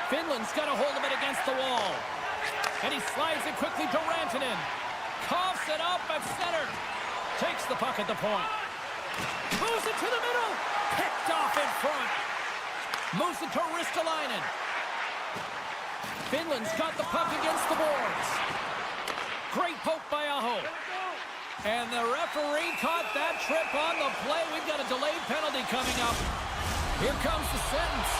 Finland's got a hold of it against the wall. And he slides it quickly to Rantanen. Coughs it up at center. Takes the puck at the point. Moves it to the middle. Picked off in front. Moves it to Ristolainen. Finland's got the puck against the boards. Great poke by Aho. And the referee caught that trip on the play. We've got a delayed penalty coming up. Here comes the sentence.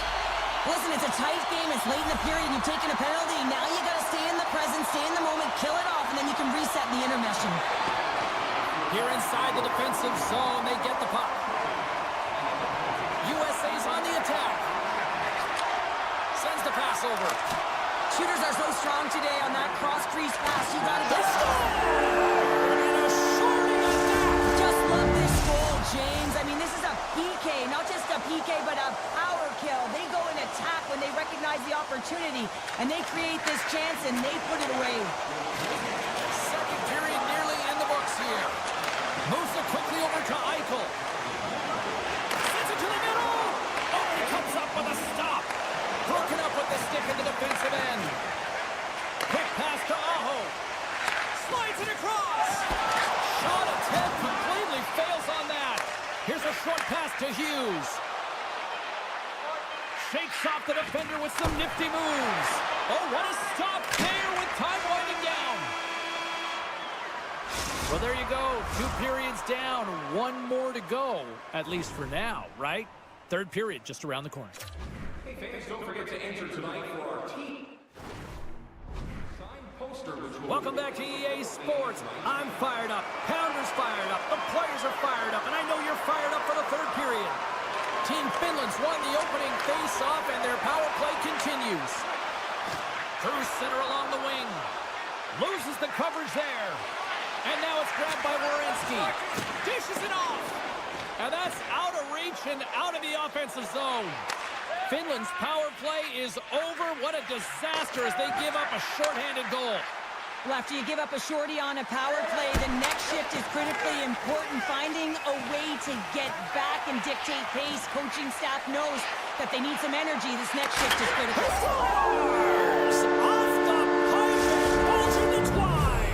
Listen, it's a tight game. It's late in the period. You've taken a penalty. Now you got to stay in the present, stay in the moment, kill it off, and then you can reset in the intermission. Here inside the defensive zone, they get the puck. USA's on the attack. Sends the pass over. Shooters are so strong today on that cross-crease pass. You got to get... And a shorty on that. Just love this goal, James. I mean, this is a PK, not just a PK, but a power kill. They go and attack when they recognize the opportunity, and they create this chance, and they put it away. Second period nearly in the books here. Moves it quickly over to Eichel. Sends it to the middle. Oh, he comes up with a stop. Broken up with the stick in the defensive end. Quick pass to Aho. Slides it across. Shot attempt completely fails on that. Here's a short pass to Hughes. Shakes off the defender with some nifty moves. Oh, what a stop there with time winding down. Well, there you go. 2 periods down, 1 more to go, at least for now, right? Third period just around the corner. Hey fans, don't forget to enter tonight for our team signed poster, which will... Welcome back to EA Sports. I'm fired up. Pounder's fired up. The players are fired up, and I know you're fired up for the third period. Team Finland's won the opening face-off, and their power play continues. Through center along the wing. Loses the coverage there. And now it's grabbed by Werenski. Dishes it off. And that's out of reach and out of the offensive zone. Finland's power play is over. What a disaster as they give up a shorthanded goal. Well, after you give up a shorty on a power play, the next shift is critically important. Finding a way to get back and dictate pace. Coaching staff knows that they need some energy. This next shift is critical. Scores! Off the pipe and bulging the twine.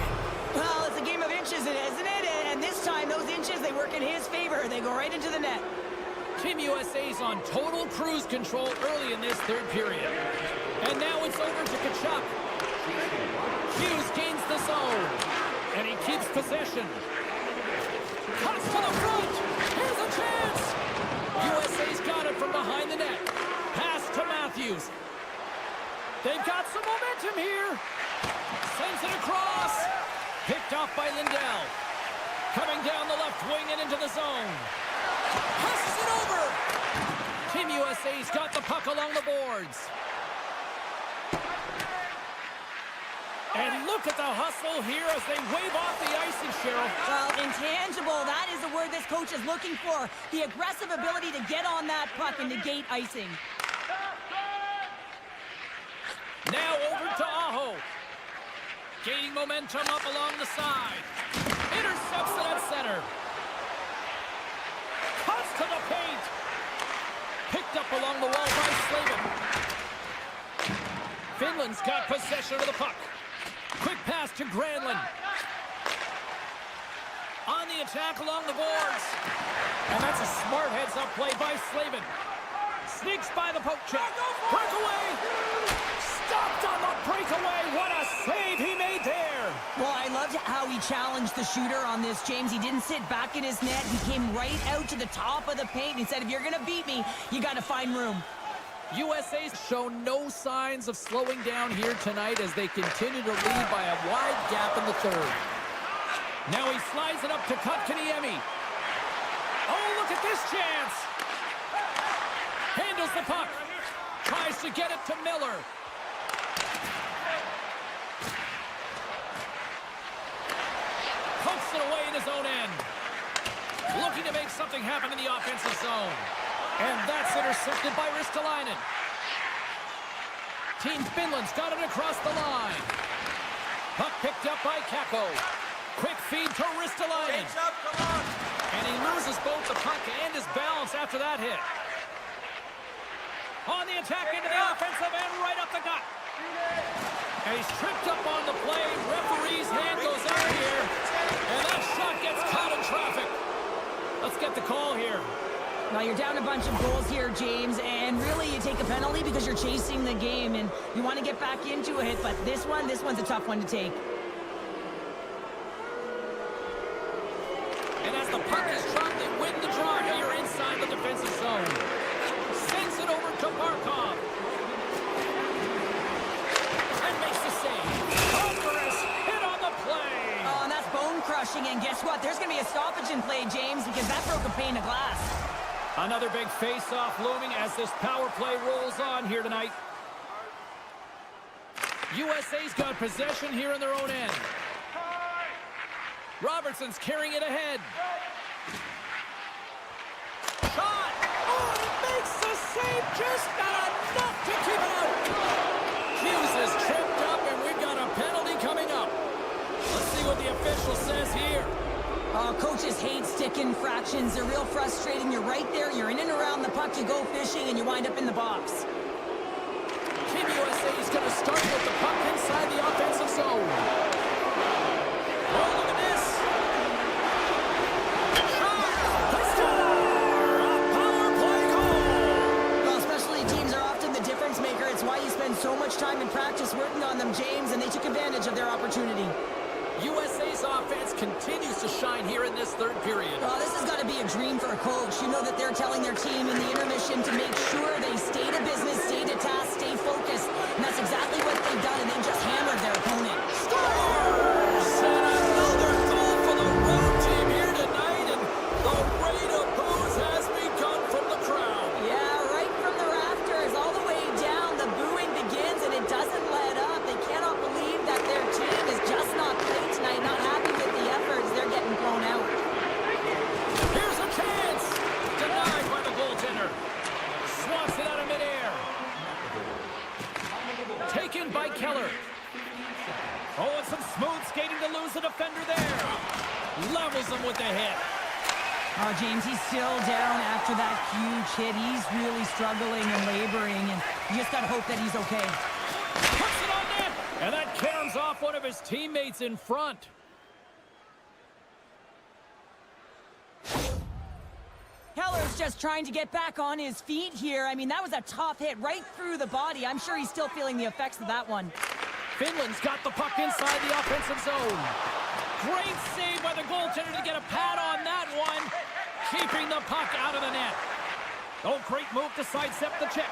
Well, it's a game of inches, isn't it? And this time, those inches, they work in his favor. They go right into the net. Team USA's on total cruise control early in this third period. And now it's over to Kachuk. Hughes gains the zone. And he keeps possession. Cuts to the front. Here's a chance. USA's got it from behind the net. Pass to Matthews. They've got some momentum here. Sends it across. Picked off by Lindell. Coming down the left wing and into the zone. Passes it over. Team USA's got the puck along the boards. And look at the hustle here as they wave off the icing, Cheryl. Well, intangible, that is the word this coach is looking for. The aggressive ability to get on that puck and negate icing. Now over to Aho. Gaining momentum up along the side. Intercepts it at center. Cuts to the paint. Picked up along the wall by Slavin. Finland's got possession of the puck. Quick pass to Granlund. On the attack along the boards. And that's a smart heads-up play by Slavin. Sneaks by the poke check. Breakaway. Stopped on the breakaway. What a save he made there. Well, I loved how he challenged the shooter on this, James. He didn't sit back in his net. He came right out to the top of the paint. He said, if you're going to beat me, you got to find room. USA's shown no signs of slowing down here tonight as they continue to lead by a wide gap in the third. Now he slides it up to Kotkaniemi. Oh, look at this chance. Handles the puck. Tries to get it to Miller. Pokes it away in his own end. Looking to make something happen in the offensive zone. And that's intercepted by Ristolainen. Team Finland's got it across the line. Puck picked up by Kakko. Quick feed to Ristolainen. And he loses both the puck and his balance after that hit. On the attack into the offensive end, right up the gut. And he's tripped up on the play. Referee's hand goes out here. And that shot gets caught in traffic. Let's get the call here. Now, you're down a bunch of goals here, James, and really you take a penalty because you're chasing the game, and you want to get back into it, but this one's a tough one to take. And as the puck is dropped, they win the draw here inside the defensive zone. Sends it over to Barkov. And makes the save. Thunderous hit on the play. Oh, and that's bone crushing, and guess what? There's going to be a stoppage in play, James, because that broke a pane of glass. Another big face-off looming as this power play rolls on here tonight. USA's got possession here in their own end. Robertson's carrying it ahead. Shot! Oh, and it makes the save, just not enough to keep it out. Hughes is tripped up, and we've got a penalty coming up. Let's see what the official says here. Coaches hate stick infractions. They're real frustrating. You're right there. You're in and around the puck. You go fishing, and you wind up in the box. Team USA is going to start with the puck inside the offensive zone. Oh, look at this. Shot! A score! A power play goal! Well, specialty teams are often the difference maker. It's why you spend so much time in practice working on them, James, and they took advantage of their opportunity. USA's offense continues to shine here in this third period. Well, this has got to be a dream for a coach. You know that they're telling their team in the intermission to make sure they stay to business, stay to task, stay focused. And that's exactly what they've done, and they've just hammered their opponent. Scores! And another goal for the road team here tonight, and the rate of boos has begun from the crowd. Yeah, right from the rafters, all the way down, the booing begins, and it doesn't let up. They cannot believe that their team is just not playing tonight, not happy with the efforts. They're getting blown out. Here's a chance! Denied by the goaltender. Swats it out of midair. Taken by Keller. Oh, and some smooth skating to lose the defender there. Levels him with the hit. Oh, James, he's still down after that huge hit. He's really struggling and laboring, and you just got to hope that he's okay. Puts it on net, and that caroms off one of his teammates in front. Keller's just trying to get back on his feet here. I mean, that was a tough hit right through the body. I'm sure he's still feeling the effects of that one. Finland's got the puck inside the offensive zone. Great save by the goaltender to get a pad on that one, keeping the puck out of the net. Oh, great move to sidestep the check.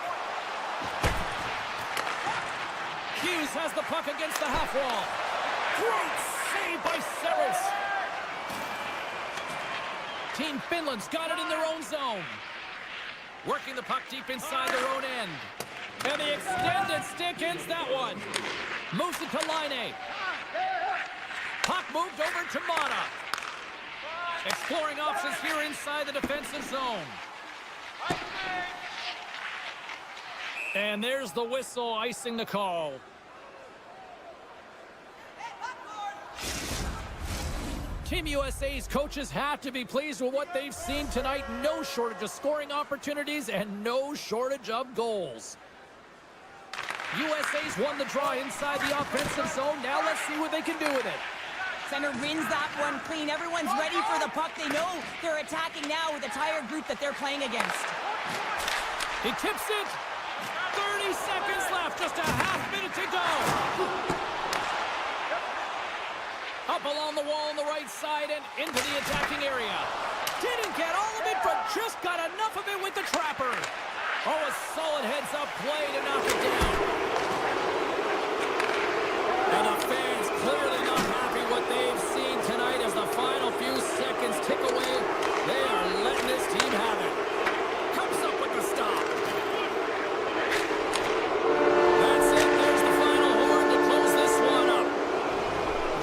Hughes has the puck against the half wall. Great save by Saros. Team Finland's got it in their own zone. Working the puck deep inside their own end. And the extended stick ends that one. Moves it to Laine. Puck moved over to Mata. Exploring options here inside the defensive zone. And there's the whistle icing the call. Team USA's coaches have to be pleased with what they've seen tonight. No shortage of scoring opportunities and no shortage of goals. USA's won the draw inside the offensive zone. Now let's see what they can do with it. Center wins that one clean. Everyone's ready for the puck. They know they're attacking now with the tired group that they're playing against. He tips it. 30 seconds left. Just a half minute to go. Up along the wall on the right side and into the attacking area. Didn't get all of it, but just got enough of it with the trapper. Oh, a solid heads-up play to knock it down. And the fans clearly not happy what they've seen tonight as the final few seconds tick away. They are letting this team have it. Comes up with the stop. That's it. There's the final horn to close this one up.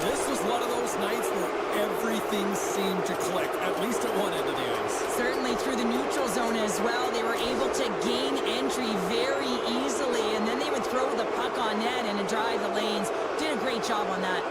This was one of those nights where everything seemed to click, at least at one end of the ice. Certainly through the neutral zone as well. They were able to gain entry very easily, and then they would throw the puck on net and drive the lanes. Did a great job on that.